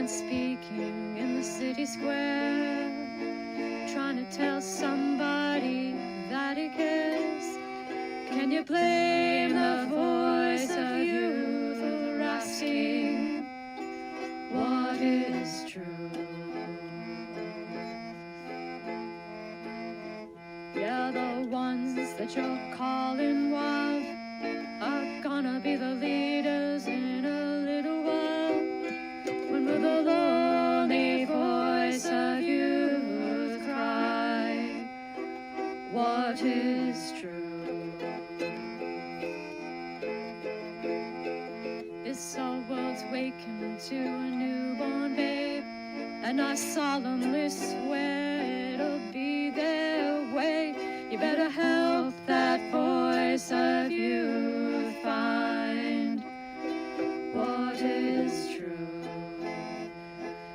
man speaking in the city square, trying to tell somebody that he cares. Can you blame the voice of youth for asking what is true? Yeah, the ones that you're calling wild are gonna be the leaders in a little while. When will the lonely voice of youth cry, what is true? This our world's waking to a newborn babe, and I solemnly swear it'll be their way. You better help that voice of youth find what is true.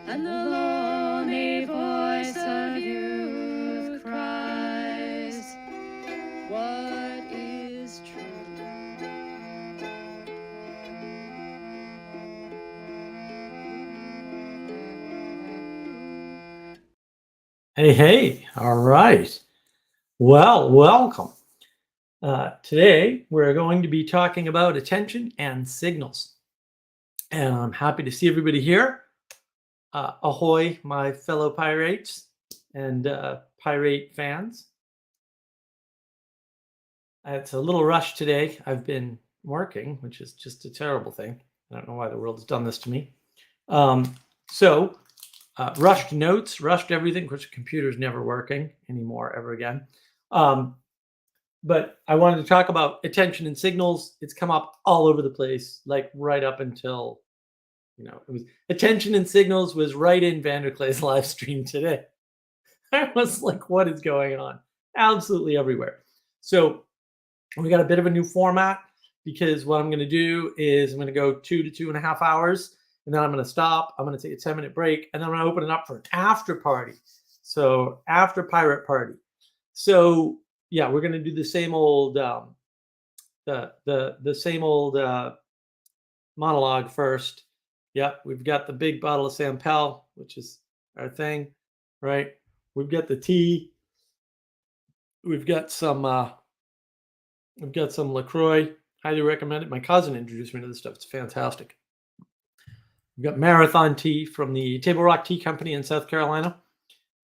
And the lonely voice of youth cries, what is true? Hey, all right. Well, welcome. Today, we're going to be talking about attention and signals. And I'm happy to see everybody here. Ahoy, my fellow pirates and pirate fans. It's a little rushed today. I've been working, which is just a terrible thing. I don't know why the world has done this to me. Rushed notes, rushed everything. Of course, the computer's never working anymore ever again. But I wanted to talk about attention and signals. It's come up all over the place, like right up until, it was attention and signals was right in Vanderclay's live stream today. I was like, what is going on? Absolutely everywhere. So we got a bit of a new format because what I'm going to do is I'm going to go 2 to 2.5 hours. And then I'm going to stop. I'm going to take a 10-minute break, and then I'm going to open it up for an after party. So after pirate party. So yeah, we're going to do the same old the same old monologue first. Yep, we've got the big bottle of San Pel, which is our thing, right? We've got the tea. We've got some LaCroix. Highly recommend it. My cousin introduced me to this stuff. It's fantastic. We've got Marathon tea from the Table Rock Tea Company in South Carolina,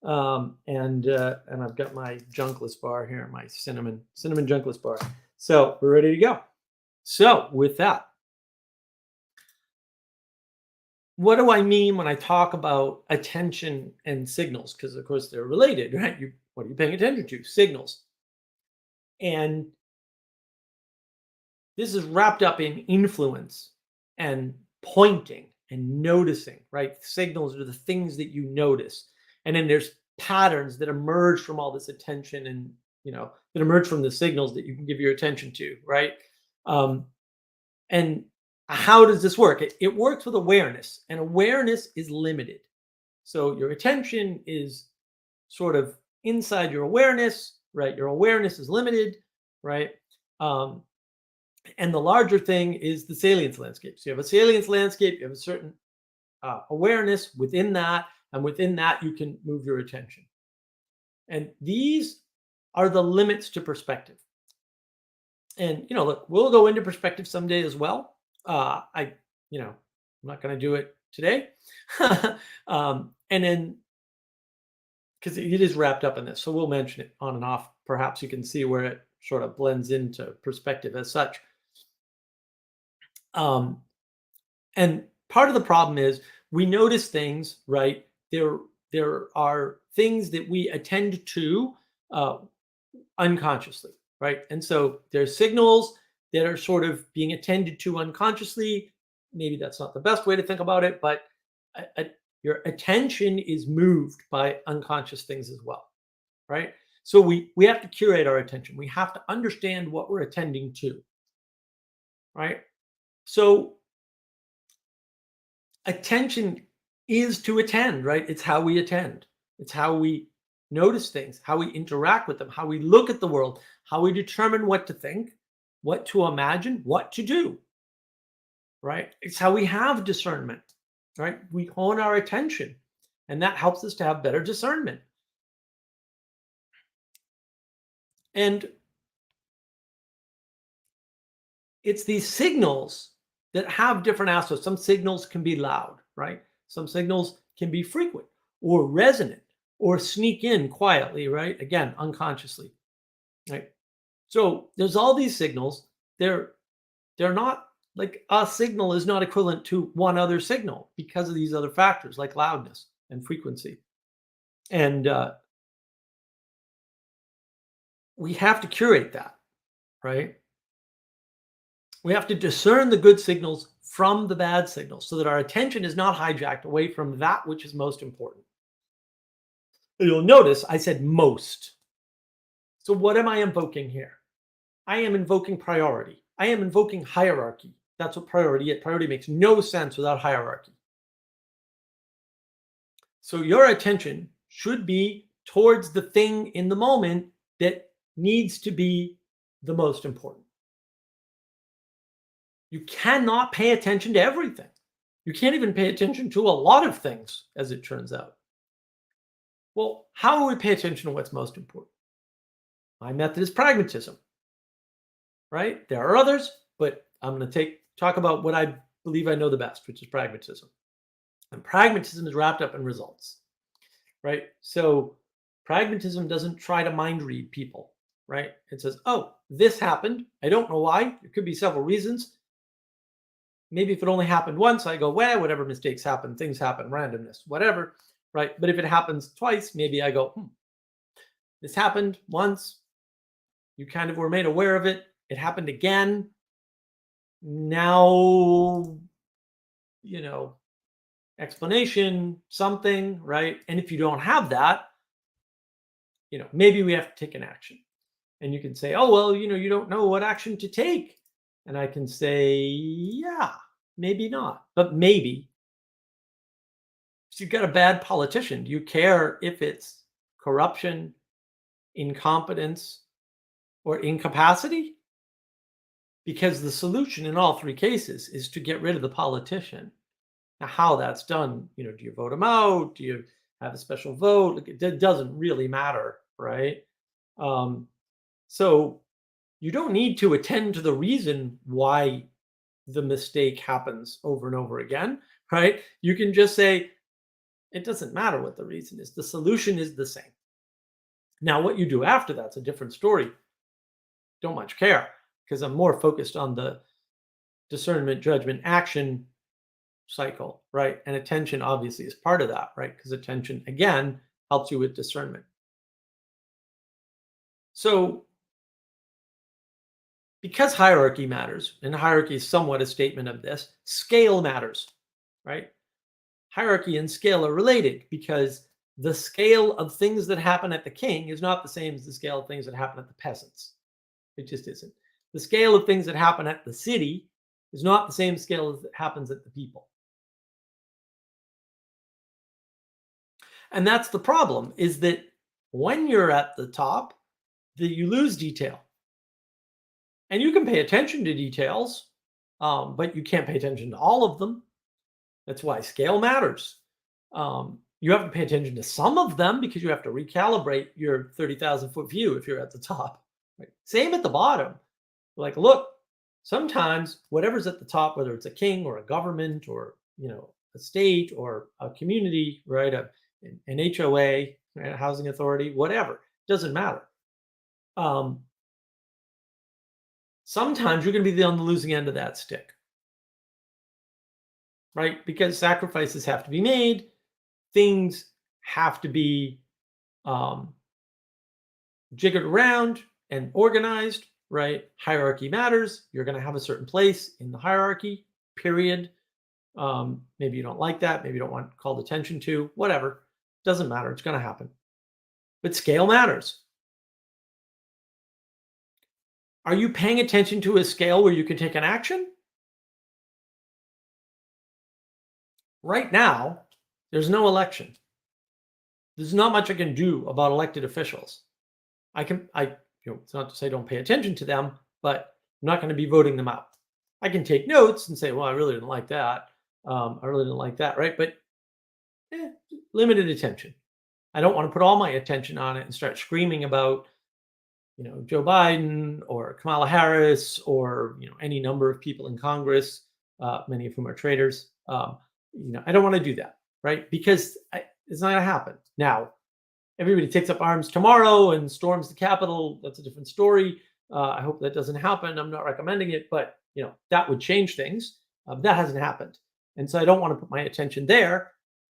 and I've got my Junkless bar here, my cinnamon Junkless bar. So we're ready to go. So with that, what do I mean when I talk about attention and signals? Because of course they're related, right? What are you paying attention to? Signals, and this is wrapped up in influence and pointing and noticing, right? Signals are the things that you notice. And then there's patterns that emerge from all this attention and, that emerge from the signals that you can give your attention to, right? And how does this work? It works with awareness, and awareness is limited. So your attention is sort of inside your awareness, right? Your awareness is limited, right? And the larger thing is the salience landscape. So you have a salience landscape, you have a certain awareness within that, and within that you can move your attention. And these are the limits to perspective. And look, we'll go into perspective someday as well. I'm not going to do it today, and then because it is wrapped up in this, so we'll mention it on and off. Perhaps you can see where it sort of blends into perspective as such. And part of the problem is we notice things, right? There are things that we attend to unconsciously, right? And so there's signals that are sort of being attended to unconsciously. Maybe that's not the best way to think about it, but your attention is moved by unconscious things as well, right? So we have to curate our attention. We have to understand what we're attending to, right? So attention is to attend, right? It's how we attend. It's how we notice things, how we interact with them, how we look at the world, how we determine what to think, what to imagine, what to do, right? It's how we have discernment. right? We hone our attention, and that helps us to have better discernment. And it's these signals that have different aspects. Some signals can be loud, right? Some signals can be frequent or resonant or sneak in quietly, right? Again, unconsciously, right? So there's all these signals. They're not like a signal is not equivalent to one other signal because of these other factors like loudness and frequency. And we have to curate that, right? We have to discern the good signals from the bad signals so that our attention is not hijacked away from that which is most important. You'll notice I said most. So, what am I invoking here? I am invoking priority. I am invoking hierarchy. That's what priority is. Priority makes no sense without hierarchy. So, your attention should be towards the thing in the moment that needs to be the most important. You cannot pay attention to everything. You can't even pay attention to a lot of things, as it turns out. Well, how do we pay attention to what's most important? My method is pragmatism, right? There are others, but I'm going to talk about what I believe I know the best, which is pragmatism. And pragmatism is wrapped up in results, right? So pragmatism doesn't try to mind read people, right? It says, oh, this happened. I don't know why. There could be several reasons. Maybe if it only happened once, I go, well, whatever, mistakes happen, things happen, randomness, whatever, right? But if it happens twice, maybe I go, this happened once. You kind of were made aware of it. It happened again. Now, explanation, something, right? And if you don't have that, maybe we have to take an action. And you can say, oh, well, you don't know what action to take. And I can say, yeah, maybe not, but maybe. So you've got a bad politician. Do you care if it's corruption, incompetence, or incapacity? Because the solution in all three cases is to get rid of the politician. Now, how that's done, do you vote them out? Do you have a special vote? It doesn't really matter, right? So you don't need to attend to the reason why the mistake happens over and over again, right? You can just say, it doesn't matter what the reason is. The solution is the same. Now, what you do after that's a different story. Don't much care because I'm more focused on the discernment, judgment, action cycle, right? And attention obviously is part of that, right? Because attention, again, helps you with discernment. So, because hierarchy matters, and hierarchy is somewhat a statement of this, scale matters, right? Hierarchy and scale are related because the scale of things that happen at the king is not the same as the scale of things that happen at the peasants. It just isn't. The scale of things that happen at the city is not the same scale as that happens at the people. And that's the problem, is that when you're at the top, that you lose detail. And you can pay attention to details, but you can't pay attention to all of them. That's why scale matters. You have to pay attention to some of them because you have to recalibrate your 30,000 foot view if you're at the top. Right? Same at the bottom. Like, look, sometimes whatever's at the top, whether it's a king or a government or a state or a community, right, an HOA, right, a housing authority, whatever, doesn't matter. Sometimes you're going to be on the losing end of that stick, right? Because sacrifices have to be made, things have to be jiggered around and organized, right? Hierarchy matters. You're going to have a certain place in the hierarchy, period. Maybe you don't like that. Maybe you don't want called attention to, whatever. Doesn't matter. It's going to happen. But scale matters. Are you paying attention to a scale where you can take an action? Right now, there's no election. There's not much I can do about elected officials. It's not to say don't pay attention to them, but I'm not going to be voting them out. I can take notes and say, well, I really didn't like that. I really don't like that, right? But limited attention. I don't want to put all my attention on it and start screaming about, Joe Biden or Kamala Harris or any number of people in Congress, many of whom are traitors. I don't want to do that, right? Because it's not going to happen. Now, everybody takes up arms tomorrow and storms the Capitol. That's a different story. I hope that doesn't happen. I'm not recommending it, but that would change things. That hasn't happened, and so I don't want to put my attention there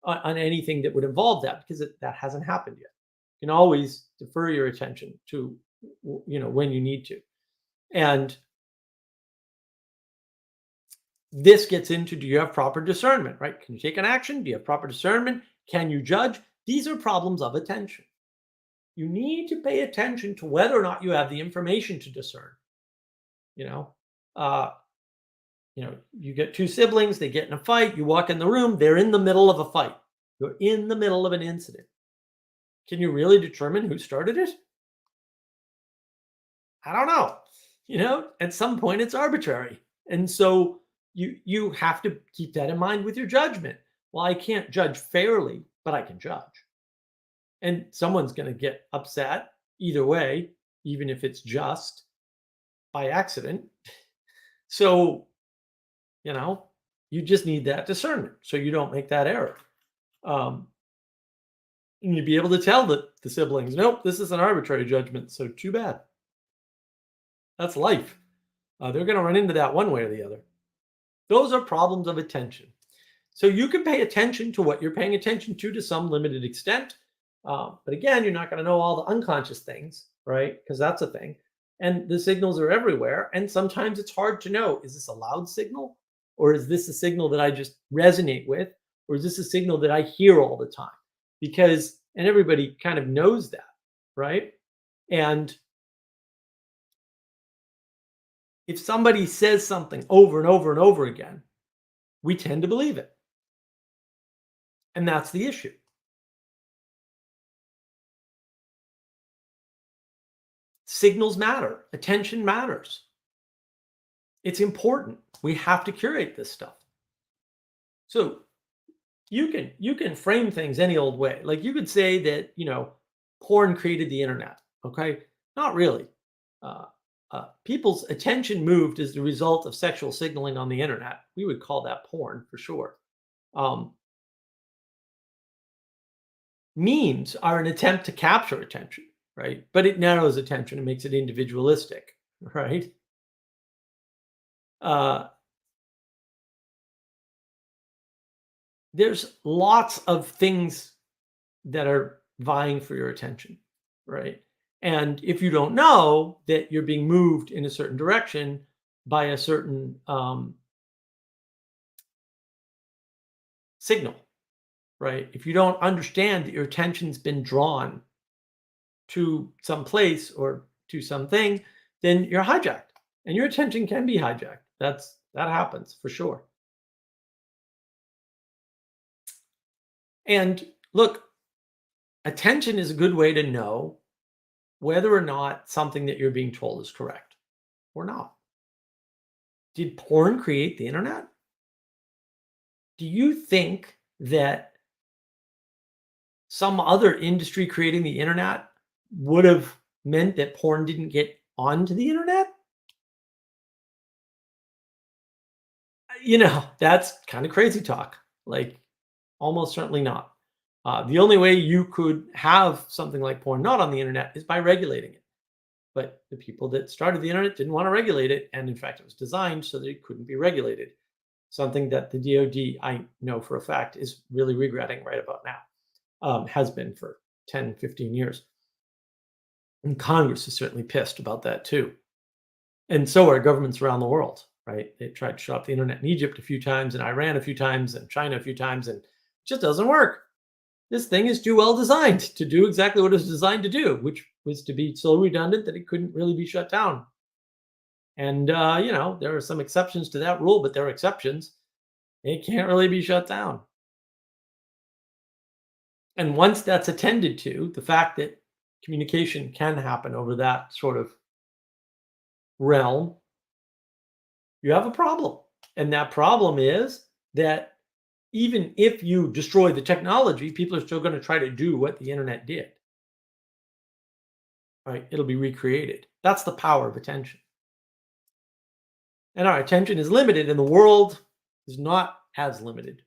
on anything that would involve that because that hasn't happened yet. You can always defer your attention to when you need to, and this gets into, do you have proper discernment, right? Can you take an action? Do you have proper discernment? Can you judge? These are problems of attention. You need to pay attention to whether or not you have the information to discern. Uh, you get two siblings, they get in a fight, you walk in the room, they're in the middle of a fight. You're in the middle of an incident. Can you really determine who started it? I don't know. At some point it's arbitrary. And so you have to keep that in mind with your judgment. Well, I can't judge fairly, but I can judge. And someone's going to get upset either way, even if it's just by accident. So, you just need that discernment so you don't make that error. And you'd be able to tell the siblings, nope, this is an arbitrary judgment, so too bad. That's life. They're going to run into that one way or the other. Those are problems of attention. So you can pay attention to what you're paying attention to some limited extent. But again, you're not going to know all the unconscious things, right? Because that's a thing. And the signals are everywhere. And sometimes it's hard to know, is this a loud signal? Or is this a signal that I just resonate with? Or is this a signal that I hear all the time? And everybody kind of knows that, right? And if somebody says something over and over and over again, we tend to believe it. And that's the issue. Signals matter. Attention matters. It's important. We have to curate this stuff. So you can frame things any old way. Like you could say that, porn created the internet. Okay. Not really. People's attention moved as the result of sexual signaling on the internet. We would call that porn for sure. Memes are an attempt to capture attention, right? But it narrows attention and makes it individualistic, right? There's lots of things that are vying for your attention, right? And if you don't know that you're being moved in a certain direction by a certain signal, right? If you don't understand that your attention's been drawn to some place or to something, then you're hijacked, and your attention can be hijacked. That happens for sure. And look, attention is a good way to know whether or not something that you're being told is correct or not. Did porn create the internet? Do you think that some other industry creating the internet would have meant that porn didn't get onto the internet? That's kind of crazy talk. Like, almost certainly not. The only way you could have something like porn not on the internet is by regulating it. But the people that started the internet didn't want to regulate it. And in fact, it was designed so that it couldn't be regulated. Something that the DoD, I know for a fact, is really regretting right about now. Has been for 10, 15 years. And Congress is certainly pissed about that too. And so are governments around the world, right? They tried to shut off the internet in Egypt a few times, and Iran a few times, and China a few times, and it just doesn't work. This thing is too well designed to do exactly what it was designed to do, which was to be so redundant that it couldn't really be shut down. And, there are some exceptions to that rule, but there are exceptions. It can't really be shut down. And once that's attended to, the fact that communication can happen over that sort of realm, you have a problem. And that problem is that even if you destroy the technology, people are still going to try to do what the internet did. Right? It'll be recreated. That's the power of attention. And our attention is limited, and the world is not as limited.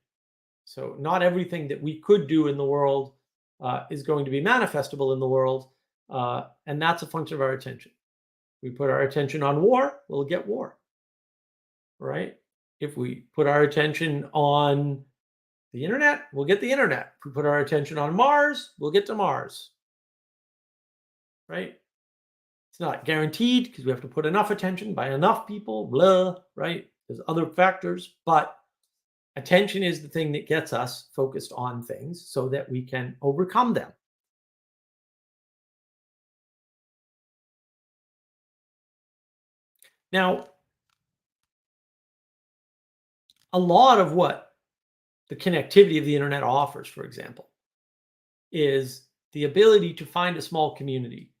So, not everything that we could do in the world is going to be manifestable in the world, and that's a function of our attention. We put our attention on war, we'll get war, right? If we put our attention on the internet, we'll get the internet. If we put our attention on Mars, we'll get to Mars, right? It's not guaranteed because we have to put enough attention by enough people, blah, right? There's other factors, but attention is the thing that gets us focused on things so that we can overcome them. Now, a lot of what the connectivity of the internet offers, for example, is the ability to find a small community,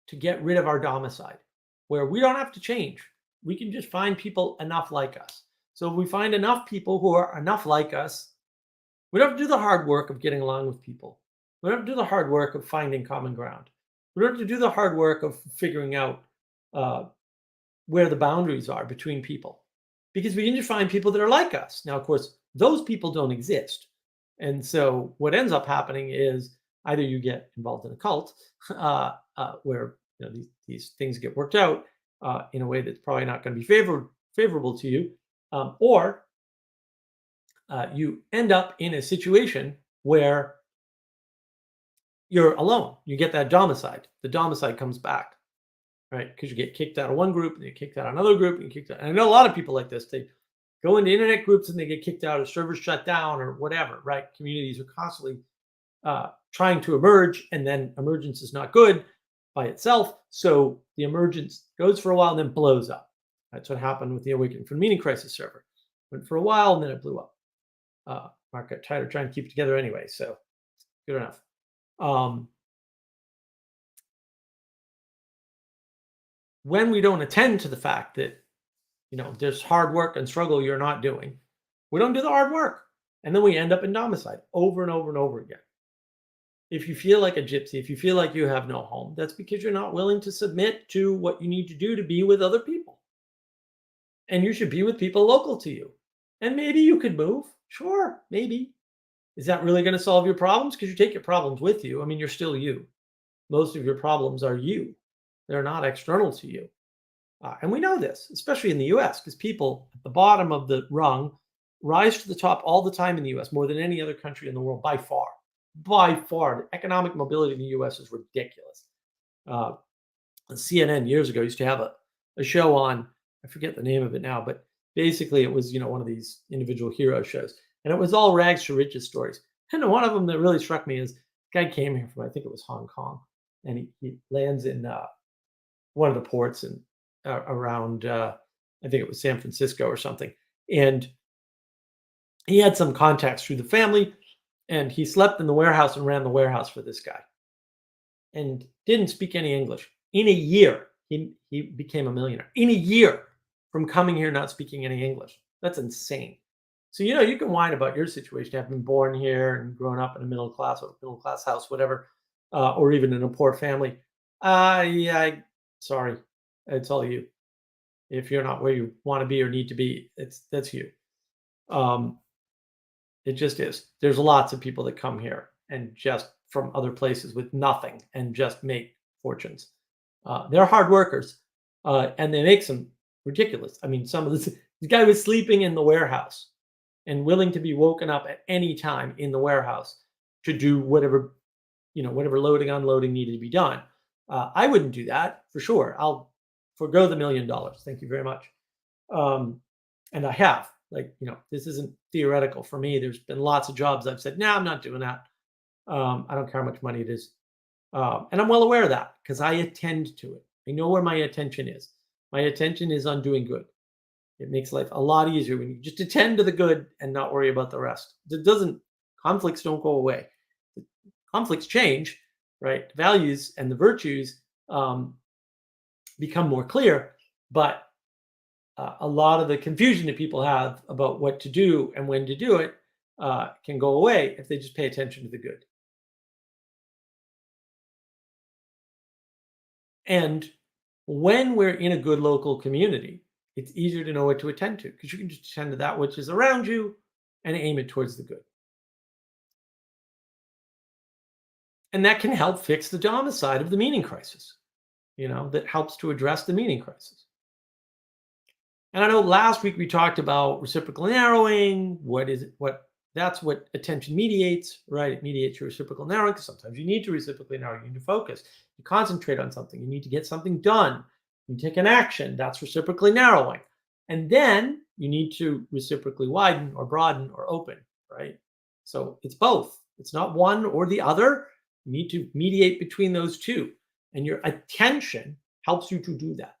to get rid of our domicile, where we don't have to change. We can just find people enough like us. So if we find enough people who are enough like us, we don't have to do the hard work of getting along with people. We don't have to do the hard work of finding common ground. We don't have to do the hard work of figuring out where the boundaries are between people, because we can just find people that are like us. Now, of course, those people don't exist. And so what ends up happening is either you get involved in a cult where these things get worked out in a way that's probably not going to be favorable to you, or you end up in a situation where you're alone. You get that domicile. The domicile comes back, right? Because you get kicked out of one group and you get kicked out of another group and you kicked out. And I know a lot of people like this. They go into internet groups and they get kicked out, or servers shut down, or whatever, right? Communities are constantly trying to emerge, and then emergence is not good by itself. So the emergence goes for a while and then blows up. That's what happened with the Awakening from Meaning Crisis server. Went for a while and then it blew up. Mark got tired of trying to keep it together anyway, so good enough. When we don't attend to the fact that there's hard work and struggle you're not doing, we don't do the hard work, and then we end up in domicile over and over and over again. If you feel like a gypsy, if you feel like you have no home, that's because you're not willing to submit to what you need to do to be with other people. And you should be with people local to you. And maybe you could move. Sure, maybe. Is that really going to solve your problems? Because you take your problems with you. I mean, you're still you. Most of your problems are you. They're not external to you. And we know this, especially in the US, because people at the bottom of the rung rise to the top all the time in the US, more than any other country in the world, by far. By far. The economic mobility in the US is ridiculous. CNN years ago used to have a show on, I forget the name of it now, but basically it was, one of these individual hero shows. And it was all rags to riches stories. And one of them that really struck me is, this guy came here from, I think it was Hong Kong, and he lands in one of the ports in around, I think it was San Francisco or something. And he had some contacts through the family, and he slept in the warehouse and ran the warehouse for this guy, and didn't speak any English. In a year, he became a millionaire. In a year, from coming here not speaking any English. That's insane. So, you can whine about your situation, having been born here and grown up in a middle class house, whatever, or even in a poor family. Sorry, it's all you. If you're not where you want to be or need to be, that's you. It just is. There's lots of people that come here and just from other places with nothing and just make fortunes. They're hard workers, and they make some ridiculous. I mean, some of this guy was sleeping in the warehouse and willing to be woken up at any time in the warehouse to do whatever loading, unloading needed to be done. I wouldn't do that for sure. I'll forgo the $1 million. Thank you very much. And I have, this isn't theoretical for me. There's been lots of jobs I've said, no, I'm not doing that. I don't care how much money it is. And I'm well aware of that because I attend to it. I know where my attention is. My attention is on doing good. It makes life a lot easier when you just attend to the good and not worry about the rest. Conflicts don't go away. Conflicts change, right? The values and the virtues become more clear, but a lot of the confusion that people have about what to do and when to do it can go away if they just pay attention to the good. And when we're in a good local community, it's easier to know what to attend to because you can just attend to that which is around you and aim it towards the good. And that can help fix the domicide of the meaning crisis, that helps to address the meaning crisis. And I know last week we talked about reciprocal narrowing. What is it? That's what attention mediates, right? It mediates your reciprocal narrowing because sometimes you need to reciprocally narrow. You need to focus. You concentrate on something. You need to get something done. You take an action. That's reciprocally narrowing. And then you need to reciprocally widen or broaden or open, right? So it's both. It's not one or the other. You need to mediate between those two. And your attention helps you to do that.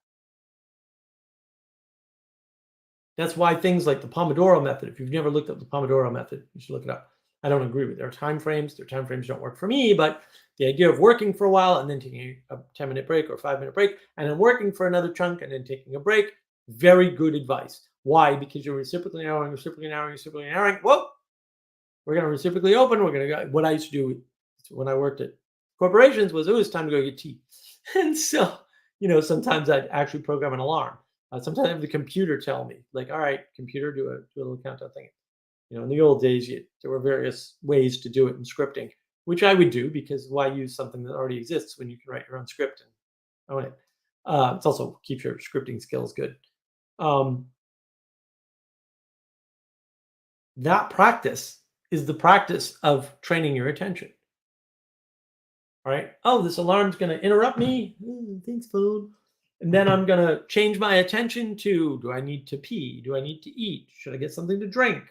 That's why things like the Pomodoro method, if you've never looked up the Pomodoro method, you should look it up. I don't agree with their time frames. Their time frames don't work for me, but the idea of working for a while and then taking a 10-minute break or 5-minute break and then working for another chunk and then taking a break, very good advice. Why? Because you're reciprocally narrowing, reciprocally narrowing, reciprocally narrowing. Whoa, we're going to reciprocally open. We're going to go. What I used to do when I worked at corporations was it was time to go get tea. And so, sometimes I'd actually program an alarm. Sometimes I have the computer tell me, like, all right, computer, do a little countdown thing. In the old days, there were various ways to do it in scripting, which I would do because why use something that already exists when you can write your own script and own it? It's also keeps your scripting skills good. That practice is the practice of training your attention. All right. Oh, this alarm's going to interrupt me. Thanks, phone. And then I'm going to change my attention to, do I need to pee? Do I need to eat? Should I get something to drink?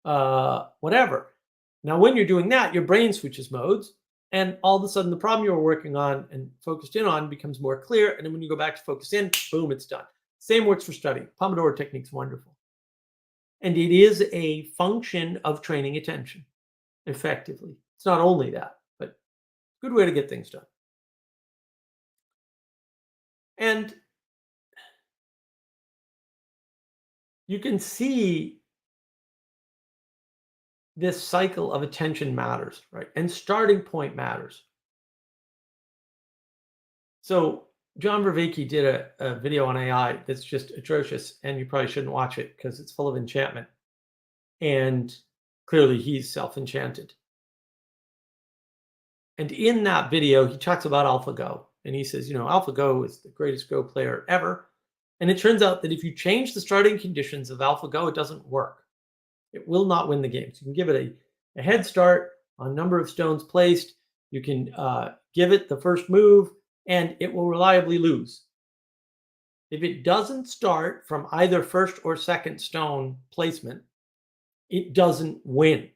Whatever. Now, when you're doing that, your brain switches modes. And all of a sudden, the problem you were working on and focused in on becomes more clear. And then when you go back to focus in, boom, it's done. Same works for studying. Pomodoro technique's wonderful. And it is a function of training attention effectively. It's not only that, but good way to get things done. And you can see this cycle of attention matters, right? And starting point matters. So John Vervaeke did a video on AI that's just atrocious, and you probably shouldn't watch it because it's full of enchantment. And clearly he's self-enchanted. And in that video, he talks about AlphaGo. And he says, AlphaGo is the greatest Go player ever. And it turns out that if you change the starting conditions of AlphaGo, it doesn't work. It will not win the game. So you can give it a head start on number of stones placed. You can give it the first move, and it will reliably lose. If it doesn't start from either first or second stone placement, it doesn't win.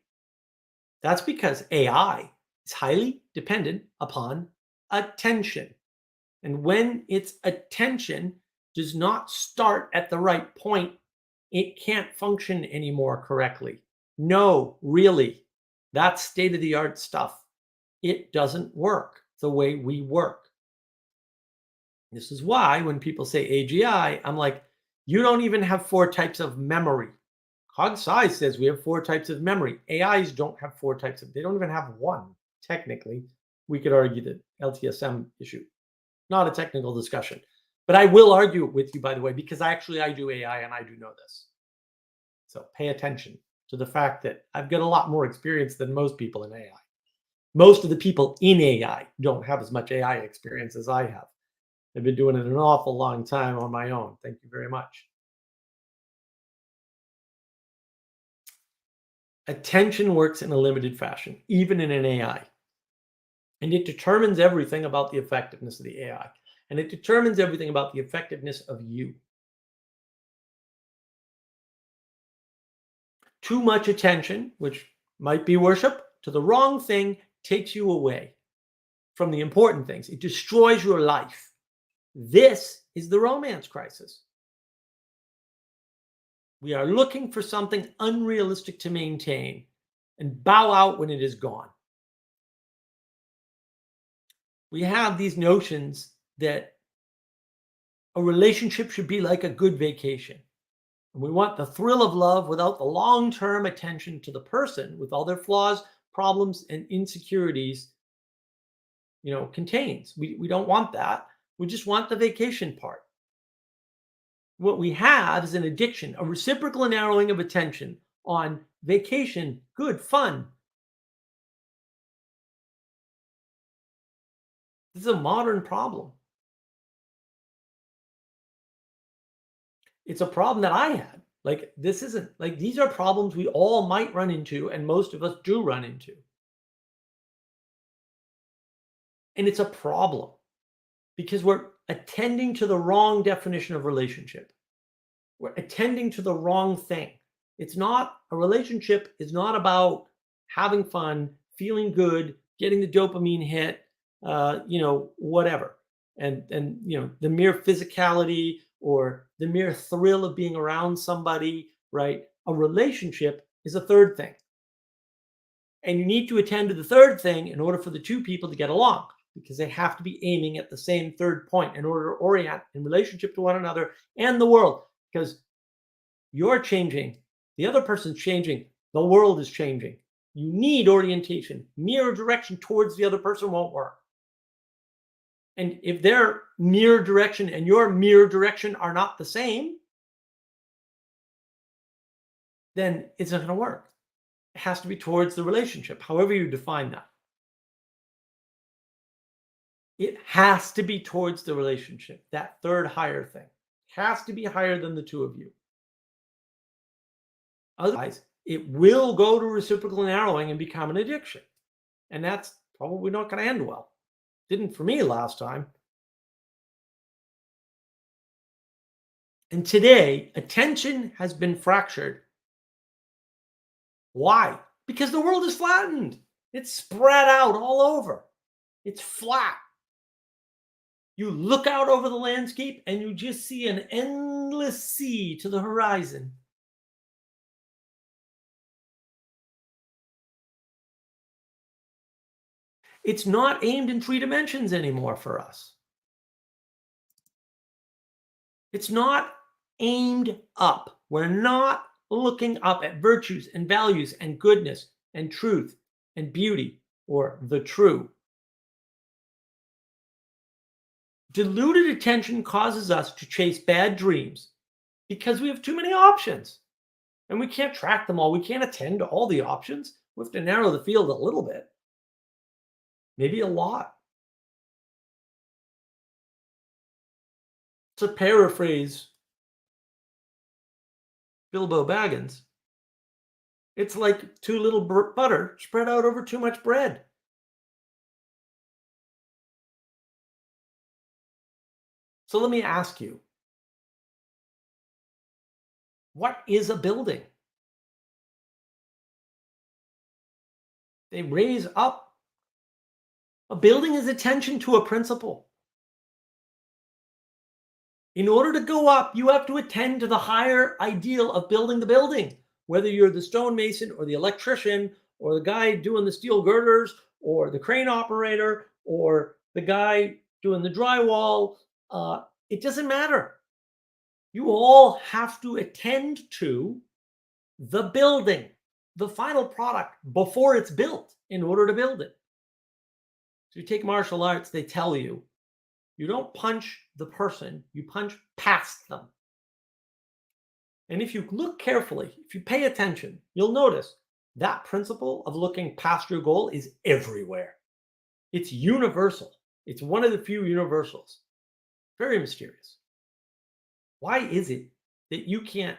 That's because AI is highly dependent upon attention. And when its attention does not start at the right point, it can't function anymore correctly. No, really, that's state-of-the-art stuff. It doesn't work the way we work. This is why when people say AGI, I'm like, you don't even have 4 types of memory. CogSci says we have 4 types of memory. AIs don't have 4 types they don't even have 1, technically. We could argue the LTSM issue. Not a technical discussion. But I will argue it with you, by the way, because I do AI and I do know this. So pay attention to the fact that I've got a lot more experience than most people in AI. Most of the people in AI don't have as much AI experience as I have. I've been doing it an awful long time on my own. Thank you very much. Attention works in a limited fashion, even in an AI. And it determines everything about the effectiveness of the AI. And it determines everything about the effectiveness of you. Too much attention, which might be worship, to the wrong thing takes you away from the important things. It destroys your life. This is the romance crisis. We are looking for something unrealistic to maintain and bow out when it is gone. We have these notions that a relationship should be like a good vacation. And we want the thrill of love without the long-term attention to the person with all their flaws, problems, and insecurities, contains. We don't want that. We just want the vacation part. What we have is an addiction, a reciprocal narrowing of attention on vacation, good, fun. This is a modern problem. It's a problem that I had. Like, this isn't like these are problems we all might run into, and most of us do run into. And it's a problem because we're attending to the wrong definition of relationship. We're attending to the wrong thing. It's not a relationship is not about having fun, feeling good, getting the dopamine hit, whatever. And the mere physicality or the mere thrill of being around somebody, right? A relationship is a third thing. And you need to attend to the third thing in order for the two people to get along, because they have to be aiming at the same third point in order to orient in relationship to one another and the world. Because you're changing, the other person's changing, the world is changing. You need orientation. Mirror direction towards the other person won't work. And if their mirror direction and your mirror direction are not the same, then it's not going to work. It has to be towards the relationship, however you define that. It has to be towards the relationship, that third higher thing. It has to be higher than the two of you. Otherwise, it will go to reciprocal narrowing and become an addiction. And that's probably not going to end well. Didn't for me last time. And today, attention has been fractured. Why? Because the world is flattened. It's spread out all over. It's flat. You look out over the landscape and you just see an endless sea to the horizon. It's not aimed in 3 dimensions anymore for us. It's not aimed up. We're not looking up at virtues and values and goodness and truth and beauty or the true. Diluted attention causes us to chase bad dreams because we have too many options and we can't track them all. We can't attend to all the options. We have to narrow the field a little bit, maybe a lot. To paraphrase Bilbo Baggins, it's like too little butter spread out over too much bread. So let me ask you, what is a building? They raise up. A building is attention to a principle. In order to go up, you have to attend to the higher ideal of building the building, whether you're the stonemason or the electrician or the guy doing the steel girders or the crane operator or the guy doing the drywall. It doesn't matter. You all have to attend to the building, the final product before it's built in order to build it. So you take martial arts, they tell you, you don't punch the person, you punch past them. And if you look carefully, if you pay attention, you'll notice that principle of looking past your goal is everywhere. It's universal. It's one of the few universals. Very mysterious. Why is it that you can't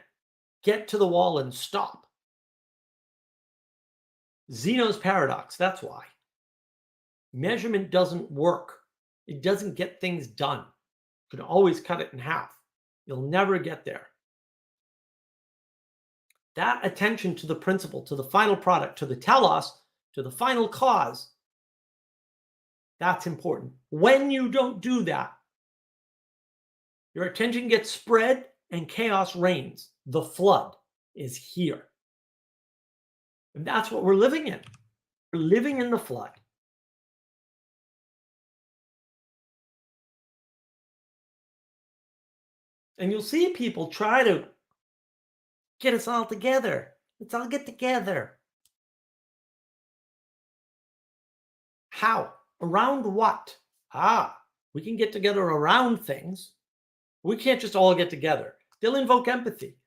get to the wall and stop? Zeno's paradox, that's why. Measurement doesn't work. It doesn't get things done. You can always cut it in half. You'll never get there. That attention to the principle, to the final product, to the telos, to the final cause, that's important. When you don't do that, your attention gets spread and chaos reigns. The flood is here. And that's what we're living in. We're living in the flood. And you'll see people try to Get us all together. Let's all get together. How? Around what? We can get together around things. We can't just all get together. They'll invoke empathy.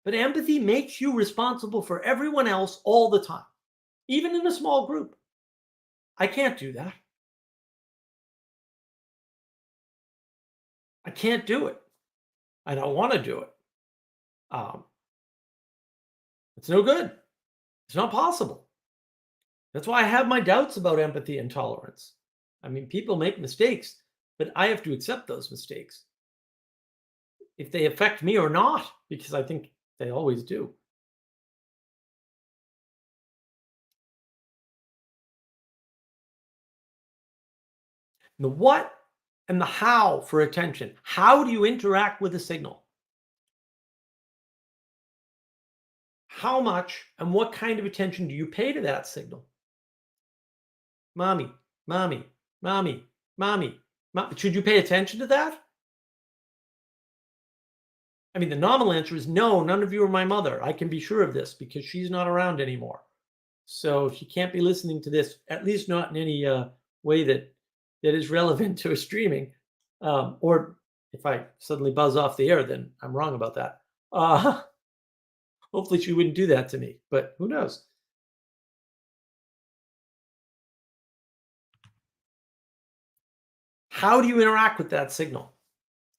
But empathy makes you responsible for everyone else all the time, even in a small group. I can't do that. I can't do it. I don't want to do it. It's no good. It's not possible. That's why I have my doubts about empathy and tolerance. I mean, people make mistakes, but I have to accept those mistakes if they affect me or not, because I think they always do. The what and the how for attention. How do you interact with a signal? How much and what kind of attention do you pay to that signal? Mommy, mommy, mommy, mommy. Should you pay attention to that? I mean, the nominal answer is no, none of you are my mother. I can be sure of this because she's not around anymore. So she can't be listening to this, at least not in any way that is relevant to a streaming. Or if I suddenly buzz off the air, then I'm wrong about that. Hopefully she wouldn't do that to me, but who knows? How do you interact with that signal?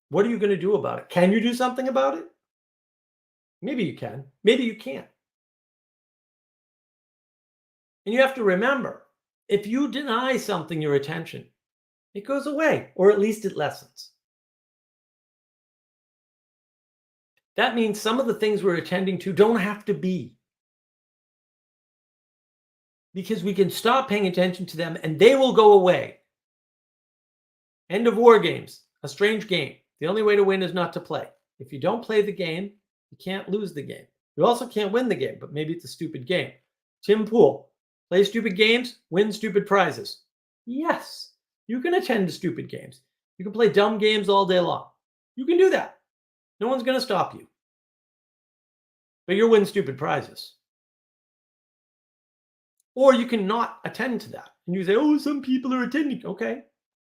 What are you going to do about it? Can you do something about it? Maybe you can. Maybe you can't. And you have to remember, if you deny something your attention, it goes away, or at least it lessens. That means some of the things we're attending to don't have to be, because we can stop paying attention to them and they will go away. End of war games, a strange game. The only way to win is not to play. If you don't play the game, you can't lose the game. You also can't win the game, but maybe it's a stupid game. Tim Pool, play stupid games, win stupid prizes. Yes, you can attend to stupid games. You can play dumb games all day long. You can do that. No one's going to stop you. But you'll win stupid prizes. Or you can not attend to that. And you say, oh, some people are attending. Okay,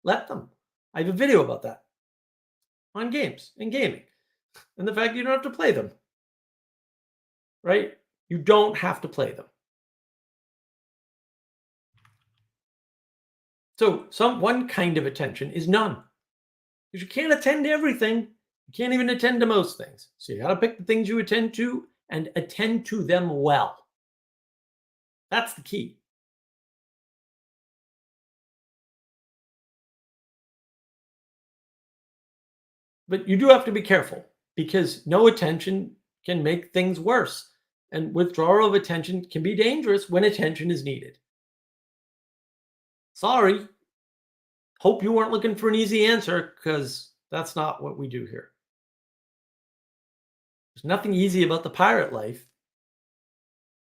let them. I have a video about that on games and gaming. And the fact you don't have to play them. Right? You don't have to play them. So one kind of attention is none. Because you can't attend to everything. You can't even attend to most things. So you got to pick the things you attend to and attend to them well. That's the key. But you do have to be careful, because no attention can make things worse. And withdrawal of attention can be dangerous when attention is needed. Sorry. Hope you weren't looking for an easy answer, because that's not what we do here. There's nothing easy about the pirate life.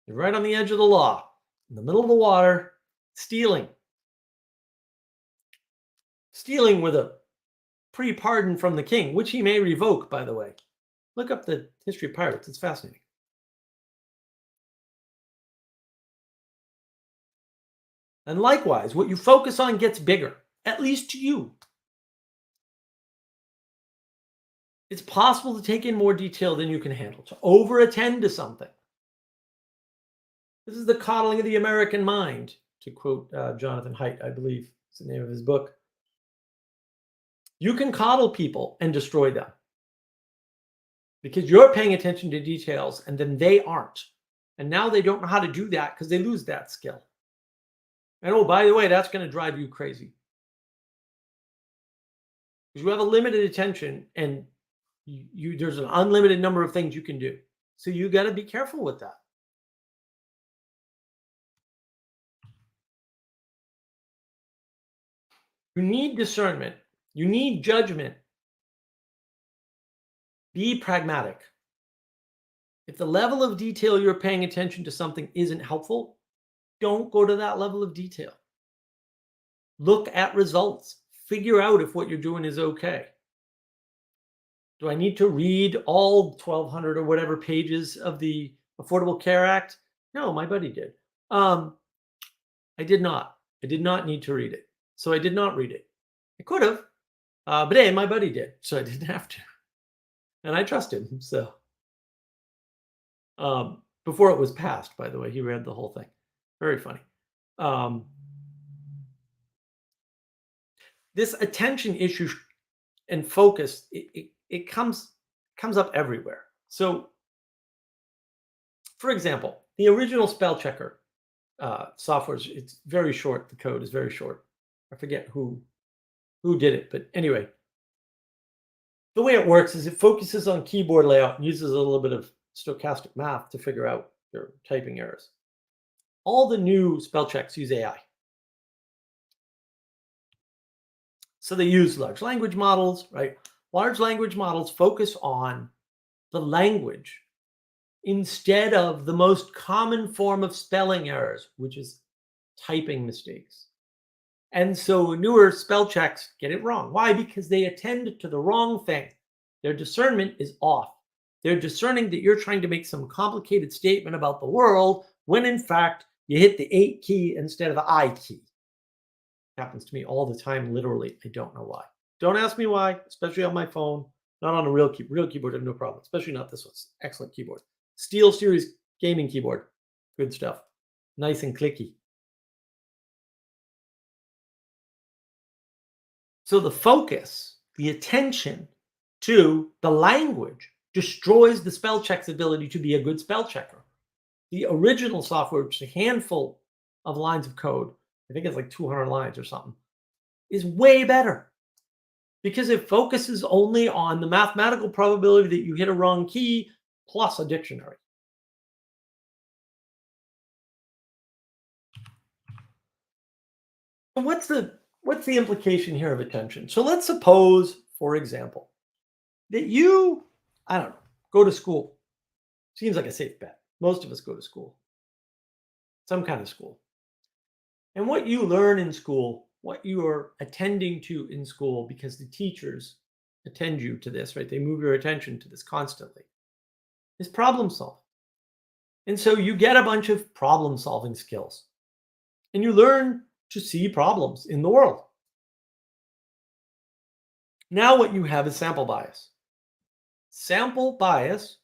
You're right on the edge of the law, in the middle of the water, stealing. Stealing with a pre-pardon from the king, which he may revoke, by the way. Look up the history of pirates. It's fascinating. And likewise, what you focus on gets bigger, at least to you. It's possible to take in more detail than you can handle, to over-attend to something. This is the coddling of the American mind, to quote Jonathan Haidt, I believe is the name of his book. You can coddle people and destroy them, because you're paying attention to details and then they aren't. And now they don't know how to do that because they lose that skill. And oh, by the way, that's going to drive you crazy. Because you have a limited attention and there's an unlimited number of things you can do. So you got to be careful with that. You need discernment. You need judgment. Be pragmatic. If the level of detail you're paying attention to something isn't helpful, don't go to that level of detail. Look at results. Figure out if what you're doing is okay. Do I need to read all 1,200 or whatever pages of the Affordable Care Act? No, my buddy did. I did not. I did not need to read it. So I did not read it. I could have, but hey, my buddy did. So I didn't have to. And I trust him. So before it was passed, by the way, he read the whole thing. Very funny. Um, this attention issue and focus, it comes up everywhere. So, for example, the original spell checker software, it's very short. The code is very short. I forget who did it, but anyway, the way it works is it focuses on keyboard layout and uses a little bit of stochastic math to figure out your typing errors. All the new spell checks use AI. So they use large language models, right? Large language models focus on the language instead of the most common form of spelling errors, which is typing mistakes. And so newer spell checks get it wrong. Why? Because they attend to the wrong thing. Their discernment is off. They're discerning that you're trying to make some complicated statement about the world when in fact you hit the 8 key instead of the I key. Happens to me all the time, literally. I don't know why. Don't ask me why, especially on my phone. Not on a real keyboard. Real keyboard, I have no problem. Especially not this one. Excellent keyboard. Steel Series gaming keyboard. Good stuff. Nice and clicky. So the focus, the attention to the language destroys the spell check's ability to be a good spell checker. The original software, which is a handful of lines of code, I think it's like 200 lines or something, is way better because it focuses only on the mathematical probability that you hit a wrong key plus a dictionary. And what's the implication here of attention? So let's suppose, for example, that you, I don't know, go to school. Seems like a safe bet. Most of us go to school, some kind of school. And what you learn in school, what you are attending to in school, because the teachers attend you to this, right? They move your attention to this constantly, is problem solving. And so you get a bunch of problem solving skills and you learn to see problems in the world. Now what you have is sample bias. Sample bias,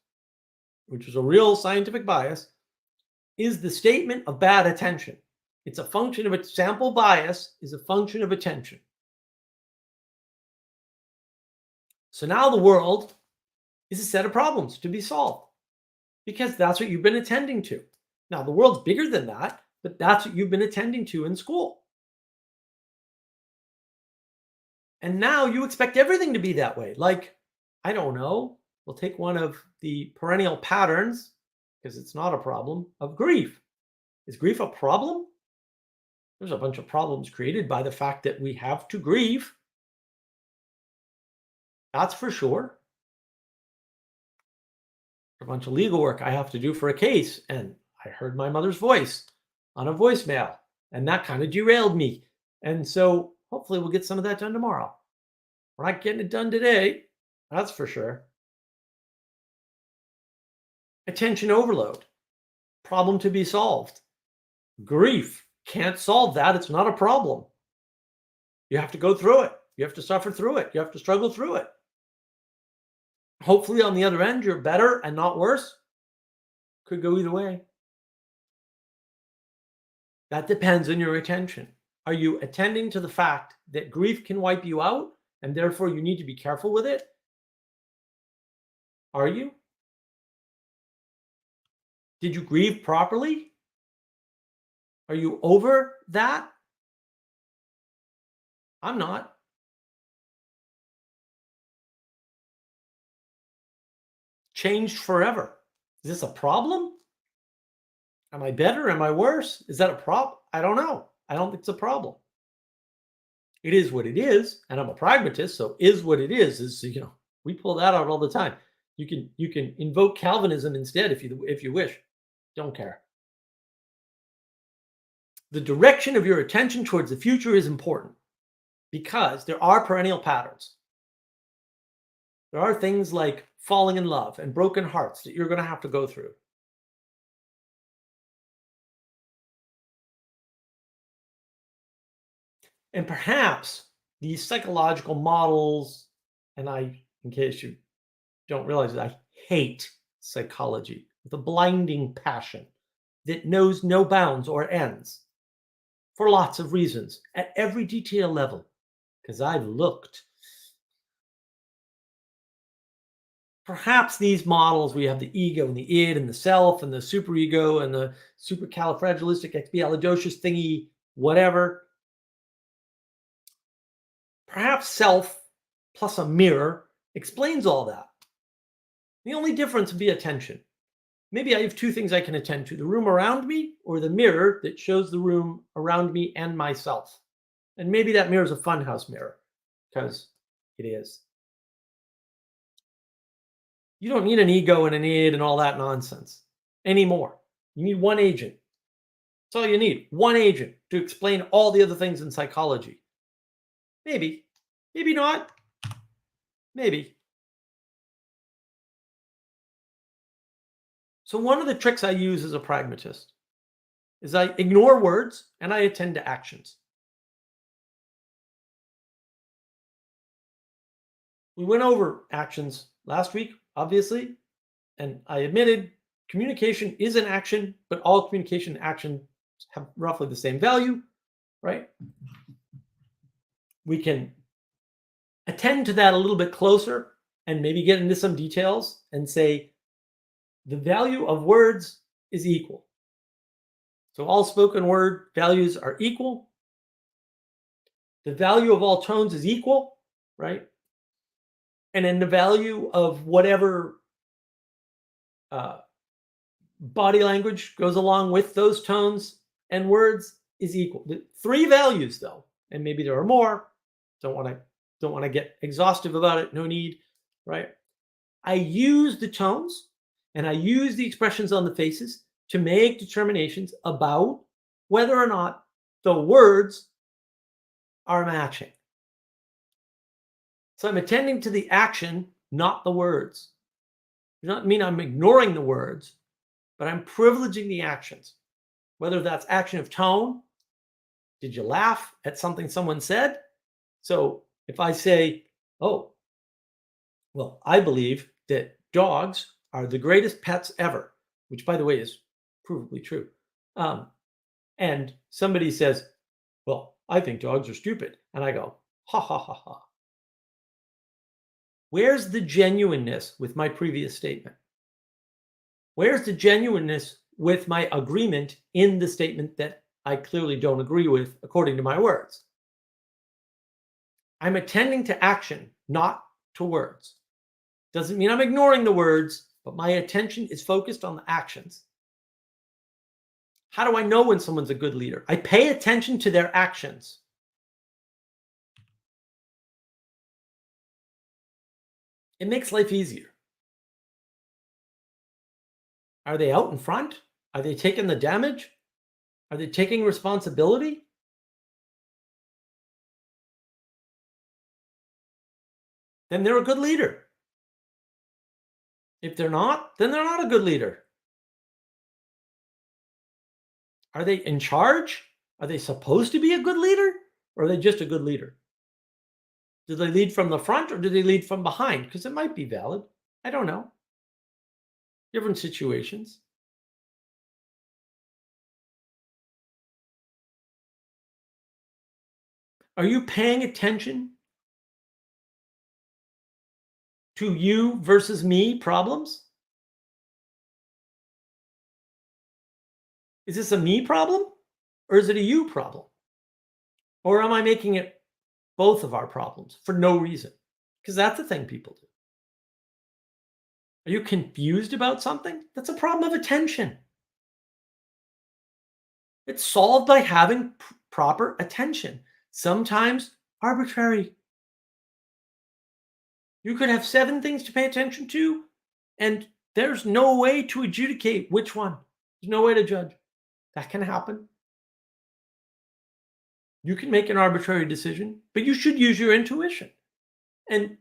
which is a real scientific bias, is the statement of bad attention. It's a function of its sample bias is a function of attention. So now the world is a set of problems to be solved because that's what you've been attending to. Now the world's bigger than that, but that's what you've been attending to in school. And now you expect everything to be that way. Like, I don't know, we'll take one of the perennial patterns, because it's not a problem, of grief. Is grief a problem? There's a bunch of problems created by the fact that we have to grieve. That's for sure. A bunch of legal work I have to do for a case, and I heard my mother's voice on a voicemail, and that kind of derailed me. And so hopefully we'll get some of that done tomorrow. We're not getting it done today, that's for sure. Attention overload, problem to be solved. Grief, can't solve that, it's not a problem. You have to go through it. You have to suffer through it. You have to struggle through it. Hopefully on the other end, you're better and not worse. Could go either way. That depends on your attention. Are you attending to the fact that grief can wipe you out and therefore you need to be careful with it? Are you? Did you grieve properly? Are you over that? I'm not. Changed forever. Is this a problem? Am I better? Am I worse? Is that a problem? I don't know. I don't think it's a problem. It is what it is, and I'm a pragmatist, so is what it is, we pull that out all the time. You can invoke Calvinism instead if you wish. Don't care. The direction of your attention towards the future is important because there are perennial patterns. There are things like falling in love and broken hearts that you're going to have to go through. And perhaps these psychological models, and in case you don't realize it, I hate psychology with a blinding passion that knows no bounds or ends for lots of reasons at every detail level, because I've looked. Perhaps these models, we have the ego and the id and the self and the superego and the supercalifragilisticexpialidocious thingy, whatever. Perhaps self plus a mirror explains all that. The only difference would be attention. Maybe I have two things I can attend to: the room around me or the mirror that shows the room around me and myself. And maybe that mirror is a funhouse mirror, because it is. You don't need an ego and an id and all that nonsense anymore. You need one agent. That's all you need. One agent to explain all the other things in psychology. Maybe. Maybe not. Maybe. So one of the tricks I use as a pragmatist is I ignore words and I attend to actions. We went over actions last week, obviously, and I admitted communication is an action, but all communication and action have roughly the same value, right? We can attend to that a little bit closer and maybe get into some details and say the value of words is equal. So all spoken word values are equal. The value of all tones is equal, right? And then the value of whatever body language goes along with those tones and words is equal. The three values, though, and maybe there are more. Don't want to get exhaustive about it. No need, right? I use the tones and I use the expressions on the faces to make determinations about whether or not the words are matching. So I'm attending to the action, not the words. It does not mean I'm ignoring the words, but I'm privileging the actions. Whether that's action of tone, did you laugh at something someone said? So if I say, oh, well, I believe that dogs are the greatest pets ever, which, by the way, is provably true. And somebody says, well, I think dogs are stupid. And I go, ha, ha, ha, ha. Where's the genuineness with my previous statement? Where's the genuineness with my agreement in the statement that I clearly don't agree with, according to my words? I'm attending to action, not to words. Doesn't mean I'm ignoring the words, but my attention is focused on the actions. How do I know when someone's a good leader? I pay attention to their actions. It makes life easier. Are they out in front? Are they taking the damage? Are they taking responsibility? Then they're a good leader. If they're not, then they're not a good leader. Are they in charge? Are they supposed to be a good leader? Or are they just a good leader? Do they lead from the front or do they lead from behind? Because it might be valid. I don't know. Different situations. Are you paying attention to you versus me problems? Is this a me problem or is it a you problem? Or am I making it both of our problems for no reason? Because that's the thing people do. Are you confused about something? That's a problem of attention. It's solved by having proper attention, sometimes arbitrary. You could have 7 things to pay attention to, and there's no way to adjudicate which one. There's no way to judge. That can happen. You can make an arbitrary decision, but you should use your intuition. And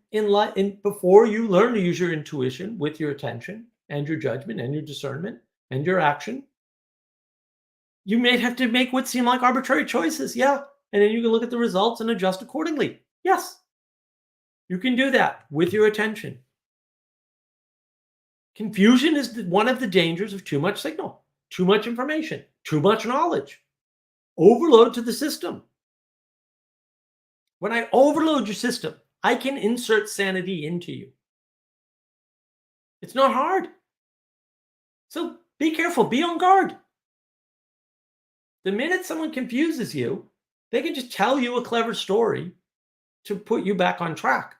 before you learn to use your intuition with your attention and your judgment and your discernment and your action, you may have to make what seem like arbitrary choices. Yeah. And then you can look at the results and adjust accordingly. Yes. You can do that with your attention. Confusion is one of the dangers of too much signal, too much information, too much knowledge, overload to the system. When I overload your system, I can insert sanity into you. It's not hard. So be careful, be on guard. The minute someone confuses you, they can just tell you a clever story to put you back on track.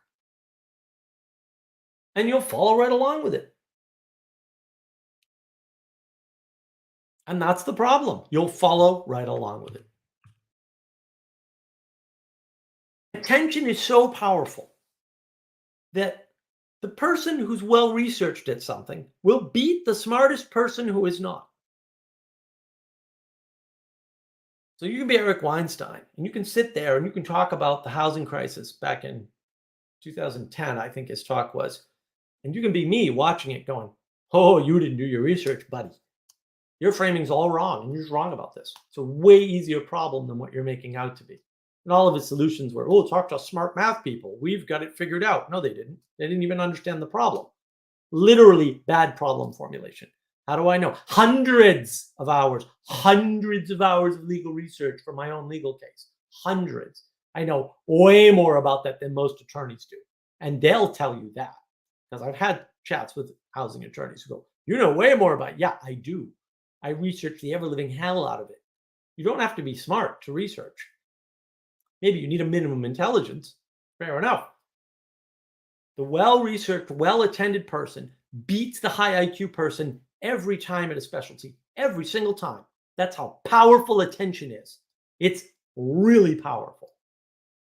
And you'll follow right along with it. And that's the problem. You'll follow right along with it. Attention is so powerful that the person who's well researched at something will beat the smartest person who is not. So you can be Eric Weinstein and you can sit there and you can talk about the housing crisis back in 2010, I think his talk was. And you can be me watching it going, oh, you didn't do your research, buddy. Your framing's all wrong and you're just wrong about this. It's a way easier problem than what you're making out to be. And all of his solutions were, oh, talk to smart math people. We've got it figured out. No, they didn't. They didn't even understand the problem. Literally bad problem formulation. How do I know? Hundreds of hours of legal research for my own legal case. Hundreds. I know way more about that than most attorneys do. And they'll tell you that. Because I've had chats with housing attorneys who go, you know way more about it. Yeah, I do. I research the ever-living hell out of it. You don't have to be smart to research. Maybe you need a minimum intelligence. Fair enough. The well-researched, well-attended person beats the high IQ person every time at a specialty. Every single time. That's how powerful attention is. It's really powerful.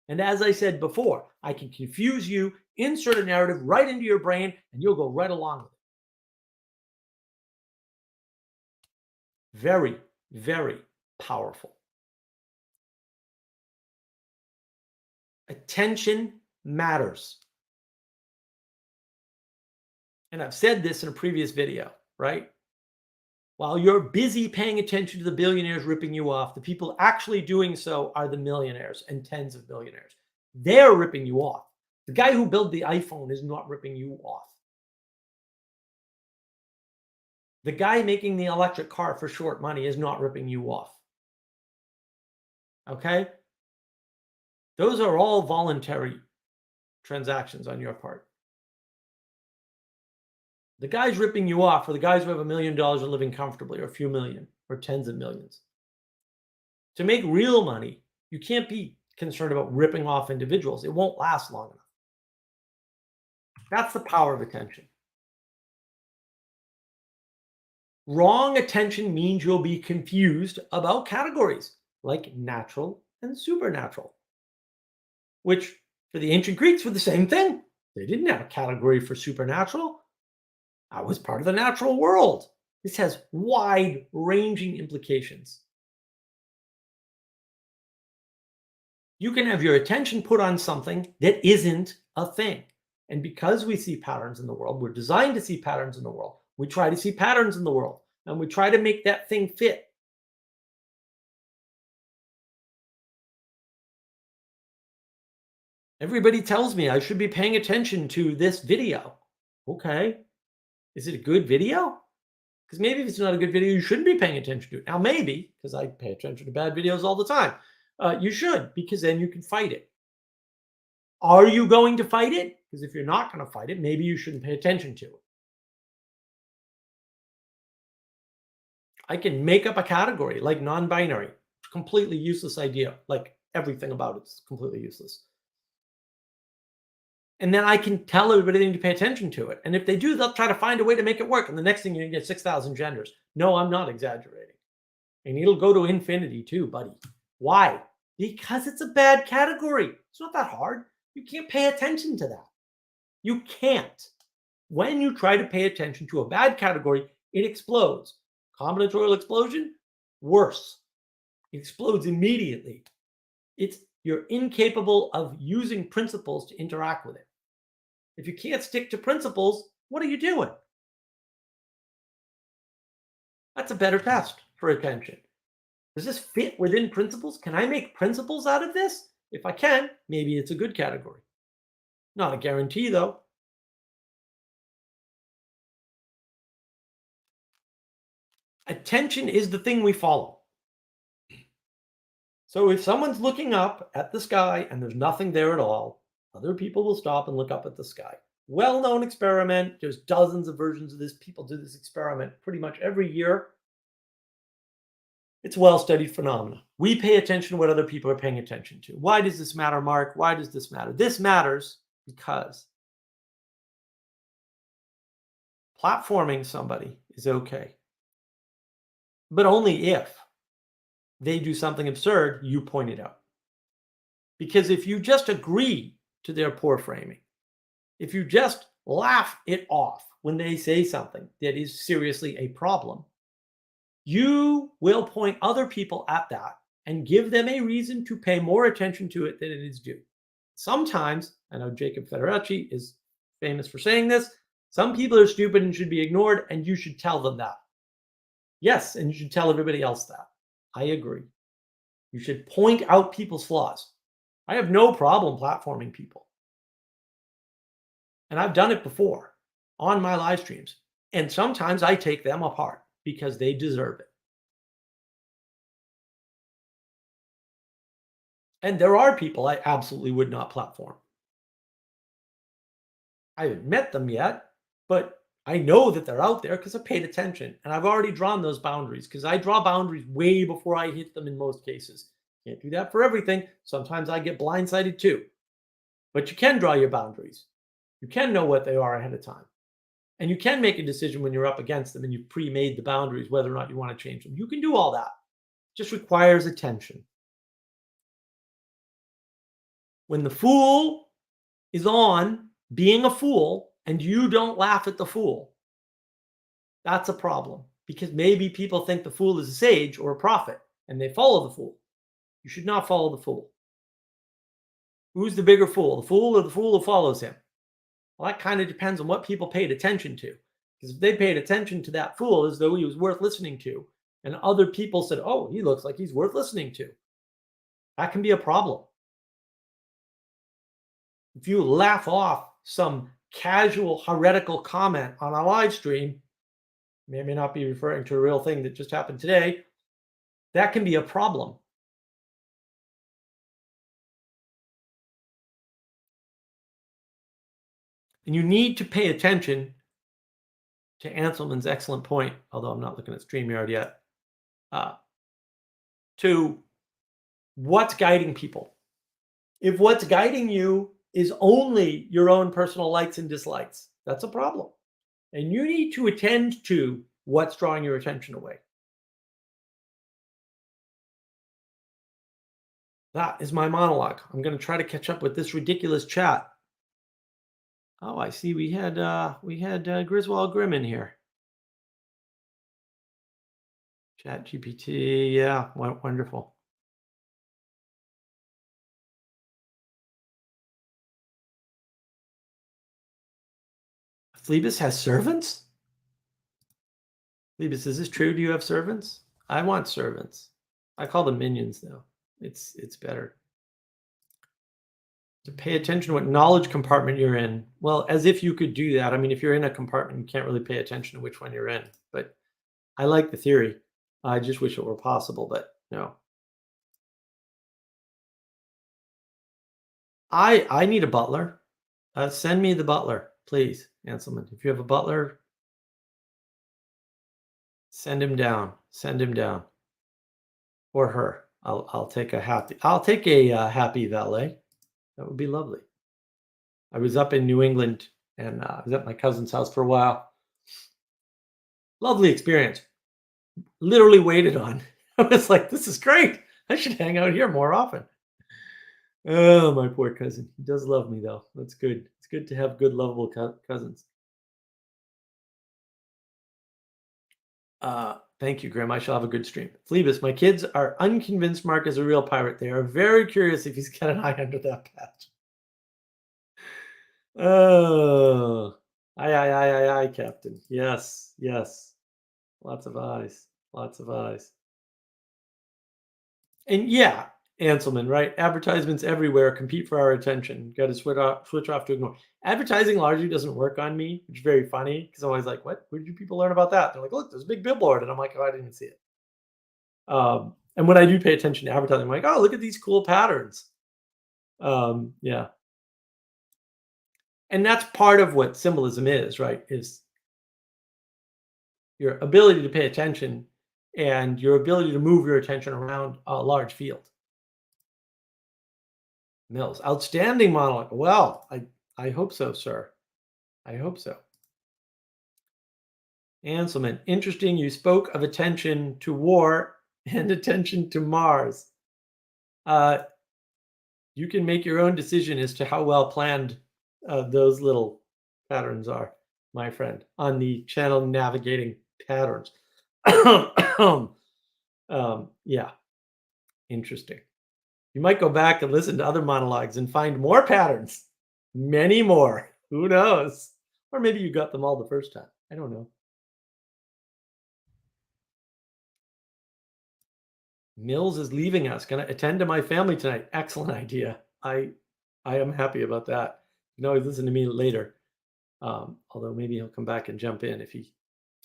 And as I said before, I can confuse you, insert a narrative right into your brain, and you'll go right along with it. Very, very powerful. Attention matters. And I've said this in a previous video, right? While you're busy paying attention to the billionaires ripping you off, the people actually doing so are the millionaires and tens of millionaires. They're ripping you off. The guy who built the iPhone is not ripping you off. The guy making the electric car for short money is not ripping you off. Okay? Those are all voluntary transactions on your part. The guys ripping you off are the guys who have $1 million and living comfortably, or a few million, or tens of millions. To make real money, you can't be concerned about ripping off individuals. It won't last long enough. That's the power of attention. Wrong attention means you'll be confused about categories like natural and supernatural, which for the ancient Greeks were the same thing. They didn't have a category for supernatural. I was part of the natural world. This has wide-ranging implications. You can have your attention put on something that isn't a thing. And because we see patterns in the world, we're designed to see patterns in the world. We try to see patterns in the world, and we try to make that thing fit. Everybody tells me I should be paying attention to this video. Okay. Is it a good video? Because maybe if it's not a good video, you shouldn't be paying attention to it. Now, maybe, because I pay attention to bad videos all the time, you should, because then you can fight it. Are you going to fight it? Because if you're not going to fight it, maybe you shouldn't pay attention to it. I can make up a category like non-binary. Completely useless idea. Like everything about it's completely useless. And then I can tell everybody they need to pay attention to it. And if they do, they'll try to find a way to make it work. And the next thing you're going to get 6,000 genders. No, I'm not exaggerating. And it'll go to infinity too, buddy. Why? Because it's a bad category. It's not that hard. You can't pay attention to that. You can't. When you try to pay attention to a bad category, it explodes. Combinatorial explosion, worse. It explodes immediately. You're incapable of using principles to interact with it. If you can't stick to principles, what are you doing? That's a better test for attention. Does this fit within principles? Can I make principles out of this? If I can, maybe it's a good category. Not a guarantee, though. Attention is the thing we follow. So if someone's looking up at the sky and there's nothing there at all, other people will stop and look up at the sky. Well-known experiment. There's dozens of versions of this. People do this experiment pretty much every year. It's a well-studied phenomenon. We pay attention to what other people are paying attention to. Why does this matter, Mark? Why does this matter? This matters because platforming somebody is okay, but only if they do something absurd you point it out. Because if you just agree to their poor framing, if you just laugh it off when they say something that is seriously a problem, you will point other people at that and give them a reason to pay more attention to it than it is due. Sometimes, I know Jacob Federici is famous for saying this, some people are stupid and should be ignored, and you should tell them that. Yes, and you should tell everybody else that. I agree. You should point out people's flaws. I have no problem platforming people. And I've done it before on my live streams. And sometimes I take them apart because they deserve it. And there are people I absolutely would not platform. I haven't met them yet, but I know that they're out there because I paid attention. And I've already drawn those boundaries because I draw boundaries way before I hit them in most cases. Can't do that for everything. Sometimes I get blindsided too. But you can draw your boundaries. You can know what they are ahead of time. And you can make a decision when you're up against them and you've pre-made the boundaries, whether or not you want to change them. You can do all that. It just requires attention. When the fool is on being a fool and you don't laugh at the fool, that's a problem. Because maybe people think the fool is a sage or a prophet and they follow the fool. You should not follow the fool. Who's the bigger fool? The fool or the fool who follows him? Well, that kind of depends on what people paid attention to. Because if they paid attention to that fool as though he was worth listening to, and other people said, oh, he looks like he's worth listening to, that can be a problem. If you laugh off some casual heretical comment on a live stream, may or may not be referring to a real thing that just happened today, that can be a problem. And you need to pay attention to Anselman's excellent point, although I'm not looking at StreamYard yet, to what's guiding people. If what's guiding you is only your own personal likes and dislikes, that's a problem. And you need to attend to what's drawing your attention away. That is my monologue. I'm going to try to catch up with this ridiculous chat. Oh, I see. We had Griswold Grimm in here. Chat GPT, yeah, wonderful. Phlebas has servants? Phlebas, is this true? Do you have servants? I want servants. I call them minions, though. It's better. To pay attention to what knowledge compartment you're in. Well, as if you could do that. I mean, if you're in a compartment, you can't really pay attention to which one you're in. But I like the theory. I just wish it were possible, but no. I need a butler. Send me the butler, please, Anselman. If you have a butler, send him down. Send him down. Or her. I'll take a happy valet. That would be lovely. I was up in New England and I was at my cousin's house for a while. Lovely experience. Literally waited on. I was like, this is great. I should hang out here more often. Oh, my poor cousin. He does love me, though. That's good. It's good to have good, lovable cousins. Thank you, Graham. I shall have a good stream. Phlebas, my kids are unconvinced Mark is a real pirate. They are very curious if he's got an eye under that patch. Oh, aye, Captain. Yes, yes. Lots of eyes. Lots of eyes. And yeah, Anselman, right? Advertisements everywhere compete for our attention. Got to switch off to ignore. Advertising largely doesn't work on me, which is very funny because I'm always like, "What? Where did you people learn about that?" They're like, "Look, there's a big billboard," and I'm like, "Oh, I didn't even see it." And when I do pay attention to advertising, I'm like, "Oh, look at these cool patterns." Yeah, and that's part of what symbolism is, right? Is your ability to pay attention and your ability to move your attention around a large field. Mills, outstanding monologue. Well, I hope so, sir. I hope so. Anselman, interesting. You spoke of attention to war and attention to Mars. Uh, you can make your own decision as to how well planned those little patterns are, my friend, on the channel navigating patterns. Yeah, interesting. You might go back and listen to other monologues and find more patterns, many more. Who knows? Or maybe you got them all the first time. I don't know. Mills is leaving us. Gonna attend to my family tonight. Excellent idea. I am happy about that. You can always listen to me later. Although maybe he'll come back and jump in if he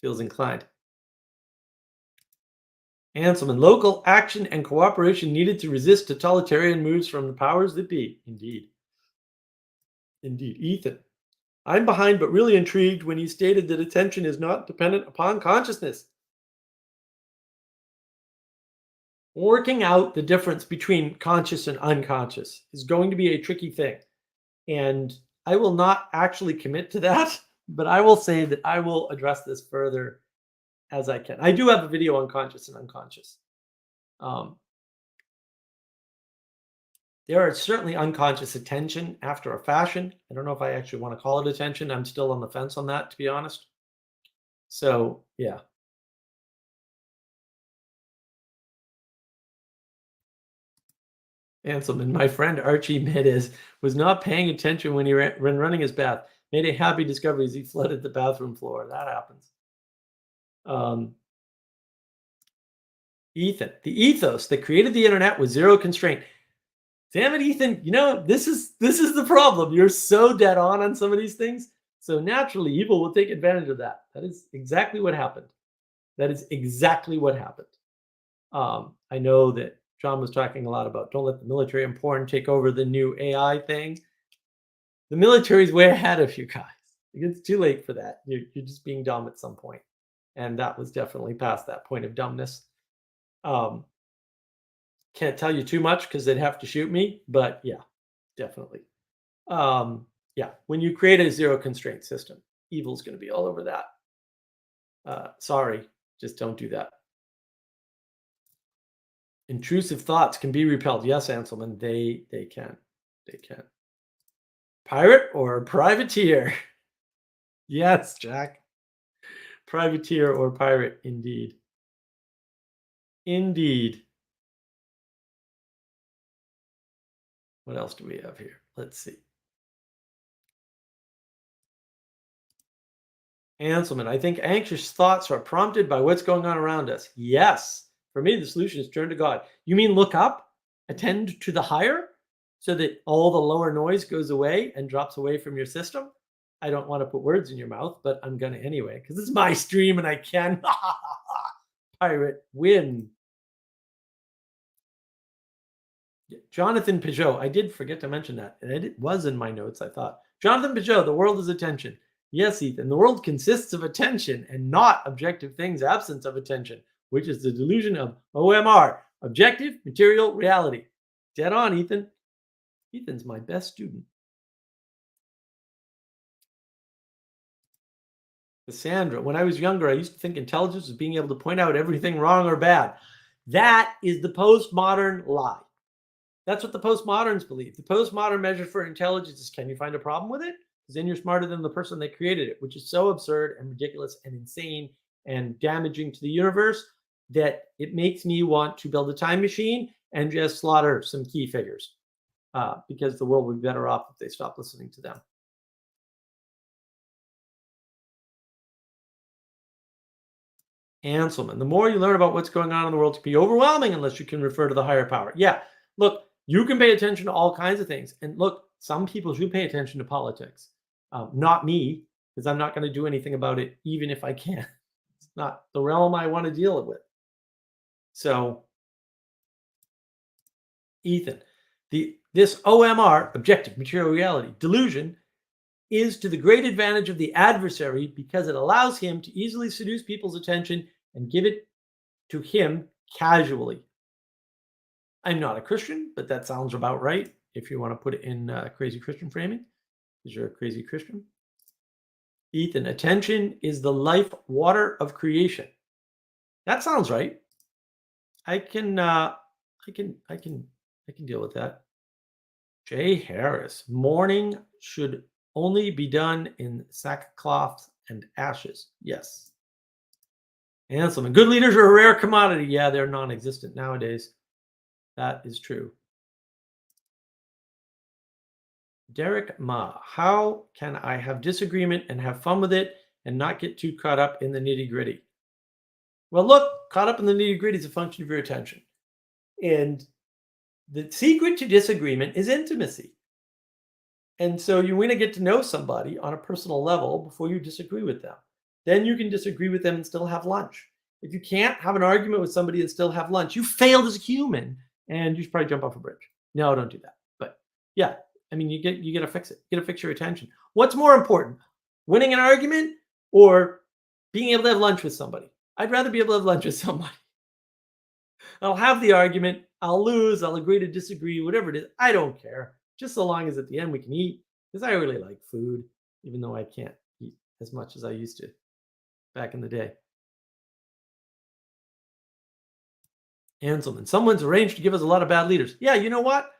feels inclined. Anselman, local action and cooperation needed to resist totalitarian moves from the powers that be. Indeed. Indeed. Ethan, I'm behind but really intrigued when you stated that attention is not dependent upon consciousness. Working out the difference between conscious and unconscious is going to be a tricky thing. And I will not actually commit to that, but I will say that I will address this further as I can. I do have a video on conscious and unconscious. Um, there are certainly unconscious attention after a fashion. I don't know if I actually want to call it attention. I'm still on the fence on that, to be honest. So, yeah. Anselman, my friend Archie Medes was not paying attention when when running his bath. Made a happy discovery as he flooded the bathroom floor. That happens. Um, Ethan, the ethos that created the internet was zero constraint. Damn it, Ethan! You know this is the problem. You're so dead on some of these things. So naturally, evil will take advantage of that. That is exactly what happened. That is exactly what happened. I know that John was talking a lot about don't let the military and porn take over the new AI thing. The military's way ahead of you guys. It's too late for that. You're just being dumb at some point, and that was definitely past that point of dumbness. Um, can't tell you too much because they'd have to shoot me, but yeah, definitely. Yeah, when you create a zero constraint system, evil's going to be all over that. Sorry, just don't do that. Intrusive thoughts can be repelled. Yes, Anselman, they can. They can. Pirate or privateer? Yes, Jack. Privateer or pirate, indeed. Indeed. What else do we have here? Let's see. Anselman, I think anxious thoughts are prompted by what's going on around us. Yes. For me, the solution is turn to God. You mean look up, attend to the higher, so that all the lower noise goes away and drops away from your system? I don't want to put words in your mouth, but I'm going to anyway, because it's my stream and I can. Pirate win. Jonathan Pageau. I did forget to mention that. And it was in my notes, I thought. Jonathan Pageau, the world is attention. Yes, Ethan, the world consists of attention and not objective things, absence of attention, which is the delusion of OMR, objective material reality. Dead on, Ethan. Ethan's my best student. Cassandra, when I was younger, I used to think intelligence was being able to point out everything wrong or bad. That is the postmodern lie. That's what the postmoderns believe. The postmodern measure for intelligence is can you find a problem with it? Because then you're smarter than the person that created it, which is so absurd and ridiculous and insane and damaging to the universe that it makes me want to build a time machine and just slaughter some key figures because the world would be better off if they stopped listening to them. Anselman, the more you learn about what's going on in the world to be overwhelming unless you can refer to the higher power. Yeah, look, you can pay attention to all kinds of things. And look, some people do pay attention to politics. Not me, because I'm not going to do anything about it, even if I can. It's not the realm I want to deal with. So, Ethan, this OMR, objective material reality delusion, is to the great advantage of the adversary because it allows him to easily seduce people's attention and give it to him casually. I'm not a Christian, but that sounds about right if you want to put it in crazy Christian framing, because you're a crazy Christian. Ethan, attention is the life water of creation. That sounds right. I can deal with that. Jay Harris, mourning should only be done in sackcloth and ashes. Yes. Anselman, good leaders are a rare commodity. Yeah, they're non-existent nowadays. That is true. Derek Ma, how can I have disagreement and have fun with it and not get too caught up in the nitty gritty? Well, look, caught up in the nitty gritty is a function of your attention. And the secret to disagreement is intimacy. And so you want to get to know somebody on a personal level before you disagree with them. Then you can disagree with them and still have lunch. If you can't have an argument with somebody and still have lunch, you failed as a human and you should probably jump off a bridge. No, don't do that. But yeah, I mean, you got to fix it. You got to fix your attention. What's more important, winning an argument or being able to have lunch with somebody? I'd rather be able to have lunch with somebody. I'll have the argument. I'll lose. I'll agree to disagree, whatever it is. I don't care. Just so long as at the end we can eat, because I really like food, even though I can't eat as much as I used to back in the day. Anselman, someone's arranged to give us a lot of bad leaders. Yeah, you know what?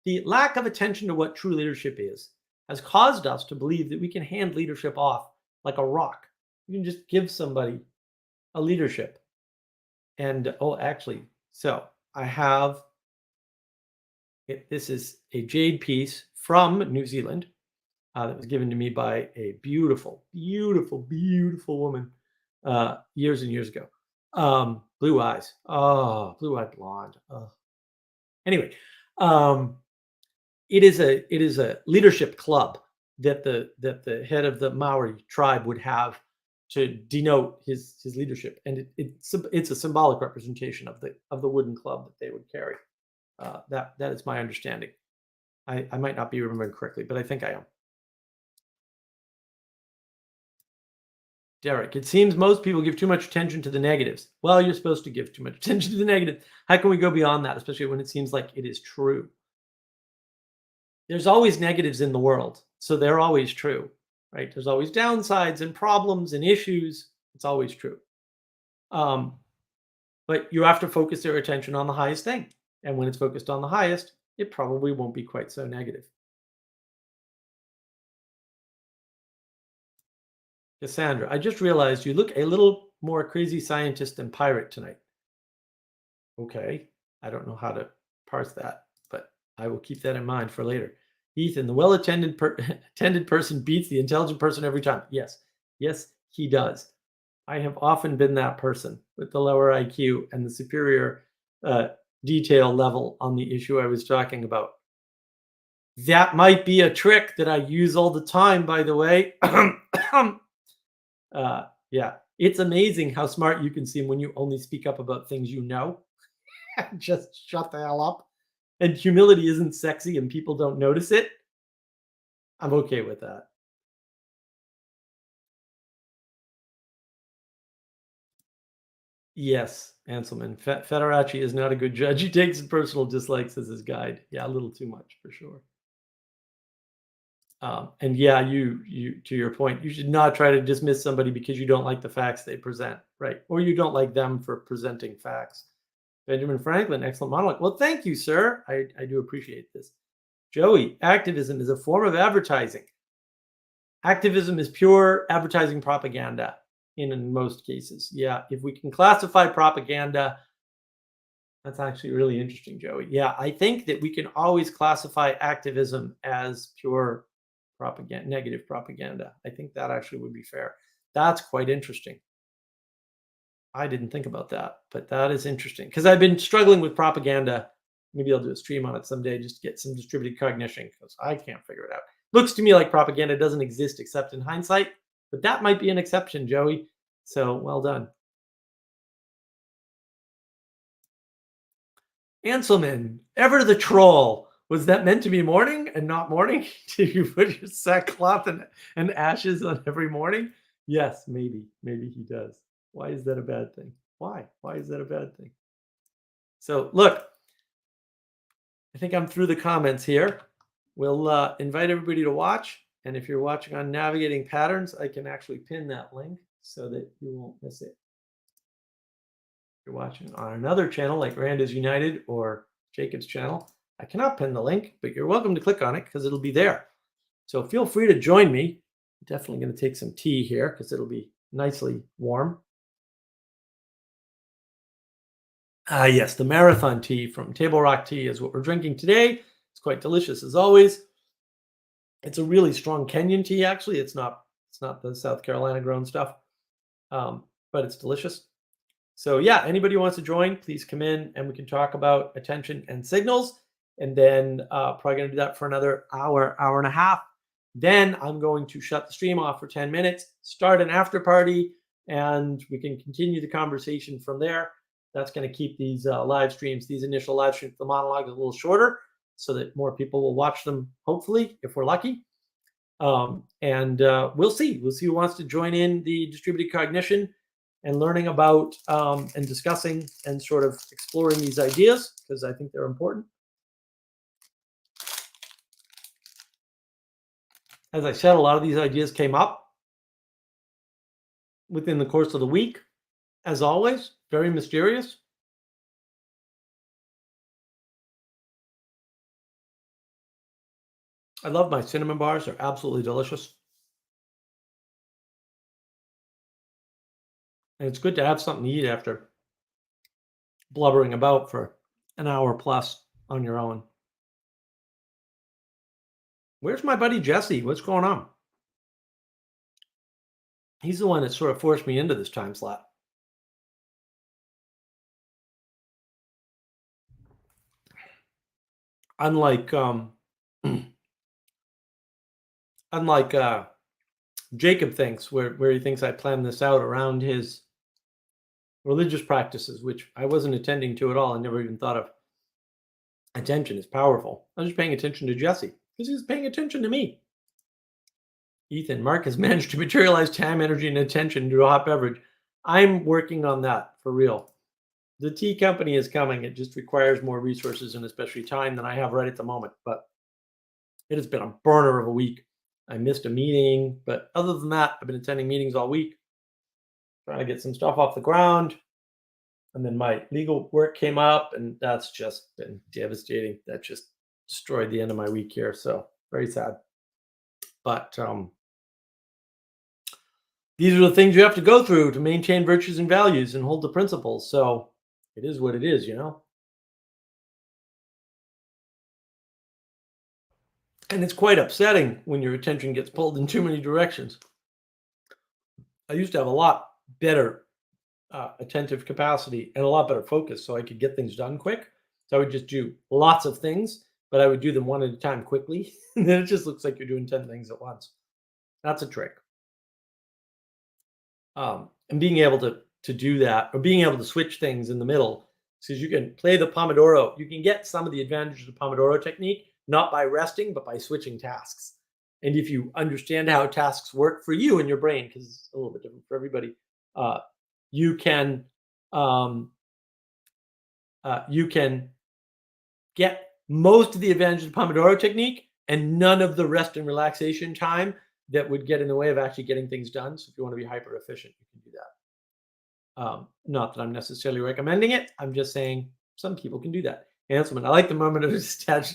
The lack of attention to what true leadership is has caused us to believe that we can hand leadership off like a rock. You can just give somebody a leadership. And actually, so I have this is a jade piece from New Zealand that was given to me by a beautiful, beautiful, beautiful woman years and years ago. Blue eyes. Oh, blue-eyed blonde. Oh. Anyway, it is a leadership club that the head of the Maori tribe would have to denote his leadership, and it's a symbolic representation of the wooden club that they would carry. That is my understanding. I might not be remembering correctly, but I think I am. Derek, it seems most people give too much attention to the negatives. Well, you're supposed to give too much attention to the negative. How can we go beyond that, especially when it seems like it is true? There's always negatives in the world, so they're always true, right? There's always downsides and problems and issues. It's always true. But you have to focus your attention on the highest thing. And when it's focused on the highest, it probably won't be quite so negative. Cassandra, I just realized you look a little more crazy scientist than pirate tonight. Okay, I don't know how to parse that, but I will keep that in mind for later. Ethan, the well-attended attended person beats the intelligent person every time. Yes, yes, he does. I have often been that person with the lower IQ and the superior detail level on the issue I was talking about. That might be a trick that I use all the time, by the way. Yeah, it's amazing how smart you can seem when you only speak up about things you know. Just shut the hell up. And humility isn't sexy and people don't notice it. I'm okay with that. Yes, Anselman. Federaci is not a good judge. He takes personal dislikes as his guide. Yeah, a little too much for sure. And yeah, you to your point, you should not try to dismiss somebody because you don't like the facts they present, right? Or you don't like them for presenting facts. Benjamin Franklin, excellent monologue. Well, thank you, sir. I do appreciate this. Joey, activism is a form of advertising. Activism is pure advertising propaganda in most cases. Yeah, if we can classify propaganda, that's actually really interesting, Joey. Yeah, I think that we can always classify activism as pure propaganda, negative propaganda. I think that actually would be fair. That's quite interesting. I didn't think about that, but that is interesting because I've been struggling with propaganda. Maybe I'll do a stream on it someday just to get some distributed cognition because I can't figure it out. Looks to me like propaganda doesn't exist except in hindsight, but that might be an exception, Joey. So well done. Anselman, ever the troll. Was that meant to be morning and not morning? Did you put your sackcloth and ashes on every morning? Yes, maybe. Maybe he does. Why is that a bad thing? Why? Why is that a bad thing? So look, I think I'm through the comments here. We'll invite everybody to watch. And if you're watching on Navigating Patterns, I can actually pin that link so that you won't miss it. If you're watching on another channel like Rand is United or Jacob's channel, I cannot pin the link, but you're welcome to click on it because it'll be there. So feel free to join me. I'm definitely going to take some tea here because it'll be nicely warm. Yes, the marathon tea from Table Rock Tea is what we're drinking today. It's quite delicious as always. It's a really strong Kenyan tea, actually. It's not the South Carolina grown stuff, but it's delicious. So yeah, anybody who wants to join, please come in and we can talk about attention and signals. And then probably going to do that for another hour, hour and a half. Then I'm going to shut the stream off for 10 minutes, start an after party, and we can continue the conversation from there. That's going to keep these live streams, these initial live streams, the monologues a little shorter so that more people will watch them, hopefully, if we're lucky. And we'll see. We'll see who wants to join in the distributed cognition and learning about and discussing and sort of exploring these ideas because I think they're important. As I said, a lot of these ideas came up within the course of the week. As always, very mysterious. I love my cinnamon bars. They're absolutely delicious. And it's good to have something to eat after blubbering about for an hour plus on your own. Where's my buddy Jesse? What's going on? He's the one that sort of forced me into this time slot. Unlike Jacob thinks, where he thinks I planned this out around his religious practices, which I wasn't attending to at all. I never even thought of. Attention is powerful. I was just paying attention to Jesse because he was paying attention to me. Ethan, Mark has managed to materialize time, energy, and attention into a hot beverage. I'm working on that for real. The tea company is coming. It just requires more resources and especially time than I have right at the moment. But it has been a burner of a week. I missed a meeting, but other than that, I've been attending meetings all week, trying to get some stuff off the ground. And then my legal work came up, and that's just been devastating. That just destroyed the end of my week here. So very sad. But these are the things you have to go through to maintain virtues and values and hold the principles. So it is what it is, you know? And it's quite upsetting when your attention gets pulled in too many directions. I used to have a lot better attentive capacity and a lot better focus so I could get things done quick. So I would just do lots of things, but I would do them one at a time quickly. And then it just looks like you're doing 10 things at once. That's a trick. And being able to do that, or being able to switch things in the middle, because you can play the Pomodoro. You can get some of the advantages of the Pomodoro technique, not by resting, but by switching tasks. And if you understand how tasks work for you in your brain, because it's a little bit different for everybody, you can get most of the advantages of the Pomodoro technique and none of the rest and relaxation time that would get in the way of actually getting things done. So if you want to be hyper efficient, you can do that. Not that I'm necessarily recommending it. I'm just saying some people can do that. Hanselman, I like the moment of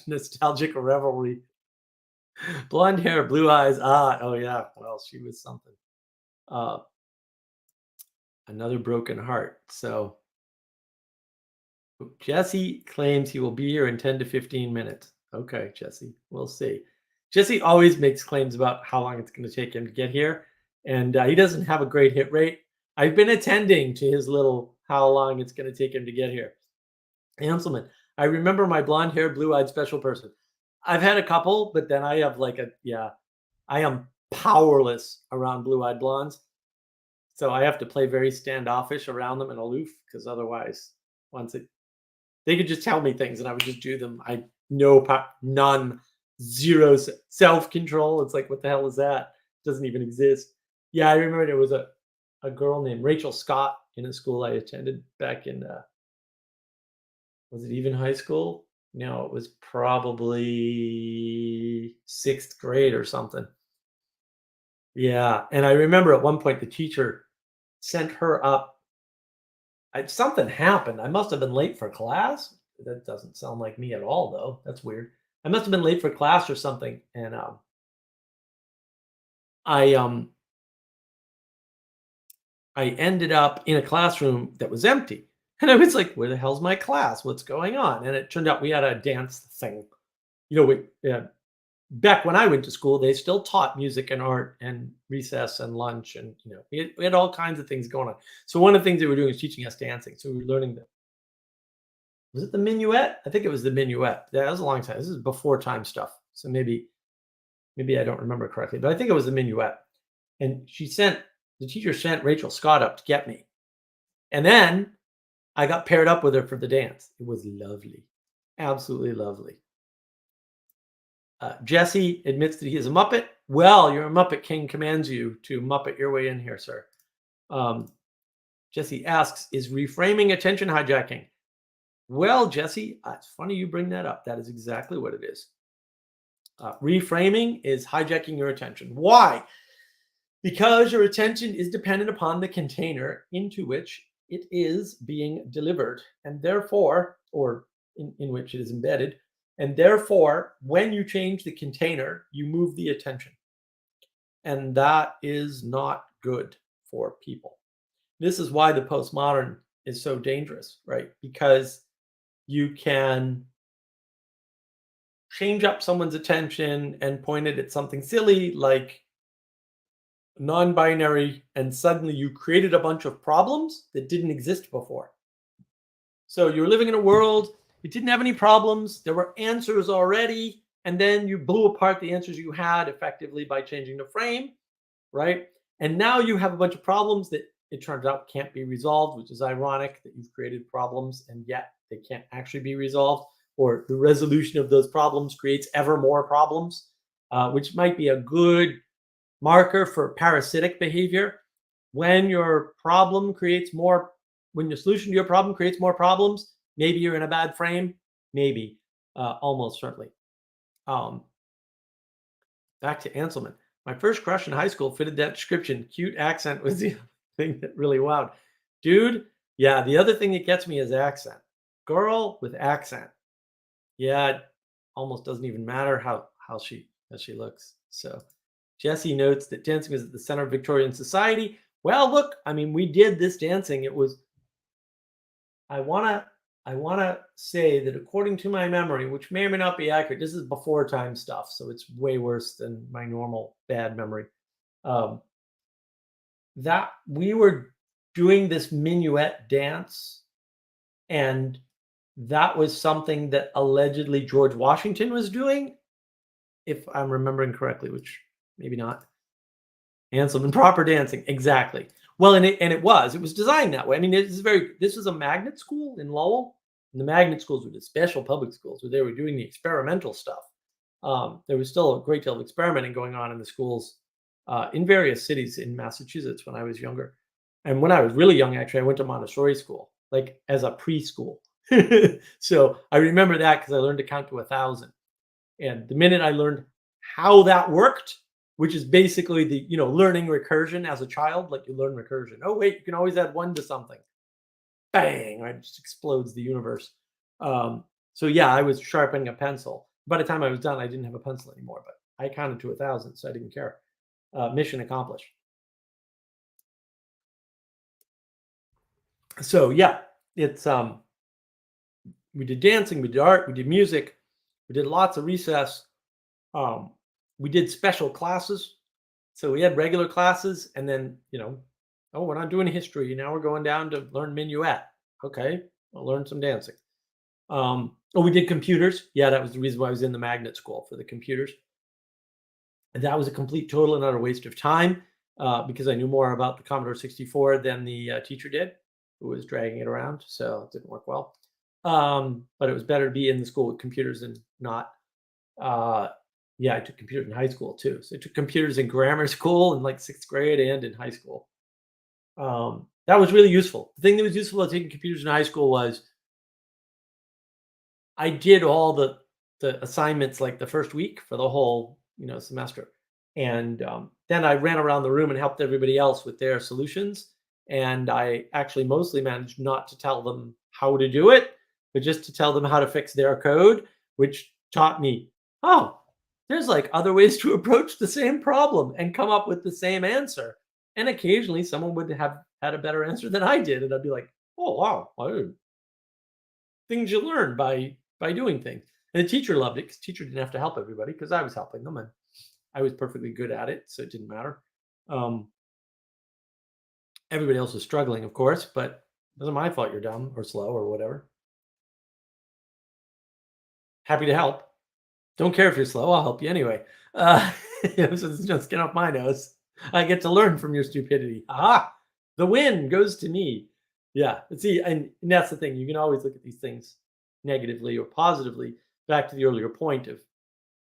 nostalgic revelry. Blonde hair, blue eyes. Oh yeah. Well, she was something. Another broken heart. So Jesse claims he will be here in 10 to 15 minutes. Okay, Jesse, we'll see. Jesse always makes claims about how long it's going to take him to get here. And he doesn't have a great hit rate. I've been attending to his little how long it's going to take him to get here. Hanselman. I remember my blonde haired, blue eyed special person. I've had a couple, but then I have like I am powerless around blue eyed blondes. So I have to play very standoffish around them and aloof because otherwise, they could just tell me things and I would just do them. I none, zero self control. It's like, what the hell is that? It doesn't even exist. Yeah, I remember there was a girl named Rachel Scott in a school I attended back in was it even high school? No, it was probably 6th grade or something. Yeah, and I remember at one point the teacher sent her up. Something happened. I must have been late for class. That doesn't sound like me at all, though. That's weird. I must have been late for class or something, and I I ended up in a classroom that was empty, and I was like, "Where the hell's my class? What's going on?" And it turned out we had a dance thing. Back when I went to school, they still taught music and art and recess and lunch, and we had all kinds of things going on. So one of the things they were doing was teaching us dancing. So we were learning was it the minuet? I think it was the minuet. Yeah, that was a long time. This is before time stuff. So maybe I don't remember correctly, but I think it was the minuet. And the teacher sent Rachel Scott up to get me. And then I got paired up with her for the dance. It was lovely. Absolutely lovely. Jesse admits that he is a Muppet. Well, your Muppet King commands you to Muppet your way in here, sir. Jesse asks, is reframing attention hijacking? Well, Jesse, it's funny you bring that up. That is exactly what it is. Reframing is hijacking your attention. Why? Because your attention is dependent upon the container into which it is being delivered, and therefore, or in which it is embedded. And therefore, when you change the container, you move the attention. And that is not good for people. This is why the postmodern is so dangerous, right? Because you can change up someone's attention and point it at something silly like non-binary, and suddenly you created a bunch of problems that didn't exist before. So you're living in a world, it didn't have any problems, there were answers already, and then you blew apart the answers you had effectively by changing the frame, right? And now you have a bunch of problems that it turns out can't be resolved, which is ironic that you've created problems and yet they can't actually be resolved, or the resolution of those problems creates ever more problems, which might be a good marker for parasitic behavior. When your solution to your problem creates more problems, maybe you're in a bad frame, maybe, almost certainly. Back to Anselman. My first crush in high school fitted that description. Cute accent was the thing that really wowed. Dude, yeah, the other thing that gets me is accent. Girl with accent. Yeah, it almost doesn't even matter how she looks. So Jesse notes that dancing is at the center of Victorian society. Well, look, I mean, we did this dancing. It was, I wanna say that according to my memory, which may or may not be accurate, this is before time stuff, so it's way worse than my normal bad memory. That we were doing this minuet dance, and that was something that allegedly George Washington was doing, if I'm remembering correctly, which maybe not. Anselman, proper dancing, exactly. Well, and it was designed that way. I mean, this was a magnet school in Lowell, and the magnet schools were the special public schools where they were doing the experimental stuff. There was still a great deal of experimenting going on in the schools in various cities in Massachusetts when I was younger. And when I was really young, actually, I went to Montessori school, like as a preschool. So I remember that because I learned to count to 1,000. And the minute I learned how that worked, which is basically the, learning recursion as a child, like you learn recursion. Oh, wait, you can always add 1 to something. Bang, right? It just explodes the universe. So yeah, I was sharpening a pencil. By the time I was done, I didn't have a pencil anymore, but I counted to 1,000, so I didn't care. Mission accomplished. So yeah, it's we did dancing, we did art, we did music, we did lots of recess. We did special classes. So we had regular classes, and then Oh, we're not doing history. Now we're going down to learn minuet. Okay, I'll learn some dancing. Oh, we did computers. Yeah, that was the reason why I was in the magnet school for the computers. And that was a complete total and utter waste of time because I knew more about the Commodore 64 than the teacher did, who was dragging it around. So it didn't work well. But it was better to be in the school with computers and not. Uh, yeah, I took computers in high school too. So I took computers in grammar school in like sixth grade and in high school. That was really useful. The thing that was useful about taking computers in high school was I did all the assignments like the first week for the whole semester, and then I ran around the room and helped everybody else with their solutions. And I actually mostly managed not to tell them how to do it, but just to tell them how to fix their code, which taught me, oh, there's like other ways to approach the same problem and come up with the same answer. And occasionally someone would have had a better answer than I did, and I'd be like, oh wow, things you learn by doing things. And the teacher loved it because teacher didn't have to help everybody because I was helping them and I was perfectly good at it, so it didn't matter. Um, Everybody else was struggling, of course, but it wasn't my fault you're dumb or slow or whatever. Happy to help. Don't care if you're slow. I'll help you anyway. So it's just skin off my nose. I get to learn from your stupidity. Aha! The win goes to me. Yeah. See, and that's the thing. You can always look at these things negatively or positively. Back to the earlier point of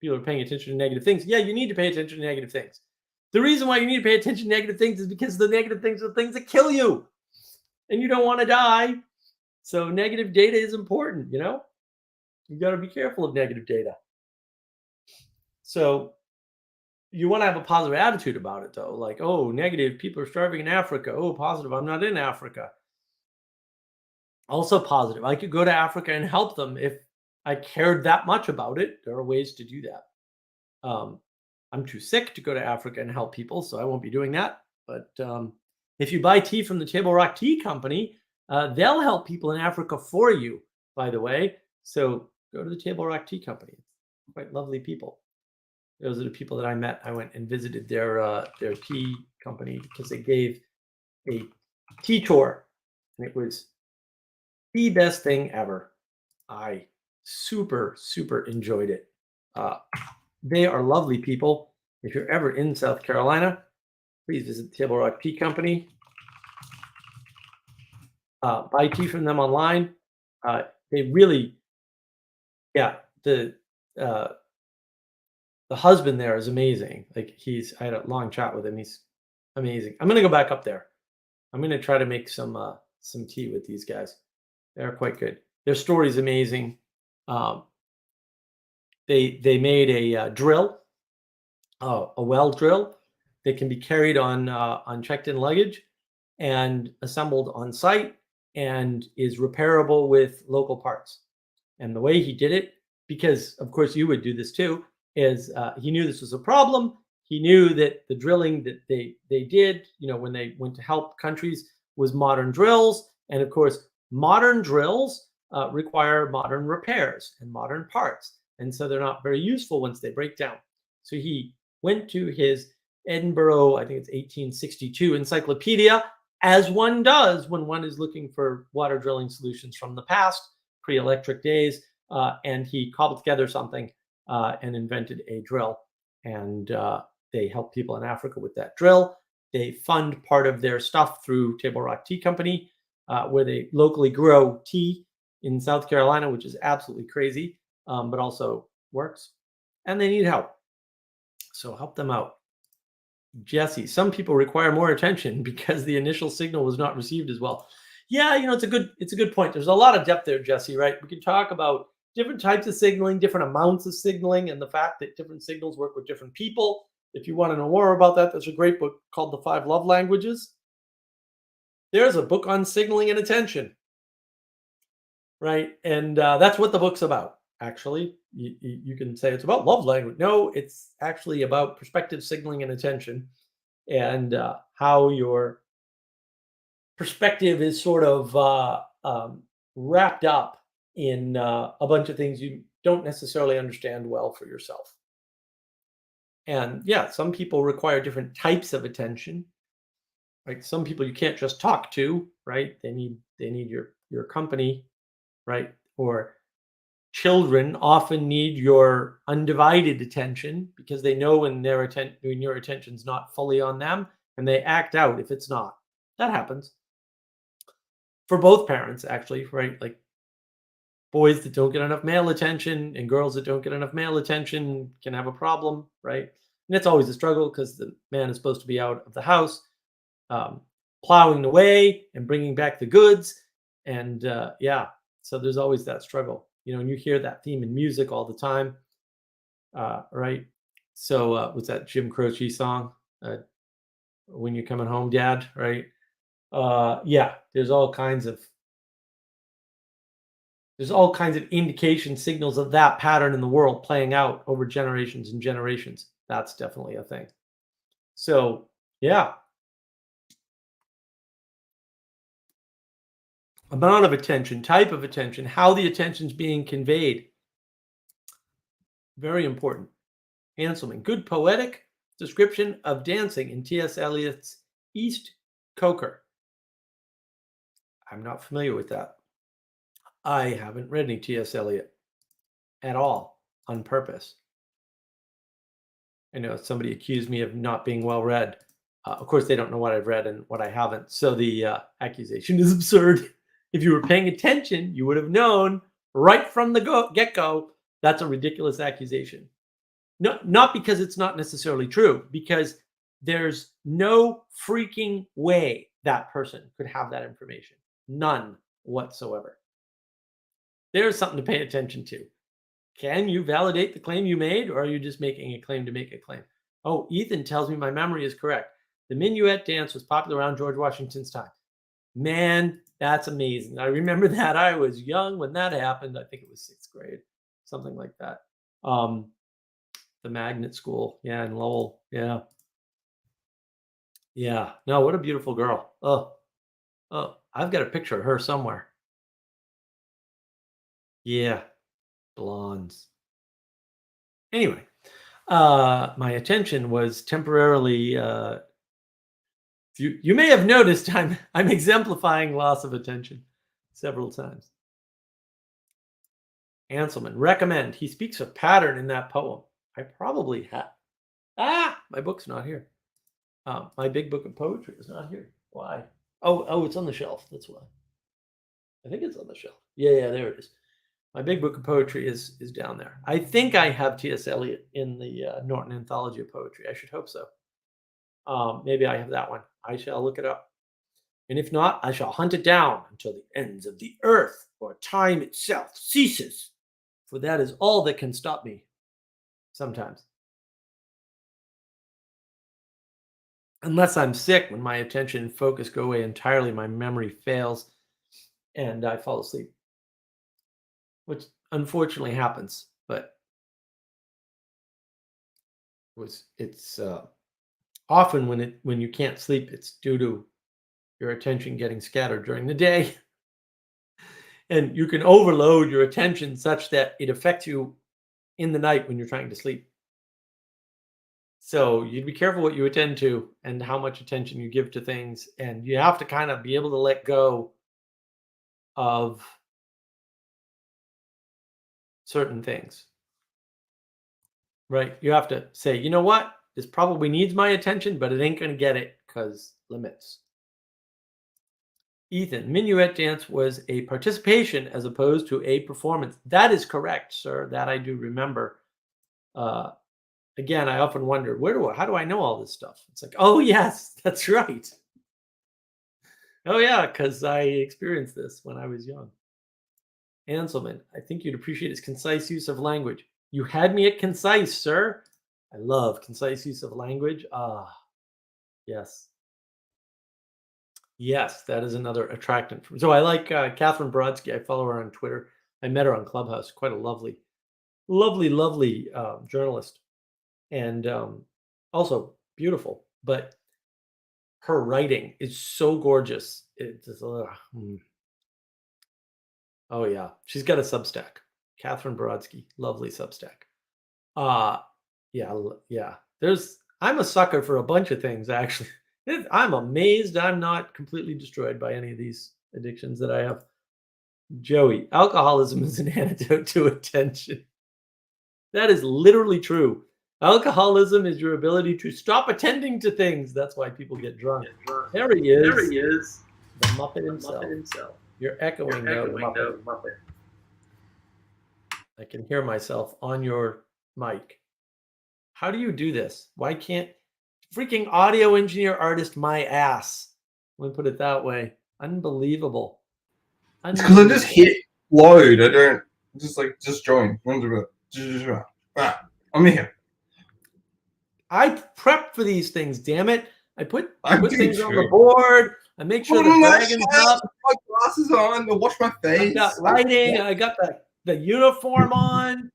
people are paying attention to negative things. Yeah, you need to pay attention to negative things. The reason why you need to pay attention to negative things is because the negative things are the things that kill you, and you don't want to die. So negative data is important. You got to be careful of negative data. So you want to have a positive attitude about it, though. Like, oh, negative, people are starving in Africa. Oh, positive, I'm not in Africa. Also positive, I could go to Africa and help them if I cared that much about it. There are ways to do that. Um, I'm too sick to go to Africa and help people, so I won't be doing that. But if you buy tea from the Table Rock Tea Company, they'll help people in Africa for you, by the way. So go to the Table Rock Tea Company. Quite lovely people. Those are the people that I met. I went and visited their tea company because they gave a tea tour, and it was the best thing ever. I super enjoyed it. They are lovely people. If you're ever in South Carolina, please visit Table Rock Tea Company. Buy tea from them online. They really, yeah, uh, the husband there is amazing. Like I had a long chat with him. He's amazing. I'm gonna go back up there. I'm gonna try to make some tea with these guys. They're quite good. Their story's amazing. Um, they made a drill, a well drill that can be carried on checked-in luggage and assembled on site and is repairable with local parts. And the way he did it, because of course you would do this too, is he knew this was a problem. He knew that the drilling that they did, when they went to help countries, was modern drills, and of course modern drills require modern repairs and modern parts, and so they're not very useful once they break down. So he went to his Edinburgh, I think it's 1862 encyclopedia, as one does when one is looking for water drilling solutions from the past, pre-electric days, and he cobbled together something and invented a drill. And they help people in Africa with that drill. They fund part of their stuff through Table Rock Tea Company, where they locally grow tea in South Carolina, which is absolutely crazy, but also works. And they need help. So help them out. Jesse, some people require more attention because the initial signal was not received as well. Yeah, it's a good point. There's a lot of depth there, Jesse, right? We can talk about different types of signaling, different amounts of signaling, and the fact that different signals work with different people. If you want to know more about that, there's a great book called The 5 Love Languages. There's a book on signaling and attention, right? And that's what the book's about. Actually, you can say it's about love language. No, it's actually about perspective signaling and attention, and how your perspective is sort of wrapped up in a bunch of things you don't necessarily understand well for yourself. And yeah, some people require different types of attention. right? Some people you can't just talk to, right? They need your company, right? Or children often need your undivided attention because they know when your attention's not fully on them, and they act out if it's not. That happens for both parents, actually, right? Like boys that don't get enough male attention and girls that don't get enough male attention can have a problem, right? And it's always a struggle because the man is supposed to be out of the house, um, plowing the way and bringing back the goods. And yeah, so there's always that struggle, and you hear that theme in music all the time, right? So what's that Jim Croce song? When you're coming home, Dad, right? Yeah, there's all kinds of indication signals of that pattern in the world playing out over generations and generations. That's definitely a thing. So yeah, amount of attention, type of attention, how the attention's being conveyed. Very important. Hanselman, good poetic description of dancing in T.S. Eliot's East Coker. I'm not familiar with that. I haven't read any T.S. Eliot at all on purpose. I know somebody accused me of not being well read. Of course, they don't know what I've read and what I haven't. So the accusation is absurd. If you were paying attention, you would have known right from the get-go that's a ridiculous accusation. No, not because it's not necessarily true, because there's no freaking way that person could have that information. None whatsoever. There's something to pay attention to. Can you validate the claim you made, or are you just making a claim to make a claim? Oh, Ethan tells me my memory is correct. The minuet dance was popular around George Washington's time. Man, that's amazing. I remember that. I was young when that happened. I think it was 6th grade, something like that. The magnet school, yeah, in Lowell, yeah. Yeah, no, what a beautiful girl. Oh, I've got a picture of her somewhere. Yeah, blondes. Anyway, my attention was temporarily. You may have noticed I'm exemplifying loss of attention several times. Anselman, recommend. He speaks of pattern in that poem. I probably have. My book's not here. My big book of poetry is not here. Why? Oh, it's on the shelf. That's why. I think it's on the shelf. Yeah, there it is. My big book of poetry is down there. I think I have T.S. Eliot in the Norton Anthology of Poetry. I should hope so. Maybe I have that one. I shall look it up. And if not, I shall hunt it down until the ends of the earth or time itself ceases. For that is all that can stop me sometimes. Unless I'm sick, when my attention and focus go away entirely, my memory fails and I fall asleep, which unfortunately happens. But it's often when you can't sleep, it's due to your attention getting scattered during the day. And you can overload your attention such that it affects you in the night when you're trying to sleep. So you'd be careful what you attend to and how much attention you give to things. And you have to kind of be able to let go of certain things, right? You have to say, you know what? This probably needs my attention, but it ain't going to get it because limits. Ethan, minuet dance was a participation as opposed to a performance. That is correct, sir. That I do remember. Again, I often wonder, how do I know all this stuff? It's like, oh yes, that's right. Oh yeah, because I experienced this when I was young. Anselman, I think you'd appreciate his concise use of language. You had me at concise, sir. I love concise use of language. Yes. Yes, that is another attractant. So I like Catherine Brodsky. I follow her on Twitter. I met her on Clubhouse. Quite a lovely, lovely, lovely journalist, and also beautiful. But her writing is so gorgeous. It's just, oh yeah, she's got a Substack. Catherine Brodsky, lovely Substack. Yeah. I'm a sucker for a bunch of things actually. I'm amazed I'm not completely destroyed by any of these addictions that I have. Joey, alcoholism is an antidote to attention. That is literally true. Alcoholism is your ability to stop attending to things. That's why people get drunk. There he There is, he is, the Muppet the himself. Muppet himself. You're echoing, though, Echoing Muppet. the Muppet. I can hear myself on your mic. How do you do this? Why can't freaking audio engineer artist my ass? Let me put it that way. Unbelievable. It's because I just hit load. I don't just join. I'm here. I prep for these things, damn it. I put do things on the too. board. I make sure the dragon's up. My glasses on. I wash my face. I got lighting. I got the uniform on.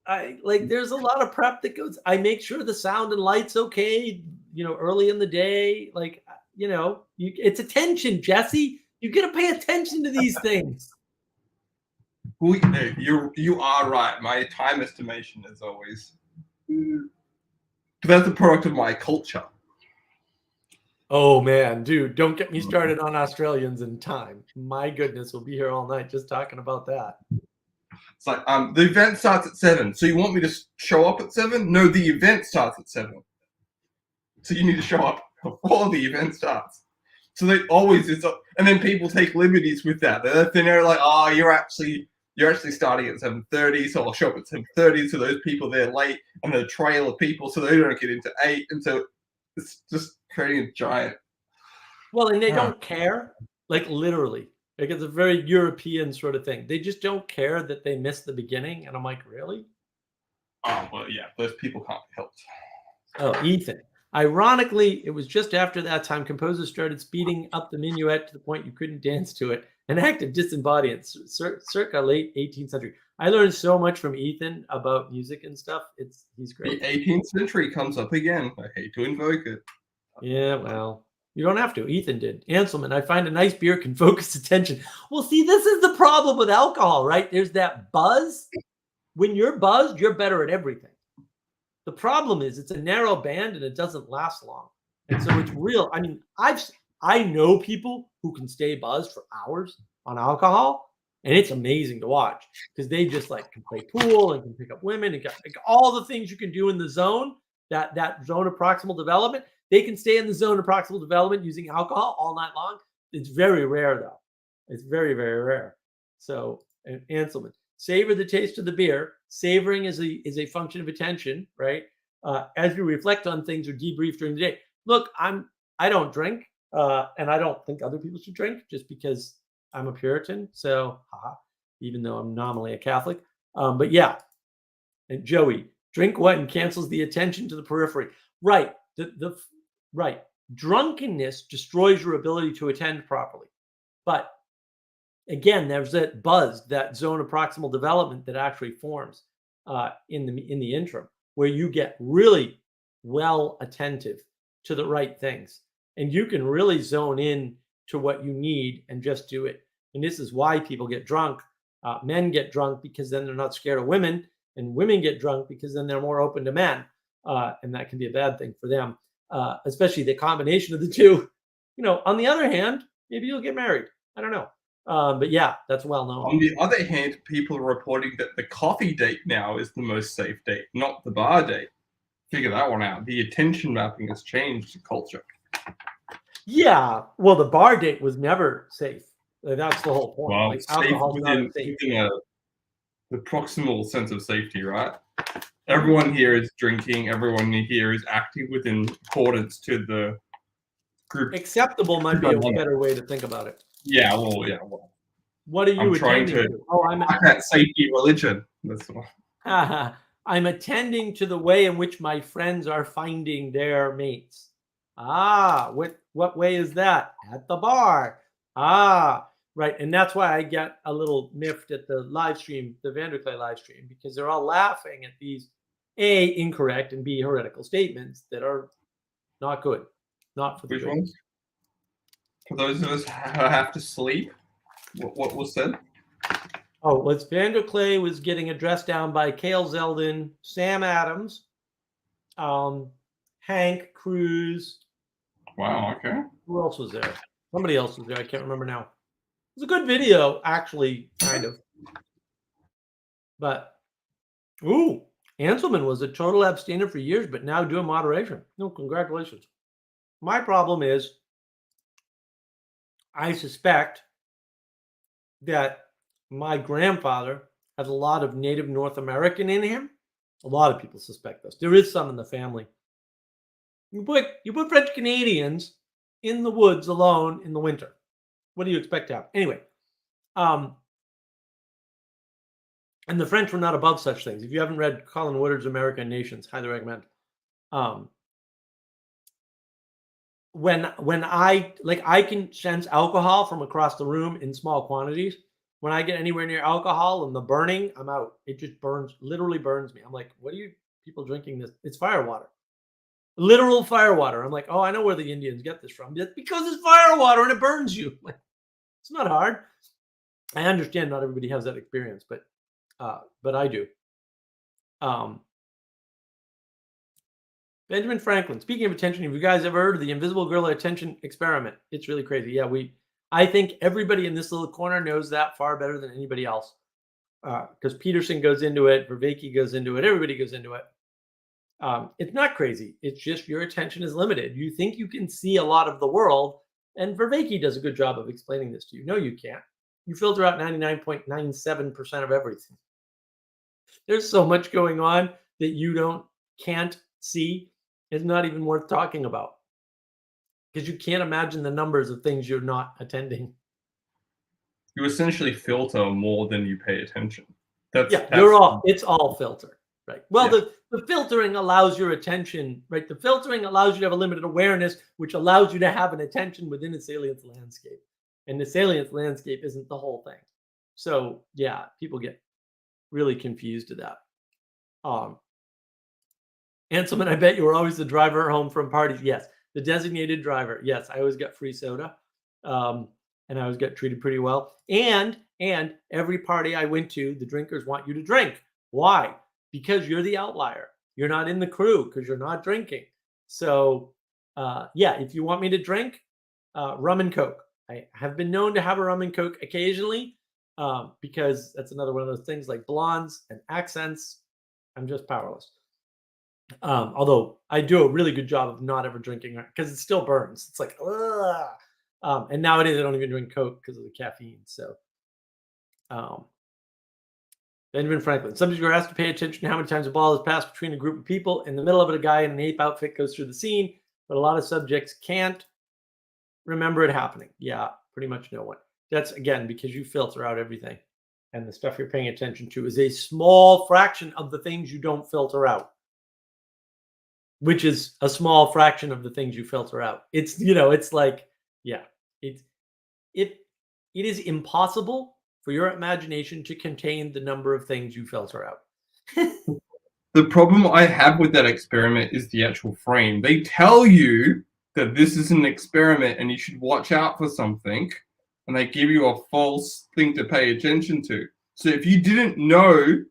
There's a lot of prep that goes. I make sure the sound and light's okay, early in the day. It's attention, Jesse. You got to pay attention to these things. Well, you are right. My time estimation is always. But that's a product of my culture. Oh man, dude, don't get me started on Australians and time. My goodness, we'll be here all night just talking about that. It's like the event starts at 7. So you want me to show up at 7? No, the event starts at 7. So you need to show up before the event starts. So they always and then people take liberties with that. They're like, oh, you're actually starting at 7:30, so I'll show up at 7:30. So those people they're late, and the trail of people, so they don't get into 8, and so it's just creating a giant. Well, and they don't care, literally. It's a very European sort of thing. They just don't care that they missed the beginning, and I'm like, really? Oh well, yeah, those people can't be helped. Oh, Ethan. Ironically, it was just after that time composers started speeding up the minuet to the point you couldn't dance to it. An act of disembodience, circa late 18th century. I learned so much from Ethan about music and stuff. He's great. The 18th century comes up again. I hate to invoke it. Yeah, well, you don't have to. Ethan did. Anselman, I find a nice beer can focus attention. Well, see, this is the problem with alcohol, right? There's that buzz. When you're buzzed, you're better at everything. The problem is it's a narrow band and it doesn't last long. And so it's real. I mean, I know people who can stay buzzed for hours on alcohol, and it's amazing to watch because they just can play pool and can pick up women and got all the things you can do in the zone, that zone of proximal development. They can stay in the zone of proximal development using alcohol all night long. It's very rare, though. It's very, very rare. So, Anselman, savor the taste of the beer. Savoring is a function of attention, right? As you reflect on things or debrief during the day. Look, I don't drink, and I don't think other people should drink just because I'm a Puritan. So, even though I'm nominally a Catholic, but yeah. And Joey, drink what and cancels the attention to the periphery. Right. Right. Drunkenness destroys your ability to attend properly. But again, there's that buzz, that zone of proximal development that actually forms in the interim, where you get really well attentive to the right things, and you can really zone in to what you need and just do it. And this is why people get drunk. Men get drunk because then they're not scared of women, and women get drunk because then they're more open to men, and that can be a bad thing for them, especially the combination of the two. On the other hand, maybe you'll get married. I don't know. But yeah, that's well known. On the other hand, people are reporting that the coffee date now is the most safe date, not the bar date. Figure that one out. The attention mapping has changed the culture. Yeah, well, the bar date was never safe. That's the whole point. Well, alcohol's not safe. The proximal sense of safety, right? Everyone here is drinking. Everyone here is acting within accordance to the group. Acceptable might be a better way to think about it. Yeah, well, yeah. Well, what are you I'm trying attending to? I'm that safety religion. That's all. I'm attending to the way in which my friends are finding their mates. What way is that? At the bar. Right. And that's why I get a little miffed at the live stream, the Vanderklay live stream, because they're all laughing at these A, incorrect, and B, heretical statements that are not good. Not for the Which good. ones? For those of us who have to sleep, what was said? Oh, was Vanderklay was getting addressed down by Cale Zeldin, Sam Adams, Hank Cruz, Wow. Okay. Who else was there? Somebody else was there. I can't remember now. It was a good video, actually, kind of. But, ooh, Anselman was a total abstainer for years, but now doing moderation. No, congratulations. My problem is, I suspect that my grandfather has a lot of Native North American in him. A lot of people suspect this. There is some in the family. You put French Canadians in the woods alone in the winter. What do you expect to happen? Anyway, and the French were not above such things. If you haven't read Colin Woodard's American Nations, highly recommend. When I can sense alcohol from across the room in small quantities. When I get anywhere near alcohol and the burning, I'm out. It just burns, literally burns me. I'm like, what are you people drinking this? It's fire water. Literal fire water. I'm like, oh, I know where the Indians get this from. It's because it's fire water and it burns you. It's not hard. I understand not everybody has that experience, but I do. Benjamin Franklin. Speaking of attention, have you guys ever heard of the invisible gorilla attention experiment? It's really crazy. Yeah, I think everybody in this little corner knows that far better than anybody else. Because Peterson goes into it, Vervaeke goes into it, everybody goes into it. It's not crazy. It's just your attention is limited. You think you can see a lot of the world, and Vervaeke does a good job of explaining this to you. No, you can't. You filter out 99.97% of everything. There's so much going on that you can't see. It's not even worth talking about because you can't imagine the numbers of things you're not attending. You essentially filter more than you pay attention. It's all filter, right? Well, Yeah. the filtering allows your attention, right? The filtering allows you to have a limited awareness, which allows you to have an attention within a salience landscape. And the salience landscape isn't the whole thing. So yeah, people get really confused to that. Anselman, I bet you were always the driver home from parties. Yes, the designated driver. Yes, I always got free soda, and I always got treated pretty well. And every party I went to, the drinkers want you to drink. Why? Because you're the outlier. You're not in the crew because you're not drinking. So, yeah, if you want me to drink, rum and Coke. I have been known to have a rum and Coke occasionally because that's another one of those things like blondes and accents. I'm just powerless. Although I do a really good job of not ever drinking because it still burns. It's like, ugh. And nowadays I don't even drink Coke because of the caffeine. So, Benjamin Franklin. Some people are asked to pay attention to how many times a ball is passed between a group of people. In the middle of it, a guy in an ape outfit goes through the scene, but a lot of subjects can't remember it happening. Yeah, pretty much no one. That's, again, because you filter out everything. And the stuff you're paying attention to is a small fraction of the things you don't filter out, which is a small fraction of the things you filter out. It's, it's like, yeah, it is impossible for your imagination to contain the number of things you filter out. The problem I have with that experiment is the actual frame. They tell you that this is an experiment and you should watch out for something, and they give you a false thing to pay attention to. So if you didn't know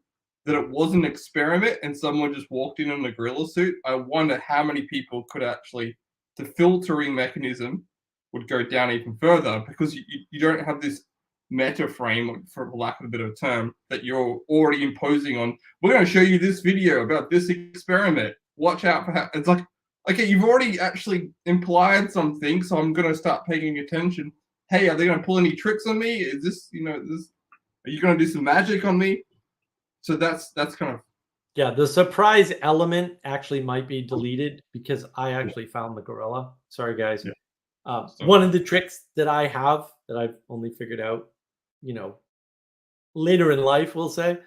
that it was an experiment and someone just walked in a gorilla suit, I wonder how many people could actually, the filtering mechanism would go down even further because you don't have this meta frame, for lack of a better term, that you're already imposing on. We're going to show you this video about this experiment. Watch out for how, it's like, okay, you've already actually implied something, so I'm going to start paying attention. Hey, are they going to pull any tricks on me? Is this, are you going to do some magic on me? So that's kind of. Yeah, the surprise element actually might be deleted because I actually found the gorilla. Sorry, guys. Yeah. One of the tricks that I have that I've only figured out, later in life, we'll say,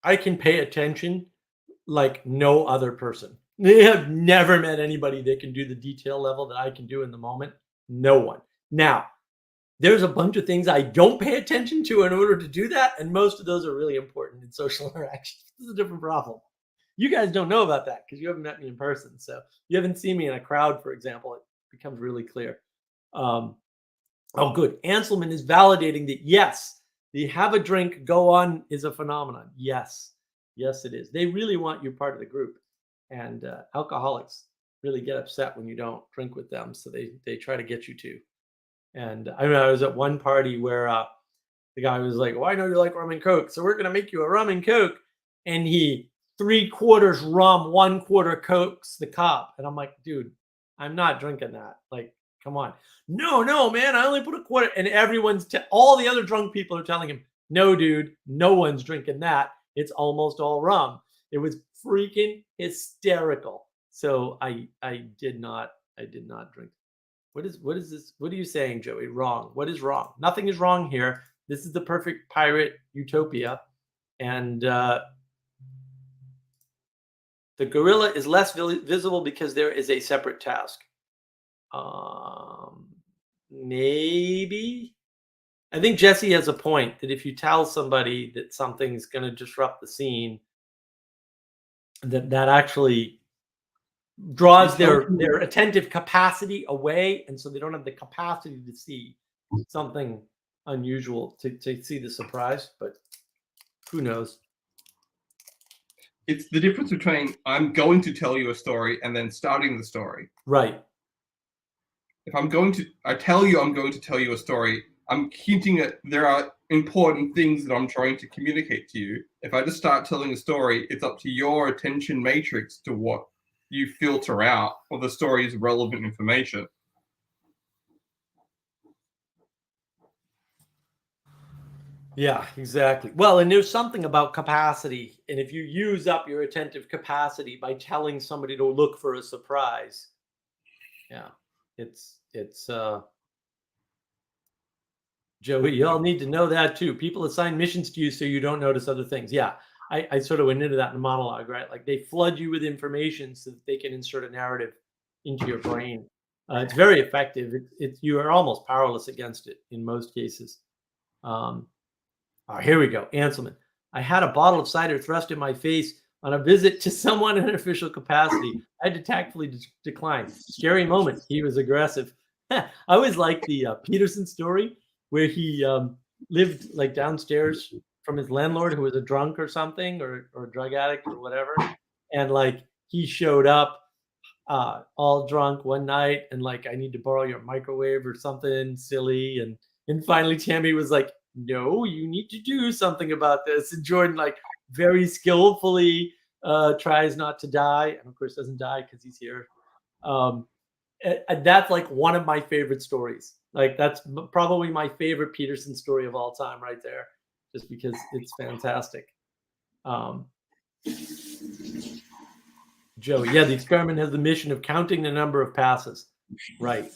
I can pay attention like no other person. I have never met anybody that can do the detail level that I can do in the moment. No one. Now, there's a bunch of things I don't pay attention to in order to do that, and most of those are really important in social interactions. This is a different problem. You guys don't know about that because you haven't met me in person. So you haven't seen me in a crowd, for example. It becomes really clear. Oh, good. Anselman is validating that, yes, the have a drink, go on is a phenomenon. Yes. Yes, it is. They really want you part of the group. And alcoholics really get upset when you don't drink with them, so they try to get you to. And I remember I was at one party where the guy was like, "Well, I know you like rum and coke, so we're gonna make you a rum and coke." And he 3/4 rum, 1/4 cokes the cup, and I'm like, "Dude, I'm not drinking that. Like, come on." "No, no, man, I only put a quarter." And all the other drunk people are telling him, "No, dude, no one's drinking that. It's almost all rum." It was freaking hysterical. So I did not drink. What is this? What are you saying, Joey? Wrong. What is wrong? Nothing is wrong here. This is the perfect pirate utopia, and the gorilla is less visible because there is a separate task. Maybe. I think Jesse has a point that if you tell somebody that something's going to disrupt the scene, that actually draws their attentive capacity away, and so they don't have the capacity to see something unusual, to see the surprise. But who knows? It's the difference between I'm going to tell you a story and then starting the story. Right. If I tell you I'm going to tell you a story, I'm hinting at there are important things that I'm trying to communicate to you. If I just start telling a story, it's up to your attention matrix to what you filter out or the story's relevant information. Yeah, exactly. Well, and there's something about capacity. And if you use up your attentive capacity by telling somebody to look for a surprise, yeah, it's Joey, y'all need to know that too. People assign missions to you so you don't notice other things. Yeah, I sort of went into that in the monologue, right? Like they flood you with information so that they can insert a narrative into your brain. It's very effective. You are almost powerless against it in most cases. Here we go. Anselman. I had a bottle of cider thrust in my face on a visit to someone in an official capacity. I had to tactfully decline. Scary moment. He was aggressive. I always like the Peterson story where he lived like downstairs from his landlord who was a drunk or something, or a drug addict or whatever. And like he showed up all drunk one night and like, "I need to borrow your microwave," or something silly. And finally Tammy was like, "No, you need to do something about this." And Jordan like very skillfully tries not to die, and of course doesn't die because he's here. And that's like one of my favorite stories. Like that's probably my favorite Peterson story of all time right there, just because it's fantastic. Joey, yeah, the experiment has the mission of counting the number of passes. Right.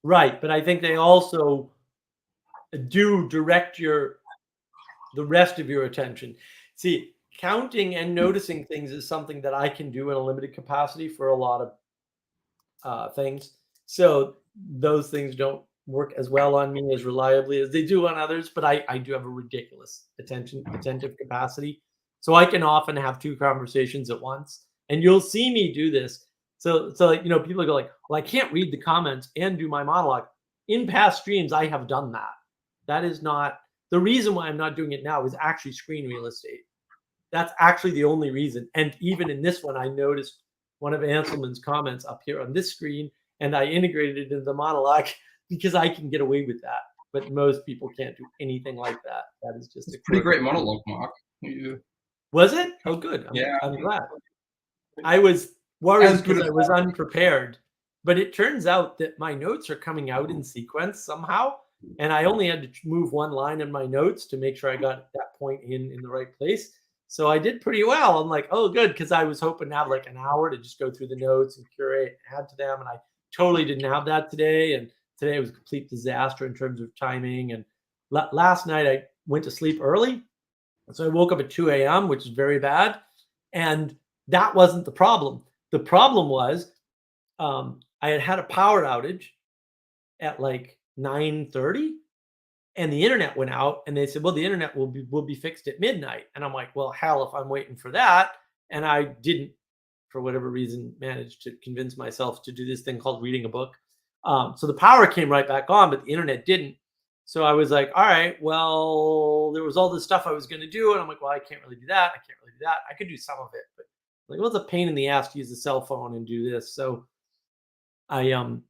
But I think they also do direct the rest of your attention. See, counting and noticing things is something that I can do in a limited capacity for a lot of things. So those things don't work as well on me as reliably as they do on others, but I do have a ridiculous attentive capacity. So I can often have two conversations at once, and you'll see me do this. So like, people go like, "Well, I can't read the comments and do my monologue." In past streams, I have done that. That is not the reason why I'm not doing it now. Is actually screen real estate. That's actually the only reason. And even in this one, I noticed one of Anselman's comments up here on this screen, and I integrated it into the monologue because I can get away with that. But most people can't do anything like that. That is just a pretty great monologue, Mark. Was it? Oh, good. I'm glad. I was worried because I was unprepared, but it turns out that my notes are coming out in sequence somehow, and I only had to move one line in my notes to make sure I got that point in the right place. So I did pretty well. I'm like, oh, good, because I was hoping to have like an hour to just go through the notes and curate and add to them, and I totally didn't have that today. And today was a complete disaster in terms of timing. And last night I went to sleep early, so I woke up at 2 a.m., which is very bad. And that wasn't the problem. The problem was I had a power outage at like 9:30, and the internet went out, and they said, "Well, the internet will be fixed at midnight." And I'm like, "Well, hell, if I'm waiting for that." And I didn't, for whatever reason, manage to convince myself to do this thing called reading a book. So the power came right back on, but the internet didn't. So I was like, all right, well, there was all this stuff I was going to do. And I'm like, well, I can't really do that. I can't really do that. I could do some of it, but like, well, it's a pain in the ass to use a cell phone and do this. So I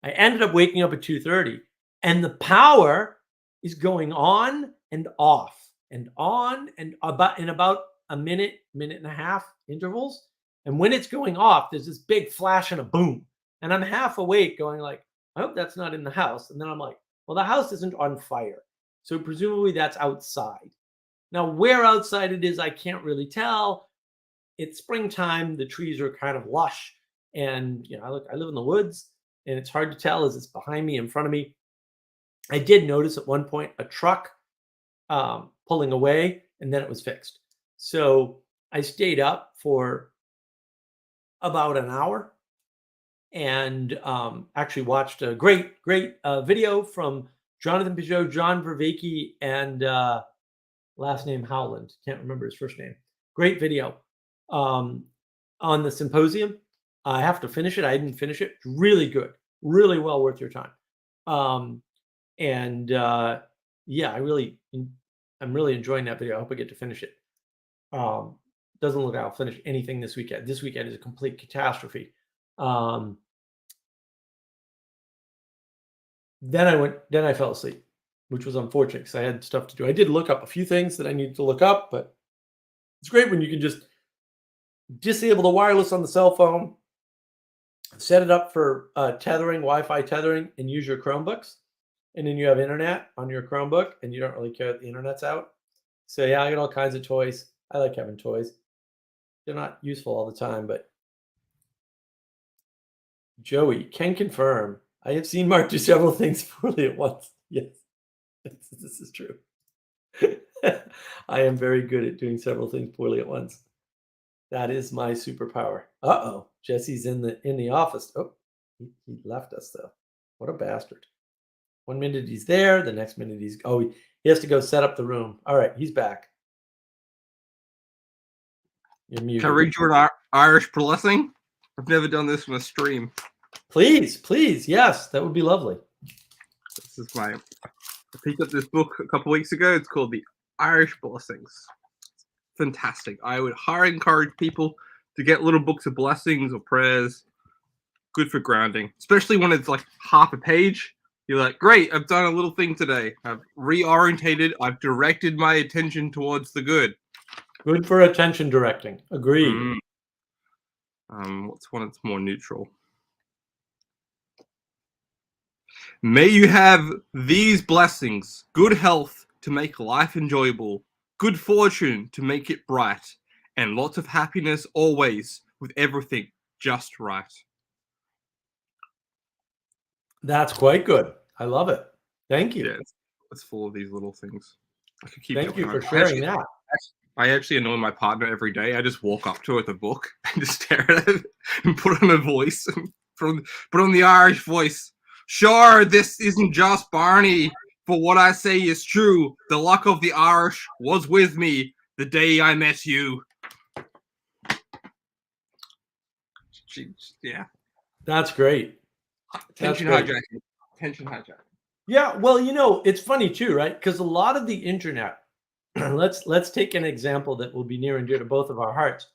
ended up waking up at 2:30, and the power is going on and off and on and about a minute, minute and a half intervals. And when it's going off, there's this big flash and a boom. And I'm half awake going like, I hope that's not in the house. And then I'm like, well, the house isn't on fire. So presumably that's outside. Now, where outside it is, I can't really tell. It's springtime. The trees are kind of lush. And, I live in the woods, and it's hard to tell as it's behind me, in front of me. I did notice at one point a truck pulling away, and then it was fixed. So I stayed up for about an hour and actually watched a great video from Jonathan Pageau, John Vervaeke, and last name Howland. Can't remember his first name. Great video on the symposium. I have to finish it. I didn't finish it. Really good. Really well worth your time. Yeah, I'm really enjoying that video. I hope I get to finish it. Doesn't look like I'll finish anything this weekend. This weekend is a complete catastrophe. Then I fell asleep, which was unfortunate because I had stuff to do. I did look up a few things that I needed to look up, but it's great when you can just disable the wireless on the cell phone, set it up for Wi-Fi tethering, and use your Chromebooks. And then you have internet on your Chromebook, and you don't really care that the internet's out. So yeah, I got all kinds of toys. I like having toys. They're not useful all the time, but Joey can confirm. I have seen Mark do several things poorly at once. Yes, this is true. I am very good at doing several things poorly at once. That is my superpower. Uh-oh, Jesse's in the office. Oh, he left us though. What a bastard. 1 minute he's there, the next minute he has to go set up the room. All right, he's back. You're muted. Can I read you an Irish blessing? I've never done this on a stream. Please, yes, that would be lovely. This is I picked up this book a couple weeks ago. It's called The Irish Blessings. Fantastic. I would highly encourage people to get little books of blessings or prayers. Good for grounding, especially when it's like half a page. You're like, great, I've done a little thing today. I've reorientated. I've directed my attention towards the good. Good for attention directing. Agreed. What's one that's more neutral? May you have these blessings: good health to make life enjoyable, good fortune to make it bright, and lots of happiness always, with everything just right. That's quite good. I love it. Thank you. Yeah, it's full of these little things. I could keep Thank you going for on. sharing that. I actually annoy my partner every day. I just walk up to her with a book and just stare at it and put on a voice and put on the Irish voice. Sure, this isn't just Barney, for what I say is true. The luck of the Irish was with me the day I met you. Yeah. That's great. Attention hijacking. Attention hijacking. Yeah, well, it's funny too, right? Because a lot of the internet, let's take an example that will be near and dear to both of our hearts.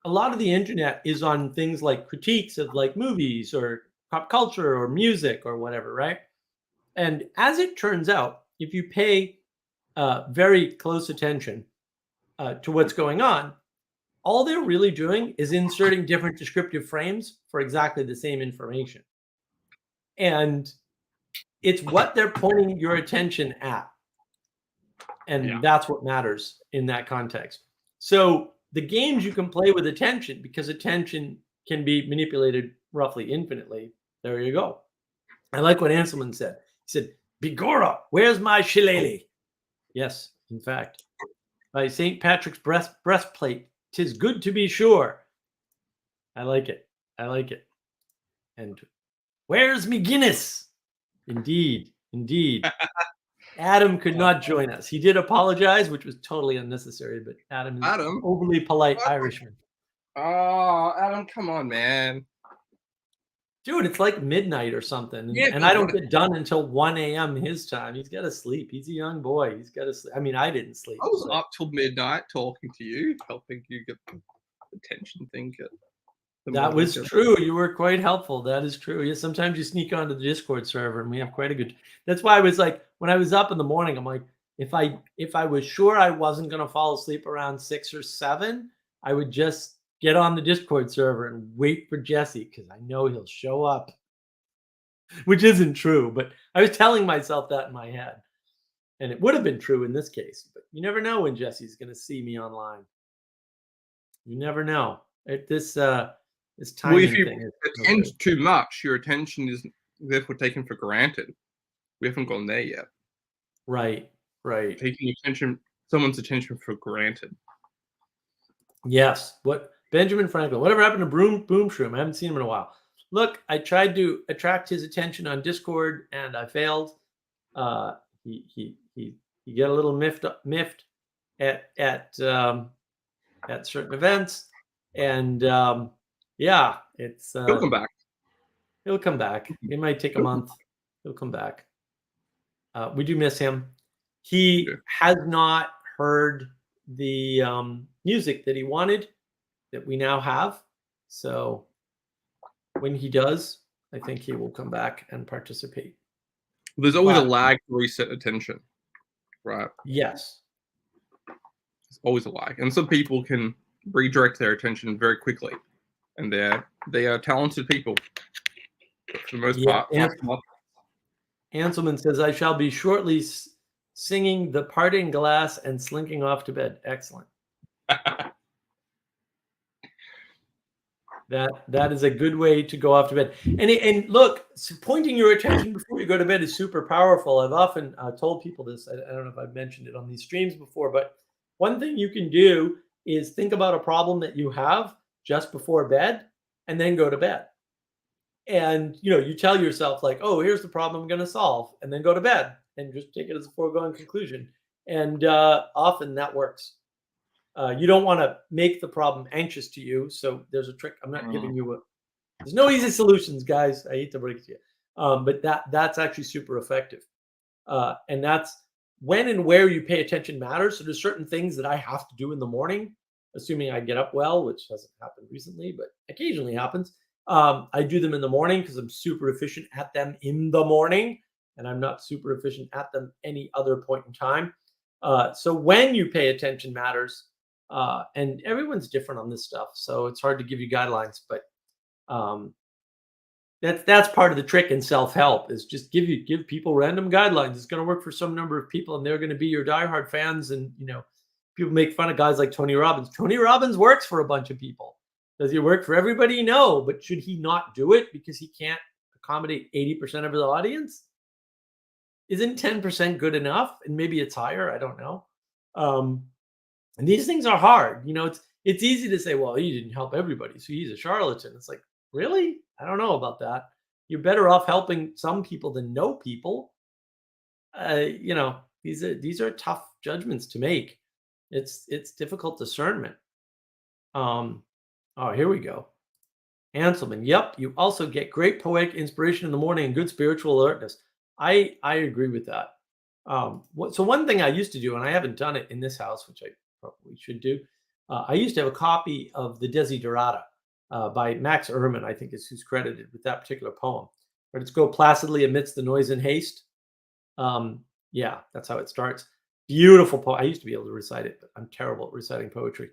A lot of the internet is on things like critiques of like movies or pop culture or music or whatever, right? And as it turns out, if you pay very close attention to what's going on, all they're really doing is inserting different descriptive frames for exactly the same information. And it's what they're pointing your attention at. And that's what matters in that context. So the games you can play with attention, because attention can be manipulated roughly infinitely. There you go. I like what Anselman said. He said, Bigorra, where's my shillelagh? Yes, in fact. By St. Patrick's breastplate, 'tis good to be sure. I like it. And where's me Guinness? Indeed. Adam could not join us. He did apologize, which was totally unnecessary, but Adam is an overly polite Irishman. Oh, Adam, come on, man. Dude, it's like midnight or something. And I don't get done until 1 a.m. his time. He's got to sleep. He's a young boy. He's got to sleep. I mean, I didn't sleep. I was up till midnight talking to you, helping you get the attention thing. That was true. You were quite helpful. That is true. Yeah, sometimes you sneak onto the Discord server, and we have quite a good. That's why I was like, when I was up in the morning, I'm like, if I was sure I wasn't going to fall asleep around 6 or 7, I would just get on the Discord server and wait for Jesse because I know he'll show up. Which isn't true, but I was telling myself that in my head, and it would have been true in this case. But you never know when Jesse's going to see me online. You never know. This timing if you thing is no attend good. too much, your attention is therefore taken for granted. We haven't gone there yet. Right. Taking someone's attention for granted. Yes. What Benjamin Franklin? Whatever happened to Boom Shroom? I haven't seen him in a while. Look, I tried to attract his attention on Discord, and I failed. He got a little miffed at certain events, and yeah, it's He'll come back. He'll come back. It might take a month. He'll come back. We do miss him. He has not heard the music that he wanted that we now have. So when he does, I think he will come back and participate. There's always a lag to reset attention, right? Yes. There's always a lag. And some people can redirect their attention very quickly. And they are talented people. But for the most part. Anselman says, I shall be shortly singing The Parting Glass and slinking off to bed. Excellent. That is a good way to go off to bed. And look, pointing your attention before you go to bed is super powerful. I've often told people this. I don't know if I've mentioned it on these streams before, but one thing you can do is think about a problem that you have just before bed and then go to bed. And, you tell yourself like, oh, here's the problem I'm going to solve, and then go to bed and just take it as a foregone conclusion. And often that works. You don't want to make the problem anxious to you. So there's a trick. I'm not giving you there's no easy solutions, guys. I hate to break it to you. But that's actually super effective. And that's when and where you pay attention matters. So there's certain things that I have to do in the morning, assuming I get up well, which hasn't happened recently, but occasionally happens. I do them in the morning because I'm super efficient at them in the morning, and I'm not super efficient at them any other point in time. So when you pay attention matters, and everyone's different on this stuff, so it's hard to give you guidelines, but that's part of the trick in self-help is just give people random guidelines. It's going to work for some number of people, and they're going to be your diehard fans. And people make fun of guys like Tony Robbins. Tony Robbins works for a bunch of people. Does he work for everybody? No, but should he not do it because he can't accommodate 80% of his audience? Isn't 10% good enough? And maybe it's higher. I don't know. And these things are hard. It's easy to say, well, he didn't help everybody, so he's a charlatan. It's like, really? I don't know about that. You're better off helping some people than no people. These are tough judgments to make. It's difficult discernment. Oh, here we go. Anselman, yep. You also get great poetic inspiration in the morning and good spiritual alertness. I agree with that. So one thing I used to do, and I haven't done it in this house, which I probably should do. I used to have a copy of the Desiderata by Max Ehrmann, I think is who's credited with that particular poem. But it's go placidly amidst the noise and haste. Yeah, that's how it starts. Beautiful poem. I used to be able to recite it, but I'm terrible at reciting poetry.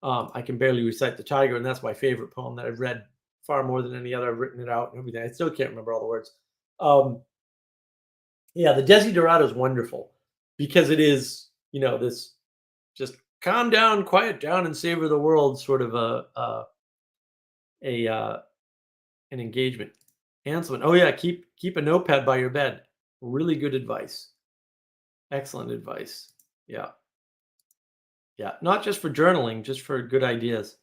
I can barely recite The Tiger, and that's my favorite poem that I've read far more than any other. I've written it out and everything. I still can't remember all the words. Yeah, the Desiderata is wonderful because it is, this just calm down, quiet down, and savor the world sort of an engagement. Anselman, oh yeah, keep a notepad by your bed. Really good advice. Excellent advice. Yeah. Yeah, not just for journaling, just for good ideas.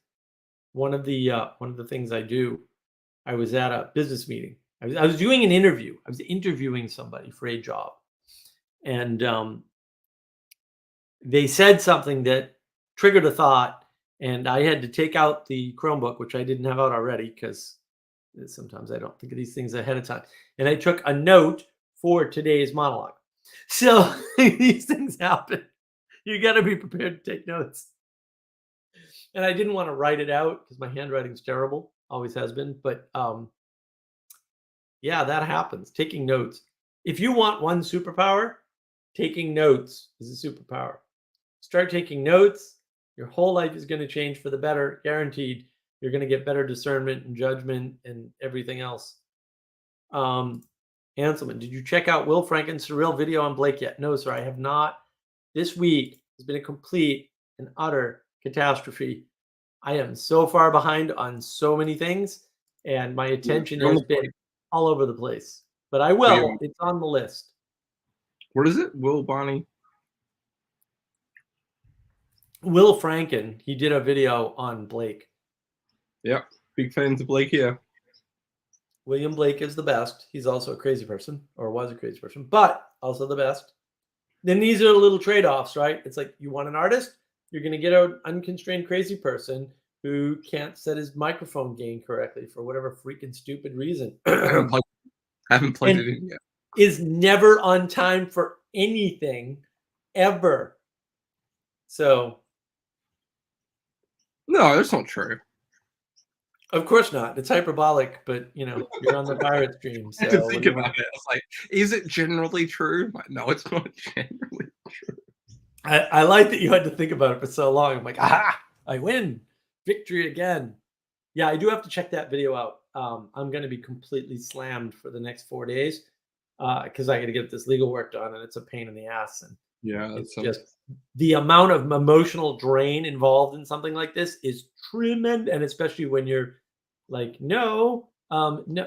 One of the things I do, I was at a business meeting. I was doing an interview. I was interviewing somebody for a job, and they said something that triggered a thought, and I had to take out the Chromebook, which I didn't have out already because sometimes I don't think of these things ahead of time. And I took a note for today's monologue. So these things happen. You got to be prepared to take notes. And I didn't want to write it out because my handwriting's terrible. always has been. But yeah, that happens. Taking notes. If you want one superpower, taking notes is a superpower. Start taking notes. Your whole life is going to change for the better, guaranteed. You're going to get better discernment and judgment and everything else. Hanselman, did you check out Will Franken's surreal video on Blake yet? No, sir, I have not. This week has been a complete and utter catastrophe. I am so far behind on so many things, and my attention has been all over the place. But I will. It's on the list. What is it? Will Barney? Will Franken, he did a video on Blake. Yep, big fans of Blake here. William Blake is the best. He's also a crazy person, or was a crazy person, but also the best. Then these are the little trade-offs, right? It's like you want an artist, you're going to get an unconstrained crazy person who can't set his microphone gain correctly for whatever freaking stupid reason. I haven't played it in yet. Is never on time for anything, ever. So. No, that's not true. Of course not. It's hyperbolic, but you're on the pirate stream. So I had to think about it. I was like, is it generally true? Like, no, it's not generally true. I like that you had to think about it for so long. I'm like, aha, I win. Victory again. Yeah, I do have to check that video out. I'm going to be completely slammed for the next 4 days because I got to get this legal work done, and it's a pain in the ass. And yeah, it's just the amount of emotional drain involved in something like this is tremendous, and especially when you're like, no,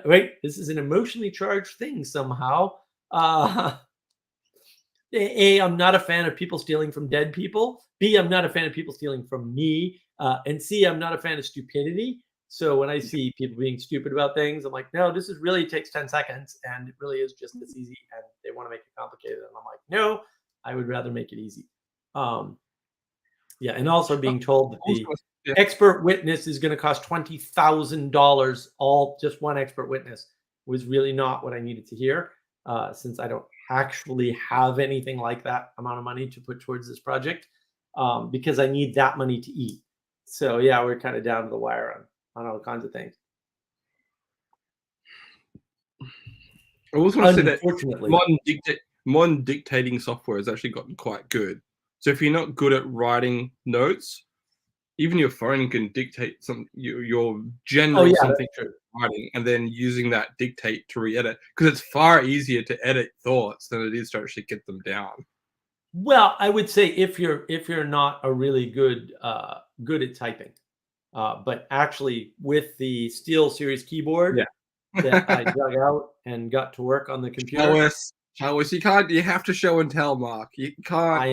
right? This is an emotionally charged thing somehow. A, I'm not a fan of people stealing from dead people. B, I'm not a fan of people stealing from me. And C, I'm not a fan of stupidity. So when I see people being stupid about things, I'm like, no, this is really takes 10 seconds, and it really is just this easy, and they want to make it complicated. And I'm like, no, I would rather make it easy. Yeah, and also being told that the expert witness is going to cost $20,000, all just one expert witness, was really not what I needed to hear, since I don't actually have anything like that amount of money to put towards this project, because I need that money to eat. So yeah, we're kind of down to the wire on all kinds of things. I also want to say that modern dictating software has actually gotten quite good. So if you're not good at writing notes, even your phone can dictate your general something writing, and then using that dictate to re-edit, because it's far easier to edit thoughts than it is to actually get them down. Well, I would say if you're not a really good at typing, but actually with the Steel Series keyboard that I dug out and got to work on the computer. Show us. You have to show and tell, Mark. You can't.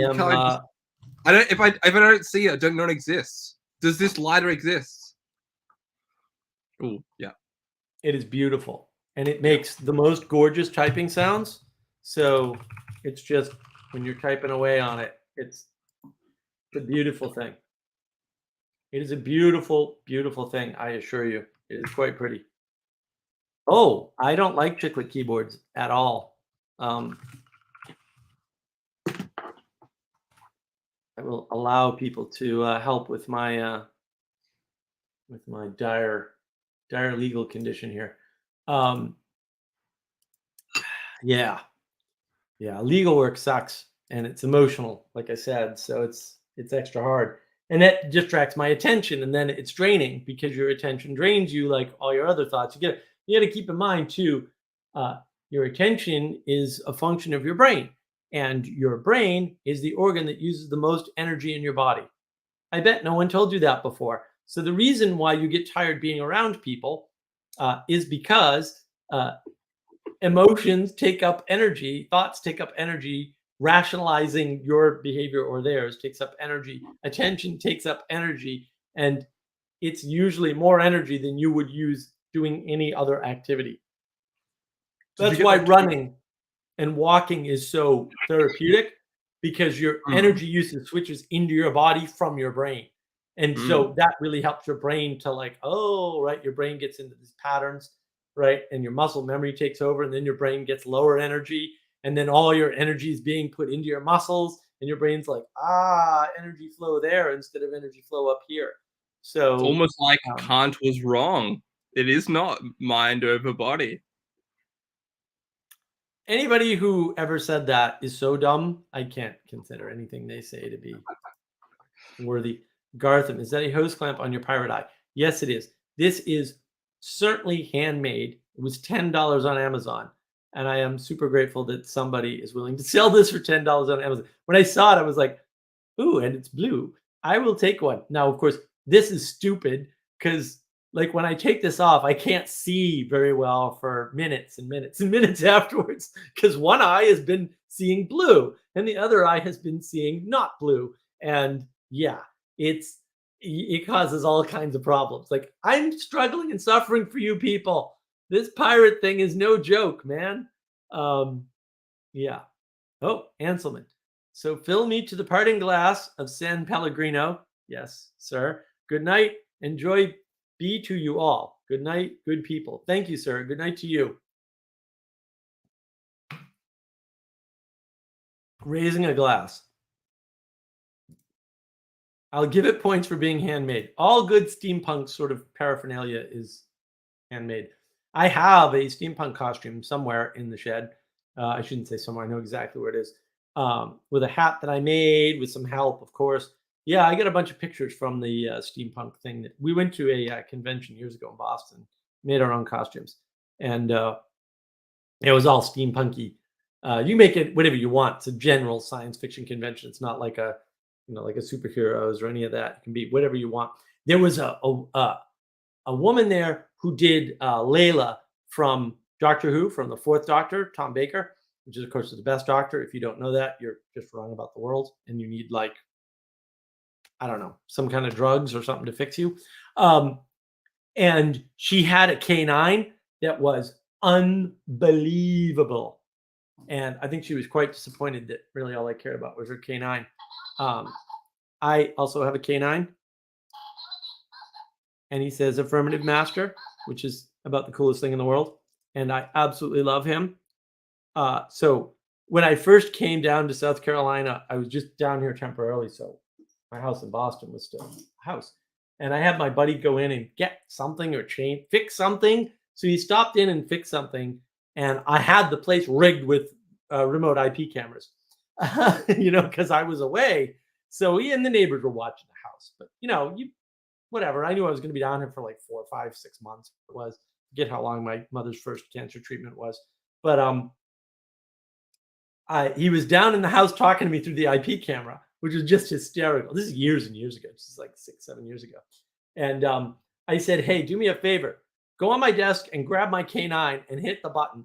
If I don't see it, I don't know it exists. Does this lighter exist? Oh, yeah. It is beautiful, and it makes the most gorgeous typing sounds. So it's just when you're typing away on it, it's a beautiful thing. It is a beautiful, beautiful thing. I assure you, it is quite pretty. Oh, I don't like chiclet keyboards at all. I will allow people to help with my dire legal condition here. Yeah, legal work sucks, and it's emotional, like I said, so it's extra hard, and that distracts my attention, and then it's draining because your attention drains you like all your other thoughts. You got to keep in mind too. Your attention is a function of your brain, and your brain is the organ that uses the most energy in your body. I bet no one told you that before. So the reason why you get tired being around people is because emotions take up energy, thoughts take up energy, rationalizing your behavior or theirs takes up energy, attention takes up energy, and it's usually more energy than you would use doing any other activity. That's why running and walking is so therapeutic, because your energy usage switches into your body from your brain. And so that really helps your brain to your brain gets into these patterns, right? And your muscle memory takes over, and then your brain gets lower energy, and then all your energy is being put into your muscles, and your brain's like, energy flow there instead of energy flow up here. So it's almost like Kant was wrong. It is not mind over body. Anybody who ever said that is so dumb, I can't consider anything they say to be worthy. Gartham, is that a hose clamp on your pirate eye? Yes, it is. This is certainly handmade. It was $10 on Amazon. And I am super grateful that somebody is willing to sell this for $10 on Amazon. When I saw it, I was like, ooh, and it's blue. I will take one. Now, of course, this is stupid because like when I take this off, I can't see very well for minutes and minutes and minutes afterwards because one eye has been seeing blue and the other eye has been seeing not blue. And yeah, it causes all kinds of problems. Like I'm struggling and suffering for you people. This pirate thing is no joke, man. Yeah. Oh, Anselman. So fill me to the parting glass of San Pellegrino. Yes, sir. Good night. Enjoy be to you all. Good night, good people. Thank you, sir. Good night to you. Raising a glass. I'll give it points for being handmade. All good steampunk sort of paraphernalia is handmade. I have a steampunk costume somewhere in the shed. I shouldn't say somewhere. I know exactly where it is. With a hat that I made with some help, of course. Yeah, I got a bunch of pictures from the steampunk thing that we went to a convention years ago in Boston, made our own costumes, and it was all steampunky. You make it whatever you want. It's a general science fiction convention. It's not like a, like a superheroes or any of that. It can be whatever you want. There was a woman there who did Layla from Doctor Who, from the Fourth Doctor, Tom Baker, which is of course the best Doctor. If you don't know that, you're just wrong about the world, and you need like, I don't know, some kind of drugs or something to fix you. And she had a K9 that was unbelievable. And I think she was quite disappointed that really all I cared about was her K9. I also have a K9. And he says affirmative master, which is about the coolest thing in the world. And I absolutely love him. So when I first came down to South Carolina, I was just down here temporarily. So my house in Boston was still a house. And I had my buddy go in and get something or fix something. So he stopped in and fixed something. And I had the place rigged with remote IP cameras, because I was away. So he and the neighbors were watching the house. But, whatever. I knew I was going to be down here for like 4, 5, 6 months. It was. Forget how long my mother's first cancer treatment was. But he was down in the house talking to me through the IP camera, which was just hysterical. This is years and years ago. This is like 6, 7 years ago. And I said, hey, do me a favor. Go on my desk and grab my K9 and hit the button.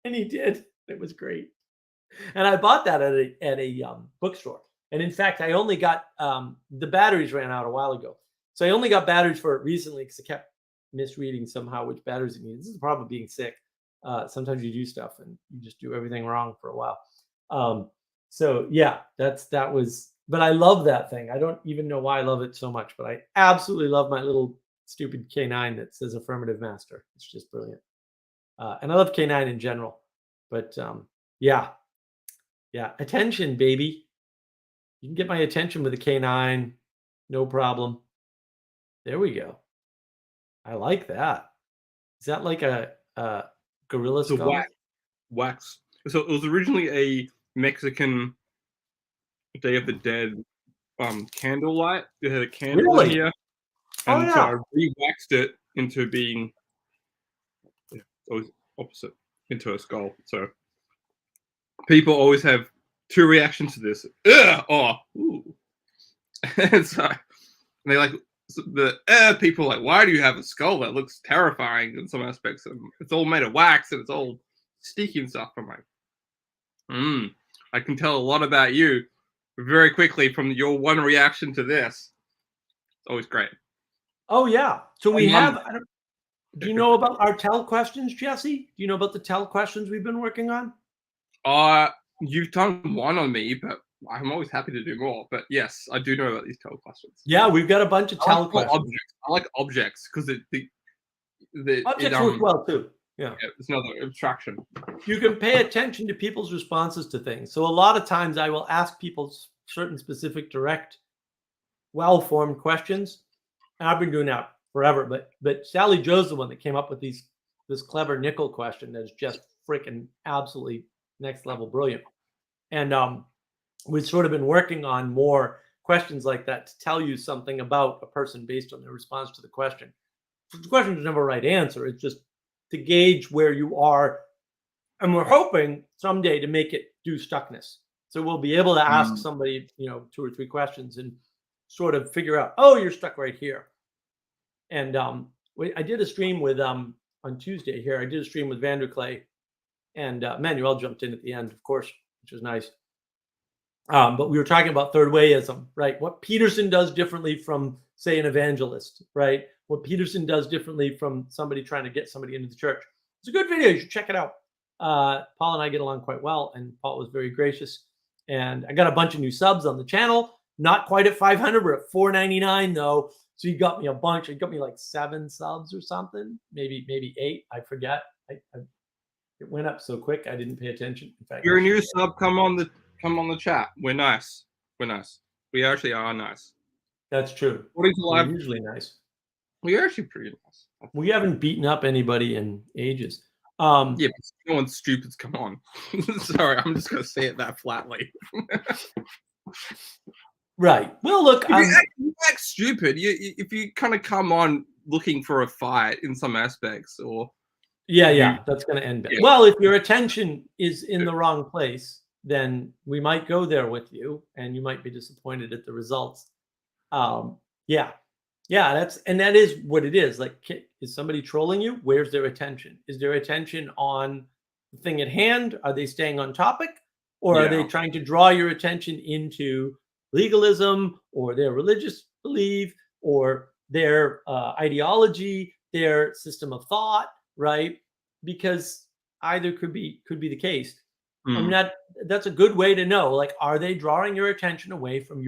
And he did. It was great. And I bought that at a bookstore. And in fact, I only got the batteries ran out a while ago. So I only got batteries for it recently because I kept misreading somehow which batteries it needed. This is the problem of being sick. Sometimes you do stuff and you just do everything wrong for a while. So yeah, that was, but I love that thing. I don't even know why I love it so much, but I absolutely love my little stupid K9 that says affirmative master. It's just brilliant. And I love K9 in general, but yeah, attention, baby. You can get my attention with a K9, no problem. There we go. I like that. Is that like a gorilla skull? Wax. So it was originally a Mexican Day of the Dead candlelight. It had a candle in here. And so I re-waxed it into being always opposite, into a skull. So people always have two reactions to this. Ugh! Oh, ooh. And so they like the people are like, why do you have a skull that looks terrifying in some aspects? And it's all made of wax and it's all sticky and stuff. I'm like, I can tell a lot about you very quickly from your one reaction to this. It's always great. Oh yeah. So we have. Do you know about our tell questions, Jesse? Do you know about the tell questions we've been working on? You've done one on me, but I'm always happy to do more. But yes, I do know about these tell questions. Yeah, we've got a bunch of tell questions. Objects. I like objects because the objects work well too. Yeah, it's another abstraction. You can pay attention to people's responses to things. So a lot of times I will ask people certain specific, direct, well-formed questions. And I've been doing that forever. But Sally Joe's the one that came up with this clever nickel question that's just freaking absolutely next level brilliant. And we've sort of been working on more questions like that to tell you something about a person based on their response to the question. The question is never a right answer. It's just to gauge where you are. And we're hoping someday to make it do stuckness. So we'll be able to ask somebody, 2 or 3 questions and sort of figure out, oh, you're stuck right here. And I did a stream with on Tuesday here. I did a stream with Vanderclay, and Manuel jumped in at the end, of course, which was nice. But we were talking about third wayism, right? What Peterson does differently from, say, an evangelist, right? What Peterson does differently from somebody trying to get somebody into the church. It's a good video. You should check it out. Paul and I get along quite well, and Paul was very gracious. And I got a bunch of new subs on the channel. Not quite at 500. We're at 499 though. So you got me a bunch. You got me like 7 subs or something, maybe 8. I forget. It went up so quick I didn't pay attention. In fact, you're a new sub. Come on the chat. We're nice. We actually are nice. That's true. We're usually nice. We're actually pretty nice. We haven't beaten up anybody in ages. Yeah, but no one's stupid's come on. Sorry, I'm just gonna say it that flatly. Right. Well, look, if you act stupid, if you kind of come on looking for a fight in some aspects, or yeah, that's going to end bad. Yeah. Well, if your attention is in the wrong place, then we might go there with you, and you might be disappointed at the results. That is what it is. Like, is somebody trolling you? Where's their attention? Is their attention on the thing at hand? Are they staying on topic, or are they trying to draw your attention into legalism or their religious belief or their ideology, their system of thought, right? Because either could be the case. I mean, that's a good way to know, like, are they drawing your attention away from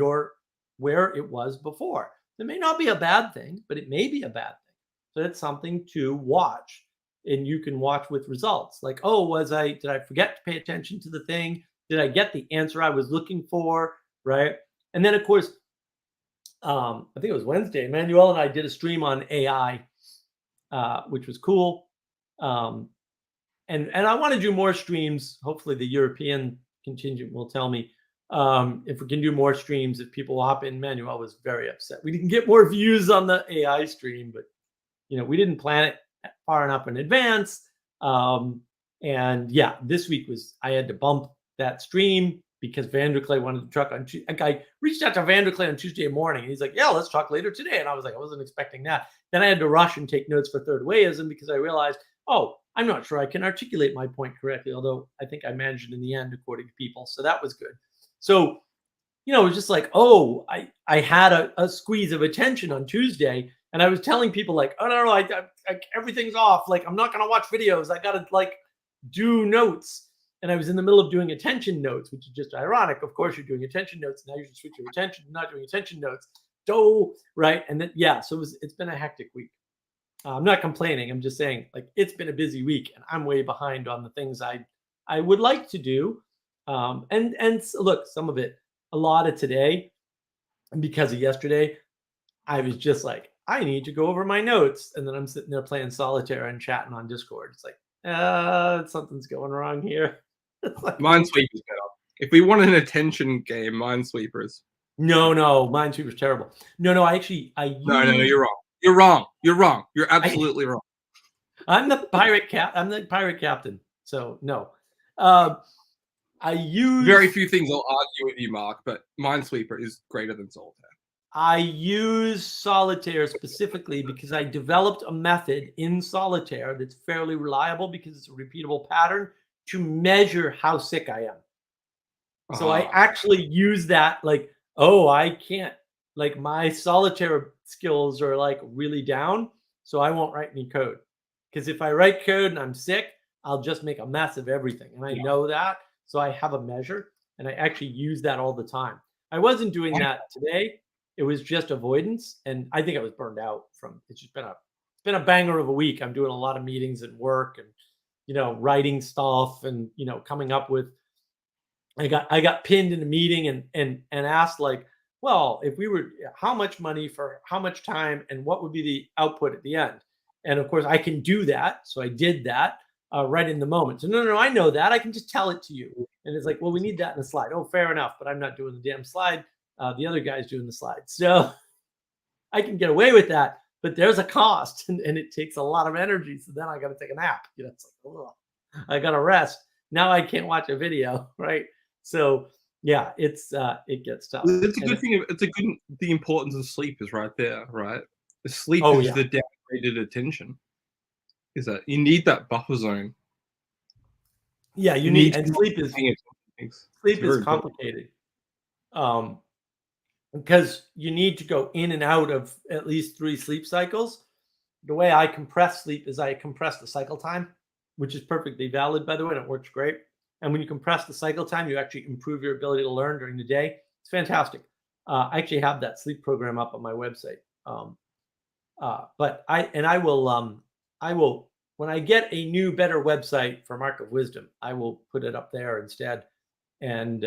where it was before? It may not be a bad thing, but it may be a bad thing. So that's something to watch, and you can watch with results. Like, oh, did I forget to pay attention to the thing? Did I get the answer I was looking for? Right. And then, of course, I think it was Wednesday, Manuel and I did a stream on AI, which was cool. And I want to do more streams. Hopefully the European contingent will tell me if we can do more streams, if people hop in. Manuel was very upset. We didn't get more views on the AI stream, but, we didn't plan it far enough in advance. This week I had to bump that stream because Vanderclay wanted to talk on Tuesday. I reached out to Vanderclay on Tuesday morning, and he's like, yeah, let's talk later today. And I was like, I wasn't expecting that. Then I had to rush and take notes for third wayism because I realized, I'm not sure I can articulate my point correctly, although I think I managed it in the end, according to people. So that was good. So, it was just like, I had a squeeze of attention on Tuesday, and I was telling people like, oh, no, I everything's off. Like, I'm not going to watch videos. I got to do notes. And I was in the middle of doing attention notes, which is just ironic. Of course, you're doing attention notes. Now you should switch your attention to not doing attention notes. Right. And then, so it's been a hectic week. I'm not complaining. I'm just saying, like, it's been a busy week, and I'm way behind on the things I would like to do. And look, some of it, a lot of today, because of yesterday, I was just like, I need to go over my notes. And then I'm sitting there playing solitaire and chatting on Discord. It's like, something's going wrong here. Like, Minesweeper's better. If we want an attention game, Minesweepers. No, Minesweeper's terrible. No, I you're wrong. You're wrong. You're absolutely wrong. I'm the pirate captain. So no. I use very few things I'll argue with you, Mark, but Minesweeper is greater than Solitaire. I use Solitaire specifically because I developed a method in Solitaire that's fairly reliable because it's a repeatable pattern to measure how sick I am. So I actually use that, like, I can't, like, my Solitaire skills are like really down, so I won't write any code. Because if I write code and I'm sick, I'll just make a mess of everything. And I know that, so I have a measure, and I actually use that all the time. I wasn't doing that today. It was just avoidance, and I think I was burned out from. It's been a banger of a week. I'm doing a lot of meetings and work, and writing stuff, and coming up with. I got pinned in a meeting and asked, like, well, if we were, how much money for how much time and what would be the output at the end? And of course, I can do that. So I did that right in the moment. So, no, I know that. I can just tell it to you. And it's like, well, we need that in the slide. Oh, fair enough. But I'm not doing the damn slide. The other guy's doing the slide. So I can get away with that. But there's a cost and it takes a lot of energy. So then I got to take a nap. It's like, oh, I got to rest. Now I can't watch a video. Right. So, yeah, it gets tough. It's a good thing. The importance of sleep is right there, right? The sleep Oh, is yeah. the downgraded attention. Is that you need that buffer zone? Yeah, you need, and sleep is important. complicated. Because you need to go in and out of at least 3 sleep cycles. The way I compress sleep is I compress the cycle time, which is perfectly valid, by the way, and it works great. And when you compress the cycle time, you actually improve your ability to learn during the day. It's fantastic. I actually have that sleep program up on my website. But I will, when I get a new, better website for Mark of Wisdom, I will put it up there instead. And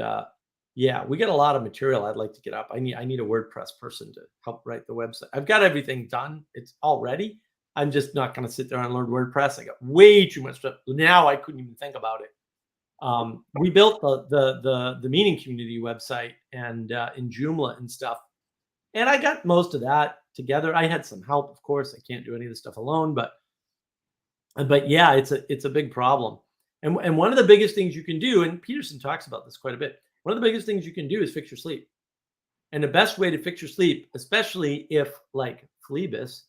yeah, we get a lot of material I'd like to get up. I need a WordPress person to help write the website. I've got everything done. It's all ready. I'm just not going to sit there and learn WordPress. I got way too much stuff. Now I couldn't even think about it. We built the meeting community website and in Joomla and stuff. And I got most of that together. I had some help, of course. I can't do any of this stuff alone, but yeah, it's a big problem. And one of the biggest things you can do, and Peterson talks about this quite a bit, one of the biggest things you can do is fix your sleep. And the best way to fix your sleep, especially if, like Phlebas,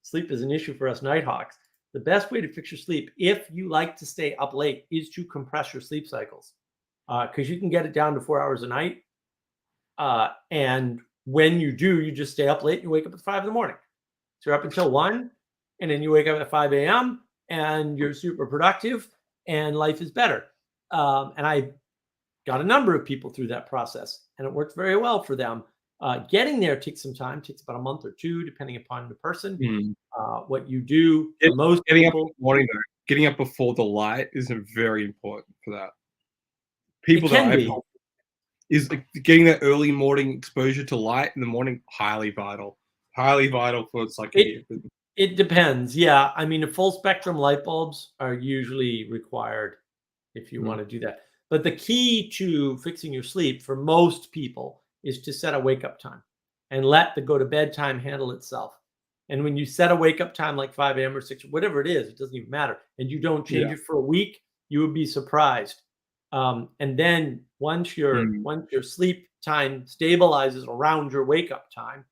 sleep is an issue for us Nighthawks, the best way to fix your sleep, if you like to stay up late, is to compress your sleep cycles. Because you can get it down to 4 hours a night. And when you do, you just stay up late and you wake up at 5 in the morning. So you're up until 1, and then you wake up at 5 a.m. and you're super productive and life is better. And I got a number of people through that process and it worked very well for them. Getting there takes some time, takes about a month or 2, depending upon the person. What you do for most getting people, up in the morning, though, getting up before the light is very important for that. People it can that be. I've is like getting that early morning exposure to light in the morning, highly vital for psyche. It depends. Yeah. I mean, the full spectrum light bulbs are usually required if you want to do that. But the key to fixing your sleep for most people is to set a wake up time and let the go to bed time handle itself. And when you set a wake up time like 5 a.m. or 6, whatever it is, it doesn't even matter. And you don't change it for a week, you would be surprised. And then once your sleep time stabilizes around your wake up time,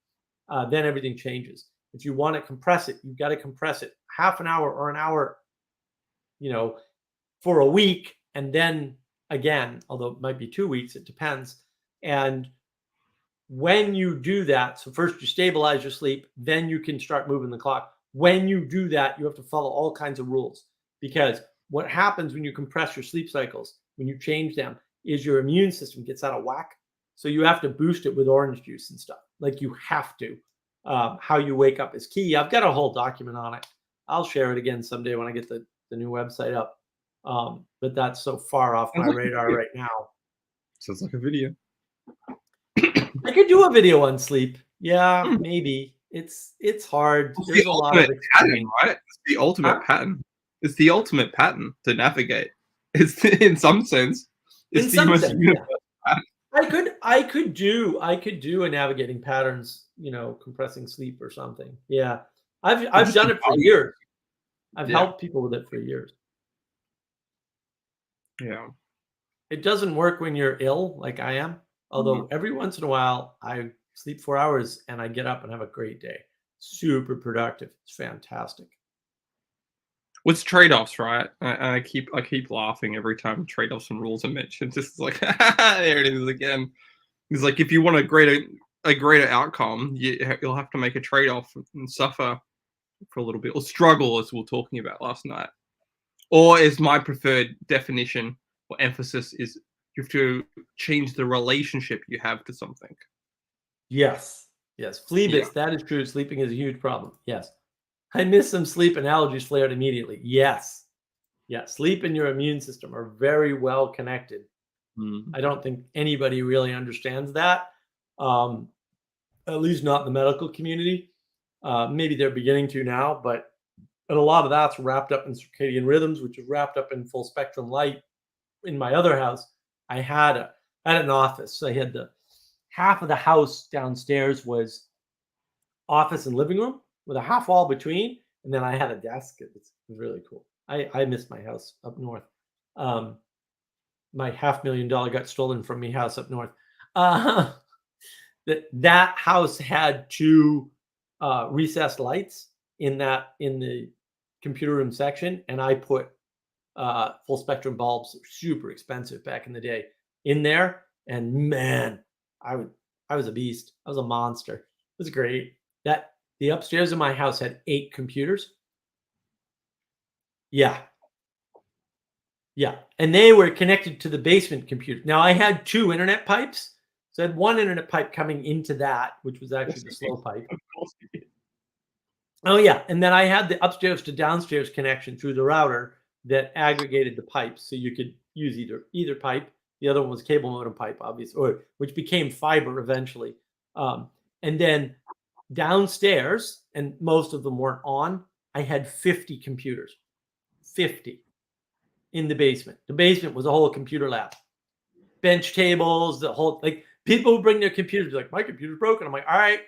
then everything changes. If you want to compress it, you've got to compress it half an hour or an hour, for a week. And then again, although it might be 2 weeks, it depends. And when you do that, so first you stabilize your sleep, then you can start moving the clock. When you do that, you have to follow all kinds of rules, because what happens when you compress your sleep cycles, when you change them, is your immune system gets out of whack. So you have to boost it with orange juice and stuff. Like you have to. How you wake up is key. I've got a whole document on it. I'll share it again someday when I get the new website up. But that's so far off my radar right now. Sounds like a video. I could do a video on sleep. Yeah, maybe. It's hard. It's There's the a lot of pattern, right? It's the ultimate pattern. It's the ultimate pattern to navigate. It's in some sense. It's the most universal pattern. I could do a navigating patterns, compressing sleep or something. Yeah. I've done it for years. I've helped people with it for years. Yeah. It doesn't work when you're ill like I am. Although every once in a while I sleep 4 hours and I get up and have a great day. Super productive. It's fantastic. What's trade-offs, right? I keep laughing every time trade-offs and rules are mentioned. Just like there it is again. It's like if you want a greater outcome, you'll have to make a trade-off and suffer for a little bit, or struggle, as we were talking about last night. Or as my preferred definition or emphasis is, you have to change the relationship you have to something. Yes. Phlebas, that is true. Sleeping is a huge problem. Yes. I miss some sleep and allergies flared immediately. Yes. Yeah. Sleep and your immune system are very well connected. I don't think anybody really understands that. At least not in the medical community. Maybe they're beginning to now, but and a lot of that's wrapped up in circadian rhythms, which is wrapped up in full spectrum light. In my other house, I had an office. So I had the half of the house downstairs was office and living room with a half wall between, and then I had a desk. It was really cool. I missed my house up north. My $500,000 got stolen from me house up north. That house had two recessed lights in the computer room section, and I put full spectrum bulbs, super expensive back in the day, in there. And man, I was a beast. I was a monster. It was great. The upstairs of my house had 8 computers. Yeah. And they were connected to the basement computer. Now I had 2 internet pipes. So I had one internet pipe coming into that, which was actually the slow pipe. Of course you did. Oh yeah. And then I had the upstairs to downstairs connection through the router that aggregated the pipes. So you could use either pipe. The other one was cable modem pipe, obviously, which became fiber eventually. And then downstairs, and most of them weren't on, I had 50 computers. 50 in the basement. The basement was a whole computer lab. Bench tables, the whole, like, people would bring their computers, like, my computer's broken. I'm like, all right,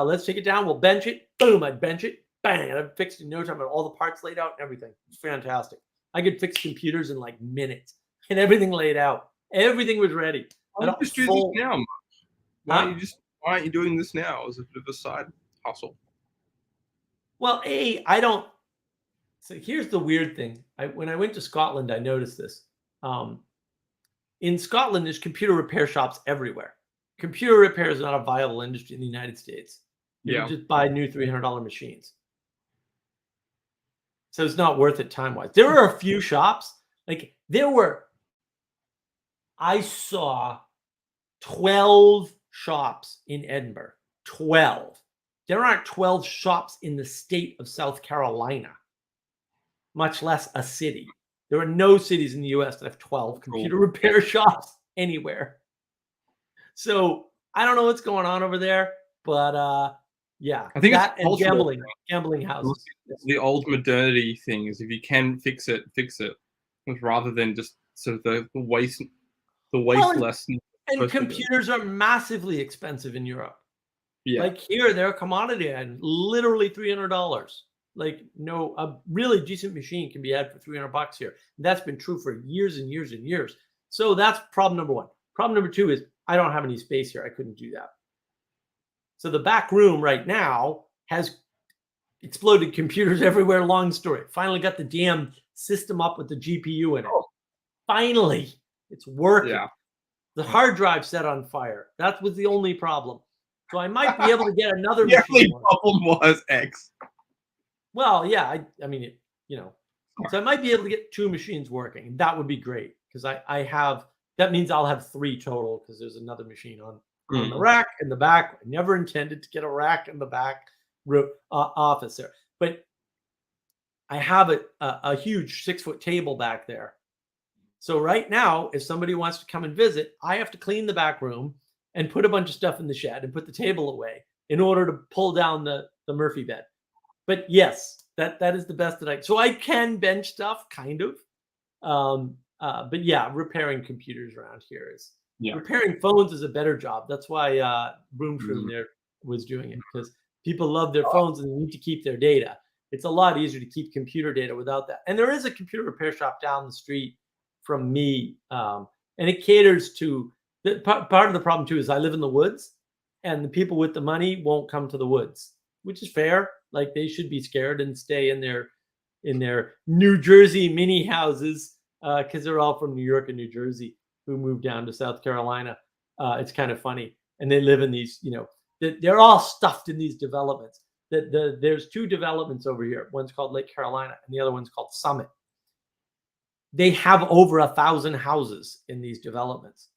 let's take it down. We'll bench it. Boom, I'd bench it. Bang, and I'd fix it in no time. I had all the parts laid out and everything. It's fantastic. I could fix computers in like minutes and everything laid out. Everything was ready. Why don't you just do this now, Mark? Why aren't you doing this now as a bit of a side hustle? Well, I don't. So here's the weird thing. When I went to Scotland, I noticed this. In Scotland, there's computer repair shops everywhere. Computer repair is not a viable industry in the United States. You can just buy new $300 machines. So it's not worth it time-wise. There are a few shops. Like I saw 12 shops in Edinburgh. 12. There aren't 12 shops in the state of South Carolina, much less a city. There are no cities in the US that have 12 computer repair shops anywhere. So I don't know what's going on over there, but yeah, I think that it's and gambling houses. The old modernity thing is if you can fix it, rather than just sort of the wasteless. And computers are massively expensive in Europe. Yeah. Like here, they're a commodity and literally $300. Like a really decent machine can be had for $300 here. And that's been true for years and years and years. So that's problem number 1. Problem number 2 is I don't have any space here. I couldn't do that. So the back room right now has exploded computers everywhere. Long story. Finally got the damn system up with the GPU in it. Finally, it's working. Yeah. The hard drive set on fire. That was the only problem. So I might be able to get another The machine. only problem was X. Well, yeah, I mean, so I might be able to get 2 machines working. That would be great because I have, that means I'll have 3 total because there's another machine on the rack in the back. I never intended to get a rack in the back office there, but I have a huge 6-foot table back there. So right now, if somebody wants to come and visit, I have to clean the back room and put a bunch of stuff in the shed and put the table away in order to pull down the Murphy bed. But yes, that is the best that I can bench stuff, kind of. But yeah, repairing computers around here is repairing phones is a better job. That's why Broomshroom there was doing it, because people love their phones and they need to keep their data. It's a lot easier to keep computer data without that. And there is a computer repair shop down the street from me, and it caters to part of the problem too is I live in the woods, and the people with the money won't come to the woods, which is fair. Like they should be scared and stay in their New Jersey mini houses because they're all from New York and New Jersey who moved down to South Carolina. It's kind of funny, and they live in these, they're all stuffed in these developments. There's 2 developments over here. One's called Lake Carolina, and the other one's called Summit. They have over 1,000 houses in these developments.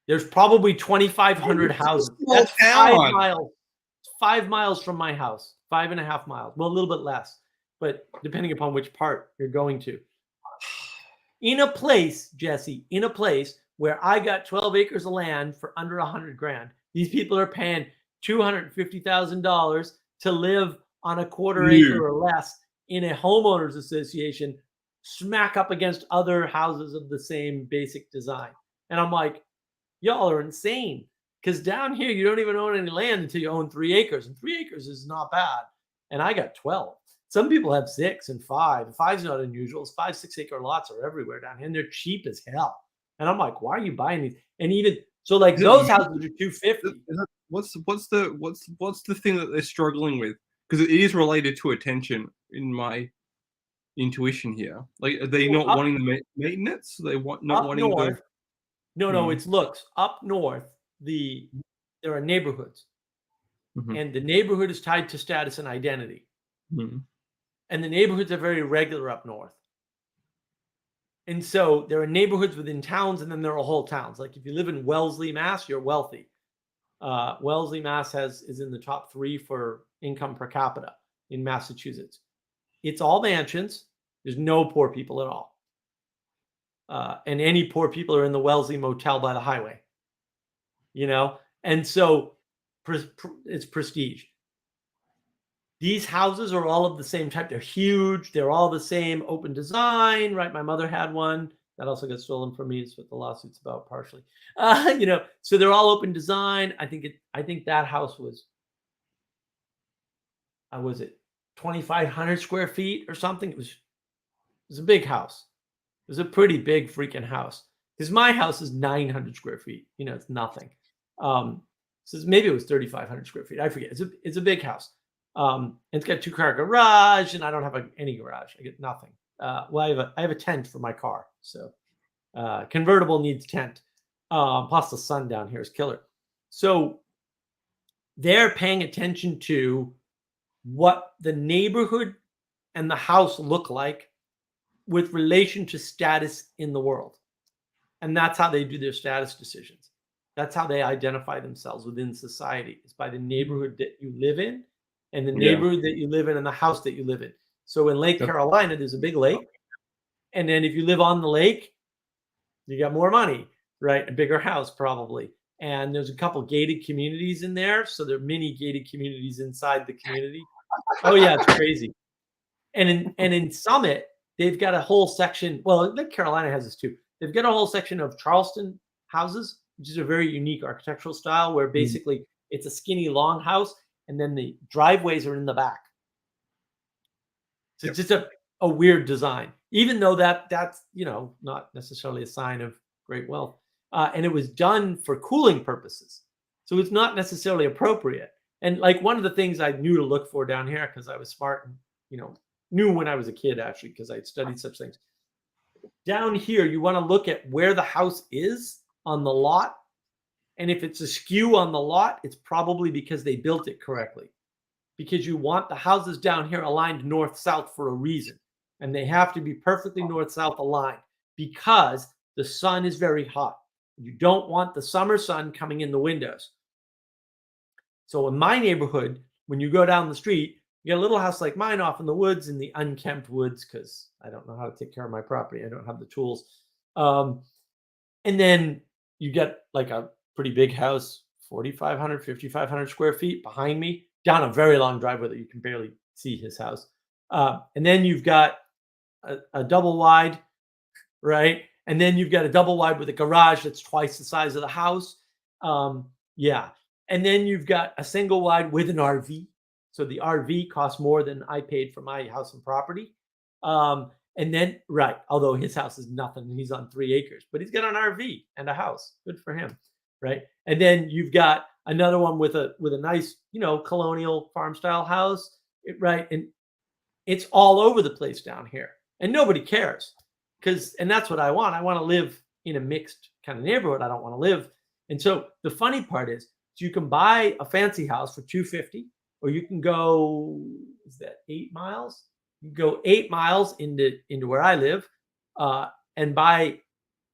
There's probably 2,500 houses. That's 5 miles. 5 miles from my house. 5.5 miles. Well, a little bit less, but depending upon which part you're going to. In a place, Jesse, where I got 12 acres of land for under 100 grand. These people are paying $250,000 to live on a quarter acre or less in a homeowners association, smack up against other houses of the same basic design. And I'm like, y'all are insane. Because down here, you don't even own any land until you own 3 acres. And 3 acres is not bad. And I got 12. Some people have 6 and 5. 5's not unusual. 5, 6 acre lots are everywhere down here. And they're cheap as hell. And I'm like, why are you buying these? And even so, like those houses are 250. What's the thing that they're struggling with? Because it is related to attention in my intuition here. Like, are they not wanting the maintenance? They want not wanting north, the. No, it's looks up north. There are neighborhoods, and the neighborhood is tied to status and identity, and the neighborhoods are very regular up north. And so there are neighborhoods within towns, and then there are whole towns. Like if you live in Wellesley, Mass, you're wealthy. Wellesley, Mass is in the top 3 for income per capita in Massachusetts. It's all mansions. There's no poor people at all. And any poor people are in the Wellesley Motel by the highway. And so it's prestige. These houses are all of the same type. They're huge. They're all the same open design, right? My mother had one that also got stolen from me. It's what the lawsuit's about, partially. So they're all open design. I think that house was 2,500 square feet or something. It was a big house. It was a pretty big freaking house. Because my house is 900 square feet. It's nothing. So maybe it was 3,500 square feet. I forget. It's a big house. It's got 2-car garage, and I don't have any garage. I get nothing. Well, I have a tent for my car. So convertible needs tent. Plus the sun down here is killer. So they're paying attention to what the neighborhood and the house look like with relation to status in the world. And that's how they do their status decisions. That's how they identify themselves within society. It's by the neighborhood that you live in, and the neighborhood that you live in, and the house that you live in. So in Lake Carolina, there's a big lake. And then if you live on the lake, you got more money, right? A bigger house probably. And there's a couple gated communities in there. So there are many gated communities inside the community. Oh yeah, it's crazy. And in Summit, they've got a whole section. Well, Lake Carolina has this too. They've got a whole section of Charleston houses, which is a very unique architectural style where basically it's a skinny long house and then the driveways are in the back. So it's just a weird design, even though that's not necessarily a sign of great wealth. And it was done for cooling purposes. So it's not necessarily appropriate. And like one of the things I knew to look for down here, because I was smart and knew when I was a kid, actually, because I had studied such things. Down here, you want to look at where the house is on the lot. And if it's askew on the lot, it's probably because they built it correctly. Because you want the houses down here aligned north-south for a reason. And they have to be perfectly north-south aligned because the sun is very hot. You don't want the summer sun coming in the windows. So in my neighborhood, when you go down the street, you get a little house like mine off in the woods, in the unkempt woods, because I don't know how to take care of my property. I don't have the tools. And then you get like a pretty big house, 4,500, 5,500 square feet behind me, down a very long driveway that you can barely see his house. And then you've got a double wide, right? And then you've got a double wide with a garage that's twice the size of the house. And then you've got a single wide with an RV. So the RV costs more than I paid for my house and property. And then, right, although his house is nothing, he's on 3 acres, but he's got an RV and a house. Good for him, right? And then you've got another one with a nice, colonial farm style house, right? And it's all over the place down here, and nobody cares and that's what I want. I want to live in a mixed kind of neighborhood. I don't want to live. And so the funny part is, you can buy a fancy house for $250, or you can go, is that 8 miles? You can go 8 miles into where I live and buy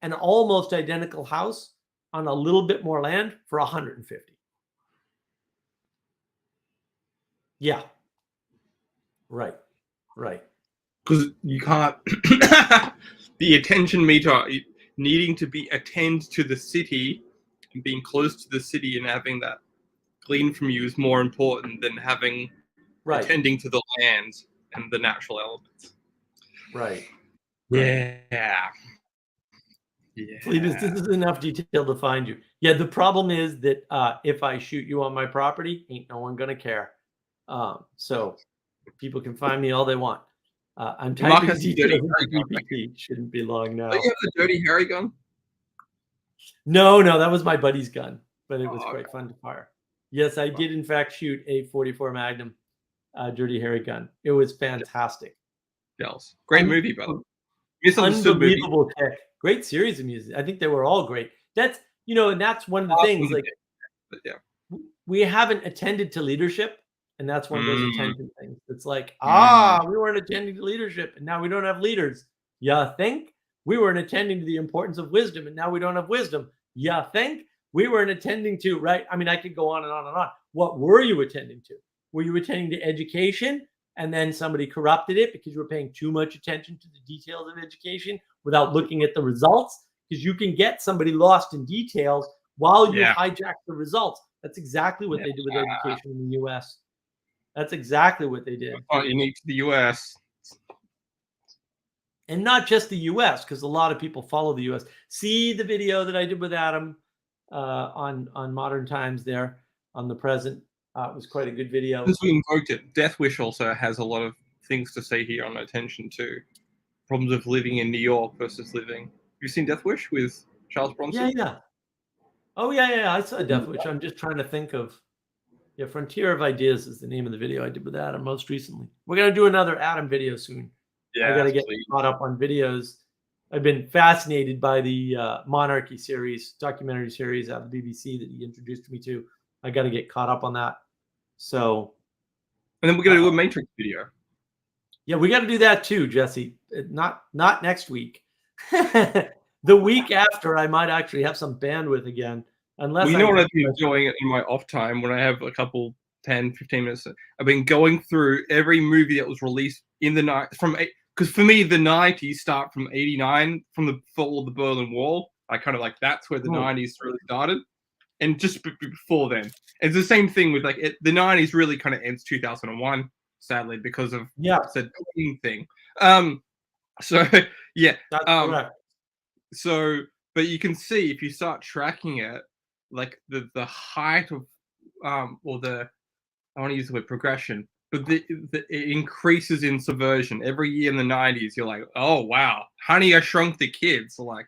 an almost identical house on a little bit more land for $150. Yeah. Right. Right. Because you can't, the attention meter, needing to attend to the city and being close to the city and having that gleaned from you is more important than having Right. attending to the land and the natural elements. Right. Yeah. Cletus, this is enough detail to find you. Yeah, the problem is that if I shoot you on my property, ain't no one gonna care. So people can find me all they want. I'm Mark typing has the details dirty into Harry gun. GPT. Shouldn't be long now. Don't you have the dirty Harry gun? No, that was my buddy's gun, but it was Oh, quite fun to fire. Yes, I did in fact shoot a 44 Magnum Dirty Harry gun. It was fantastic. Yes. Great movie, by the way. Unbelievable tech. Great series of music. I think they were all great. That's and that's one of the things. Like, we haven't attended to leadership, and that's one of those attention things. It's like, we weren't attending to leadership, and now we don't have leaders. You think? We weren't attending to the importance of wisdom, and now we don't have wisdom. You think? We weren't attending to, right? I mean, I could go on and on and on. What were you attending to? Were you attending to education, and then somebody corrupted it because you were paying too much attention to the details of education without looking at the results? Because you can get somebody lost in details while you hijack the results. That's exactly what they did with education in the U.S. That's exactly what they did. Not unique to the U.S. And not just the U.S., because a lot of people follow the U.S. See the video that I did with Adam on Modern Times there on the present. It was quite a good video. Since we invoked it, Death Wish also has a lot of things to say here on attention to problems of living in New York versus living. Have you seen Death Wish with Charles Bronson? Yeah. Oh, yeah. I saw Death Wish. I'm just trying to think of. Yeah, Frontier of Ideas is the name of the video I did with Adam most recently. We're going to do another Adam video soon. Yeah, I got to get caught up on videos. I've been fascinated by the Monarchy series, documentary series out of the BBC that he introduced me to. I got to get caught up on that. So, and then we're going to do a Matrix video. Yeah, we got to do that too, Jesse. Not next week. The week after, I might actually have some bandwidth again. Unless what I've been doing in my off time when I have a couple 10, 15 minutes. I've been going through every movie that was released in the night because for me the 90s start from 89, from the fall of the Berlin Wall. I kind of like that's where the 90s really started, and just before then, it's the same thing with the 90s really kind of ends 2001, sadly, because of said thing. So yeah, that's correct. So, but you can see if you start tracking it, like the height of or the I want to use the word progression, but it increases in subversion every year in the 90s. You're like, oh wow, Honey, I Shrunk the Kids. So like,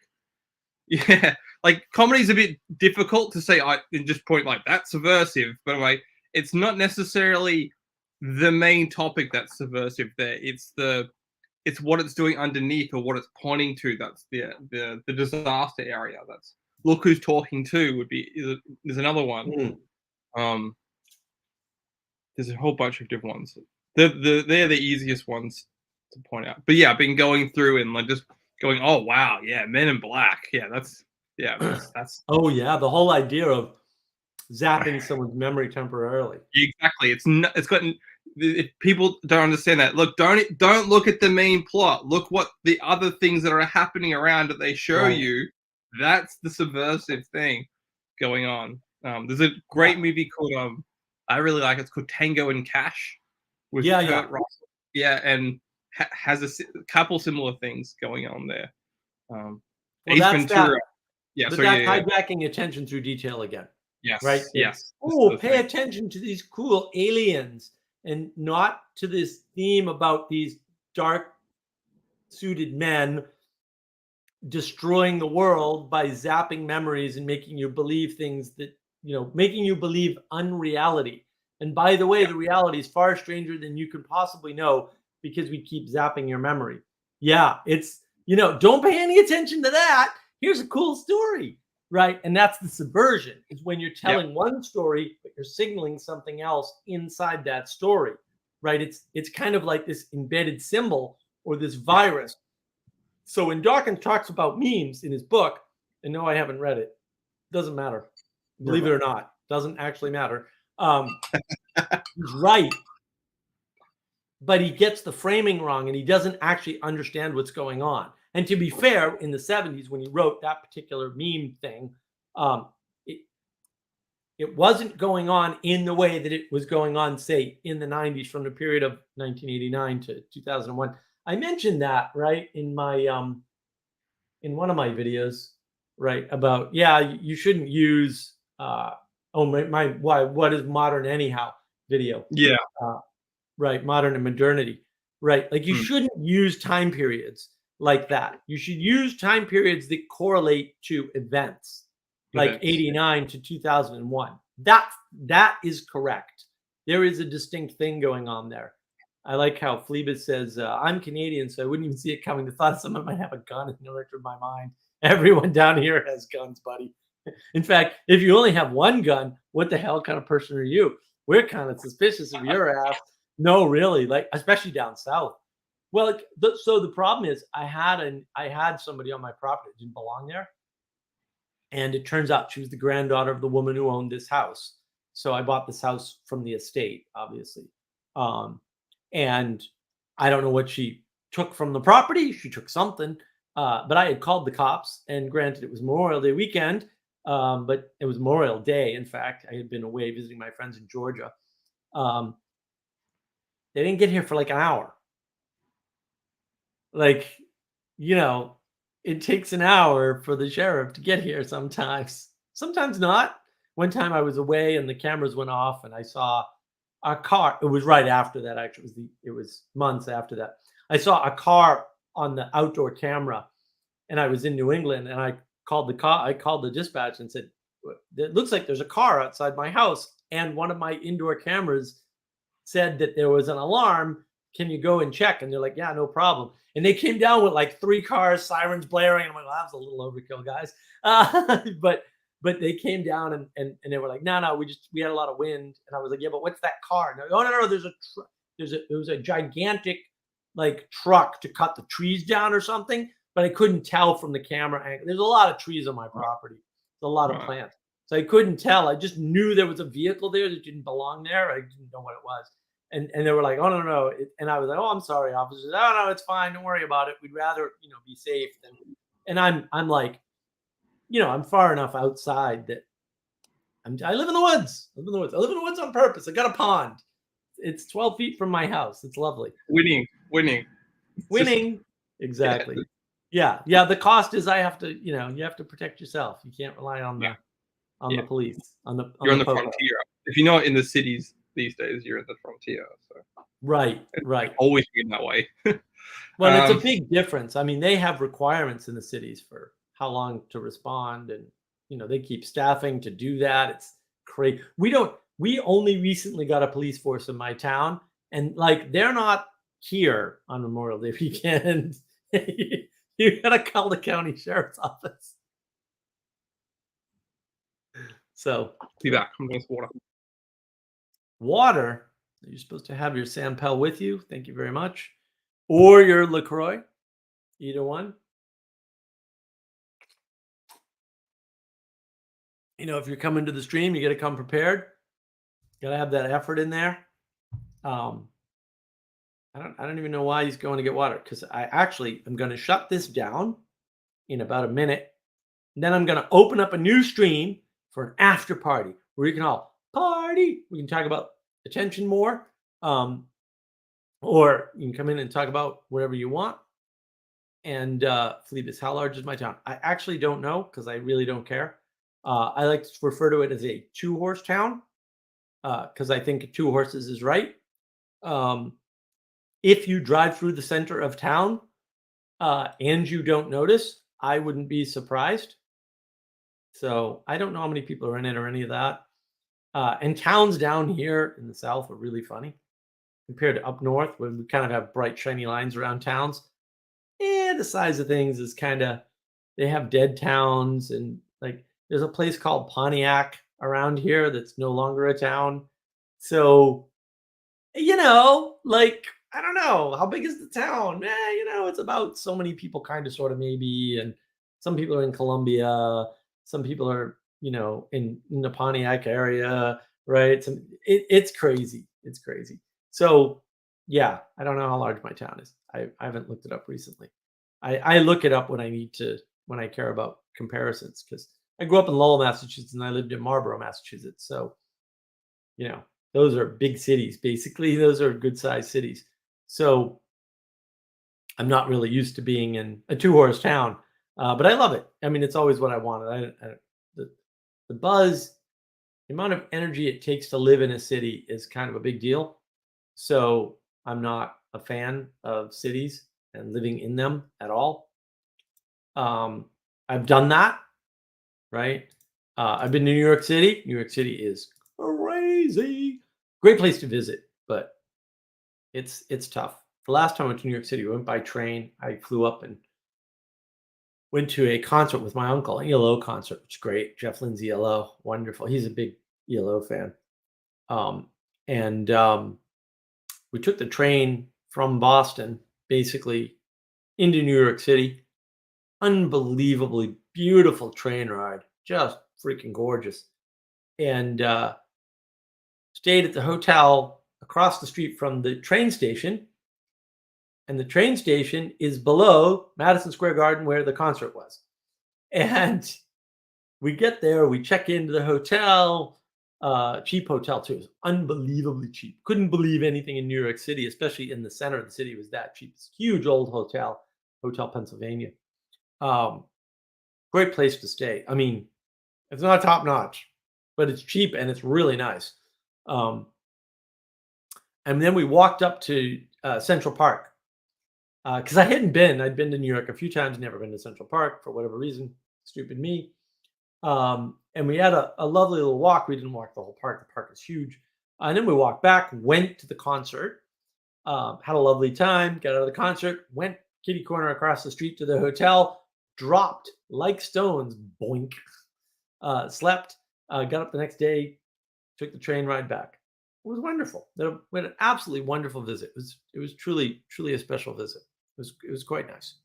yeah, like comedy's a bit difficult to say. I can just point like that's subversive, but I'm like, it's not necessarily the main topic that's subversive. There, it's what it's doing underneath or what it's pointing to. That's the disaster area. That's Look Who's Talking To is another one. There's a whole bunch of different ones. They're the easiest ones to point out. But yeah, I've been going through and like just going, oh wow, yeah, Men in Black. Yeah, that's oh yeah, the whole idea of zapping someone's memory temporarily. Exactly. If people don't understand that, look, don't look at the main plot. Look what the other things that are happening around that they show you. That's the subversive thing going on. There's a great movie called I really like it. It's called Tango and Cash with Kurt Russell. Yeah, and has a couple similar things going on there. Ace Ventura. Yeah, but that's hijacking attention through detail again. Yes. Right. Yes. Pay attention to these cool aliens and not to this theme about these dark suited men destroying the world by zapping memories and making you believe things that, making you believe unreality. And by the way, the reality is far stranger than you could possibly know because we keep zapping your memory. Yeah, it's, don't pay any attention to that. Here's a cool story, right? And that's the subversion, is when you're telling one story, but you're signaling something else inside that story, right? It's kind of like this embedded symbol or this virus. So when Dawkins talks about memes in his book, and no, I haven't read it. Doesn't matter. Believe it or not. Doesn't actually matter. He's right. But he gets the framing wrong and he doesn't actually understand what's going on. And to be fair, in the 70s, when he wrote that particular meme thing, it, it wasn't going on in the way that it was going on, say, in the 90s from the period of 1989 to 2001. I mentioned that, right, in my in one of my videos, right, about, yeah, you shouldn't use what is modern anyhow video. Yeah. Right, modern and modernity. Right, like you Hmm. shouldn't use time periods like that. You should use time periods that correlate to events, like Events, yeah. 89 to 2001. That is correct. There is a distinct thing going on there. I like how Phoebus says, I'm Canadian, so I wouldn't even see it coming. The thought someone might have a gun in the entered my mind. Everyone down here has guns, buddy. In fact, if you only have one gun, what the hell kind of person are you? We're kind of suspicious of your ass. No, really, like especially down south. Well, like, so the problem is, I had somebody on my property that didn't belong there, and it turns out she was the granddaughter of the woman who owned this house. So I bought this house from the estate, obviously, and I don't know what she took from the property. She took something, but I had called the cops, and granted, it was Memorial Day weekend, but it was Memorial Day. In fact, I had been away visiting my friends in Georgia. They didn't get here for like an hour. Like, you know, it takes an hour for the sheriff to get here sometimes. Sometimes not. One time I was away and the cameras went off and I saw a car. It was right after that, actually. It was months after that. I saw a car on the outdoor camera, and I was in New England, and I called the dispatch and said, it looks like there's a car outside my house, and one of my indoor cameras said that there was an alarm. Can you go and check? And they're like, yeah, no problem. And they came down with like 3 cars, sirens blaring. I'm like, well, that was a little overkill, guys. But they came down and they were like, no, we had a lot of wind. And I was like, yeah, but what's that car? And oh, no, there was a gigantic like truck to cut the trees down or something, but I couldn't tell from the camera angle. There's a lot of trees on my property. There's a lot of plants. So I couldn't tell. I just knew there was a vehicle there that didn't belong there. I didn't know what it was. And they were like, oh, no. And I was like, oh, I'm sorry, officers. Oh, no, it's fine. Don't worry about it. We'd rather, be safe than. And I'm like, I'm far enough outside that I live in the woods. I live in the woods on purpose. I got a pond. It's 12 feet from my house. It's lovely. Winning. Exactly. Yeah. The cost is I have to, you have to protect yourself. You can't rely on the police. You're on the frontier. If you're not in the cities these days, you're in the frontier. So right. Always been that way. Well, it's a big difference. I mean, they have requirements in the cities for how long to respond, and they keep staffing to do that. It's crazy. We only recently got a police force in my town, and like they're not here on Memorial Day weekend. You gotta call the county sheriff's office. So Be back. I'm going to water. Water. You're supposed to have your Sampel with you. Thank you very much. Or your LaCroix. Either one. If you're coming to the stream, you got to come prepared. Got to have that effort in there. I don't even know why he's going to get water, because I actually am going to shut this down in about a minute. And then I'm going to open up a new stream for an after party where you can all party. We can talk about attention more. Or you can come in and talk about whatever you want. And Phoebus, how large is my town? I actually don't know, because I really don't care. I like to refer to it as a 2-horse town, because I think 2 horses is right. If you drive through the center of town and you don't notice, I wouldn't be surprised. So I don't know how many people are in it or any of that. And towns down here in the South are really funny compared to up north, where we kind of have bright, shiny lines around towns. The size of things is kind of, they have dead towns, and like there's a place called Pontiac around here that's no longer a town. So, like, I don't know, how big is the town? It's about so many people, kind of, sort of, maybe. And some people are in Columbia. Some people are, in the Pontiac area, right? It's crazy. It's crazy. So, yeah, I don't know how large my town is. I haven't looked it up recently. I look it up when I need to, when I care about comparisons, because I grew up in Lowell, Massachusetts, and I lived in Marlborough, Massachusetts. So, those are big cities. Basically, those are good sized cities. So I'm not really used to being in a 2-horse town, but I love it. I mean, it's always what I wanted. The buzz, the amount of energy it takes to live in a city is kind of a big deal. So I'm not a fan of cities and living in them at all. I've done that, right? I've been to New York City. New York City is crazy. Great place to visit, but it's tough. The last time I went to New York City, we went by train. I flew up and went to a concert with my uncle, an ELO concert, which is great. Jeff Lindsay ELO, wonderful. He's a big ELO fan. And we took the train from Boston, basically, into New York City. Unbelievably beautiful train ride, just freaking gorgeous. And stayed at the hotel across the street from the train station. And the train station is below Madison Square Garden, where the concert was. And we get there, we check into the hotel, cheap hotel too. It was unbelievably cheap. Couldn't believe anything in New York City, especially in the center of the city, was that cheap. It's a huge old hotel, Hotel Pennsylvania. Great place to stay. I mean, it's not top notch, but it's cheap and it's really nice. And then we walked up to Central Park. Because I'd been to New York a few times, never been to Central Park for whatever reason, stupid me. And we had a lovely little walk. We didn't walk the whole park. The park is huge. And then we walked back, went to the concert, had a lovely time, got out of the concert, went kitty corner across the street to the hotel, dropped like stones, boink, slept, got up the next day, took the train ride back. It was wonderful. We had an absolutely wonderful visit. It was truly a special visit. It was quite nice.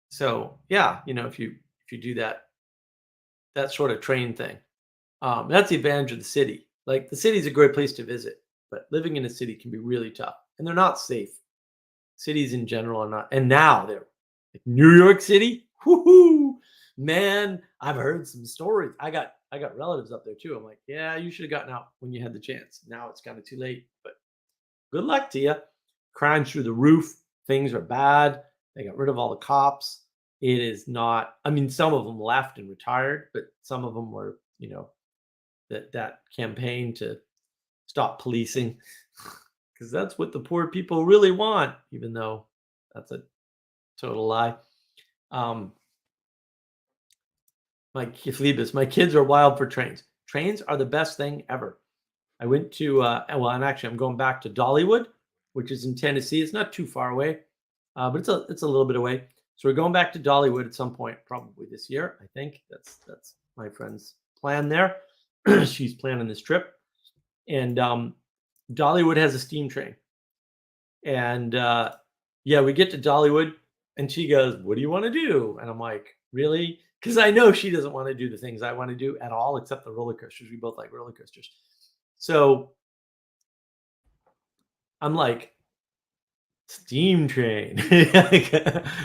So yeah, if you do that sort of train thing, that's the advantage of the city. Like, the city's a great place to visit, but living in a city can be really tough, and they're not safe. Cities in general are not. And now they're like New York City. Whoo, man! I've heard some stories. I got relatives up there too. I'm like, yeah, you should have gotten out when you had the chance. Now it's kind of too late. But good luck to you. Crime's through the roof. Things are bad. They got rid of all the cops. It is not. I mean, some of them left and retired, but some of them were, that campaign to stop policing, because that's what the poor people really want, even though that's a total lie. My kids are wild for trains. Trains are the best thing ever. I went to, and actually I'm going back to Dollywood, which is in Tennessee. It's not too far away, but it's a little bit away. So we're going back to Dollywood at some point, probably this year. I think that's my friend's plan there. She's planning this trip, and Dollywood has a steam train. And we get to Dollywood, and she goes, "What do you want to do?" And I'm like, "Really?" Because I know she doesn't want to do the things I want to do at all, except the roller coasters. We both like roller coasters. So I'm like, steam train.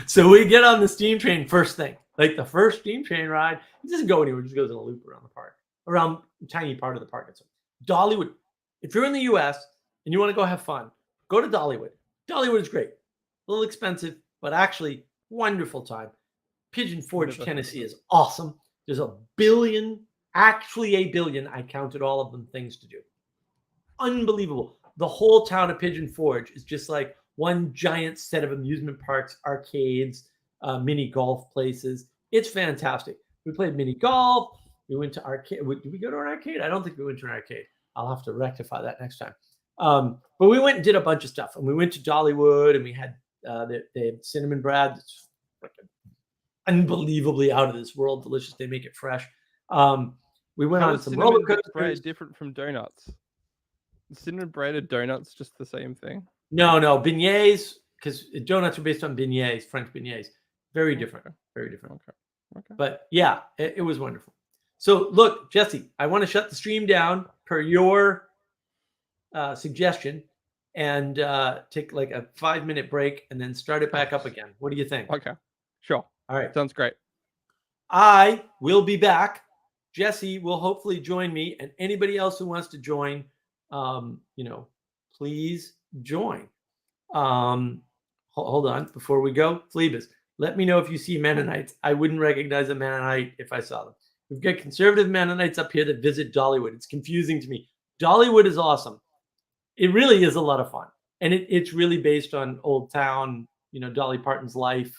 So we get on the steam train first thing. Like, the first steam train ride, it doesn't go anywhere. It just goes in a loop around the park, around a tiny part of the park. So Dollywood, if you're in the US and you want to go have fun, go to Dollywood. Dollywood is great. A little expensive, but actually wonderful time. Pigeon Forge, Tennessee is awesome. There's a billion. I counted all of them, things to do. Unbelievable. The whole town of Pigeon Forge is just like one giant set of amusement parks, arcades, mini golf places. It's fantastic. We played mini golf. We went to arcade. Did we go to an arcade? I don't think we went to an arcade. I'll have to rectify that next time. But we went and did a bunch of stuff. And we went to Dollywood, and we had they had cinnamon bread. It's freaking unbelievably out of this world delicious. They make it fresh. We went on some roller coasters. Bread different from donuts? Cinnamon bread and donuts just the same thing? No, beignets, because donuts are based on beignets, French beignets. Very different. Very different. Okay. But yeah, it was wonderful. So look, Jesse, I want to shut the stream down per your suggestion. and take like a 5-minute break and then start it back up again. What do you think? Okay. Sure. All right. Sounds great. I will be back. Jesse will hopefully join me, and anybody else who wants to join, please join. Hold on before we go. Phlebas, let me know if you see Mennonites. I wouldn't recognize a Mennonite if I saw them. We've got conservative Mennonites up here that visit Dollywood. It's confusing to me. Dollywood is awesome. It really is a lot of fun, and it's really based on Old Town, Dolly Parton's life,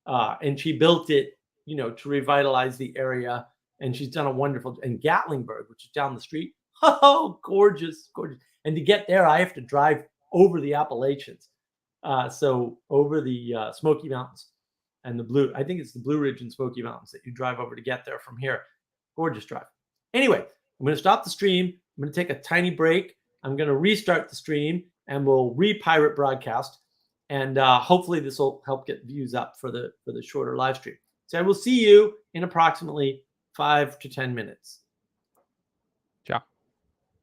and she built it, to revitalize the area. And she's done a wonderful. And Gatlinburg, which is down the street, oh, gorgeous, gorgeous. And to get there, I have to drive over the Appalachians, so over the Smoky Mountains and the Blue. I think it's the Blue Ridge and Smoky Mountains that you drive over to get there from here. Gorgeous drive. Anyway, I'm going to stop the stream. I'm going to take a tiny break. I'm going to restart the stream, and we'll re-pirate broadcast. And hopefully this will help get views up for the shorter live stream. So I will see you in approximately 5 to 10 minutes.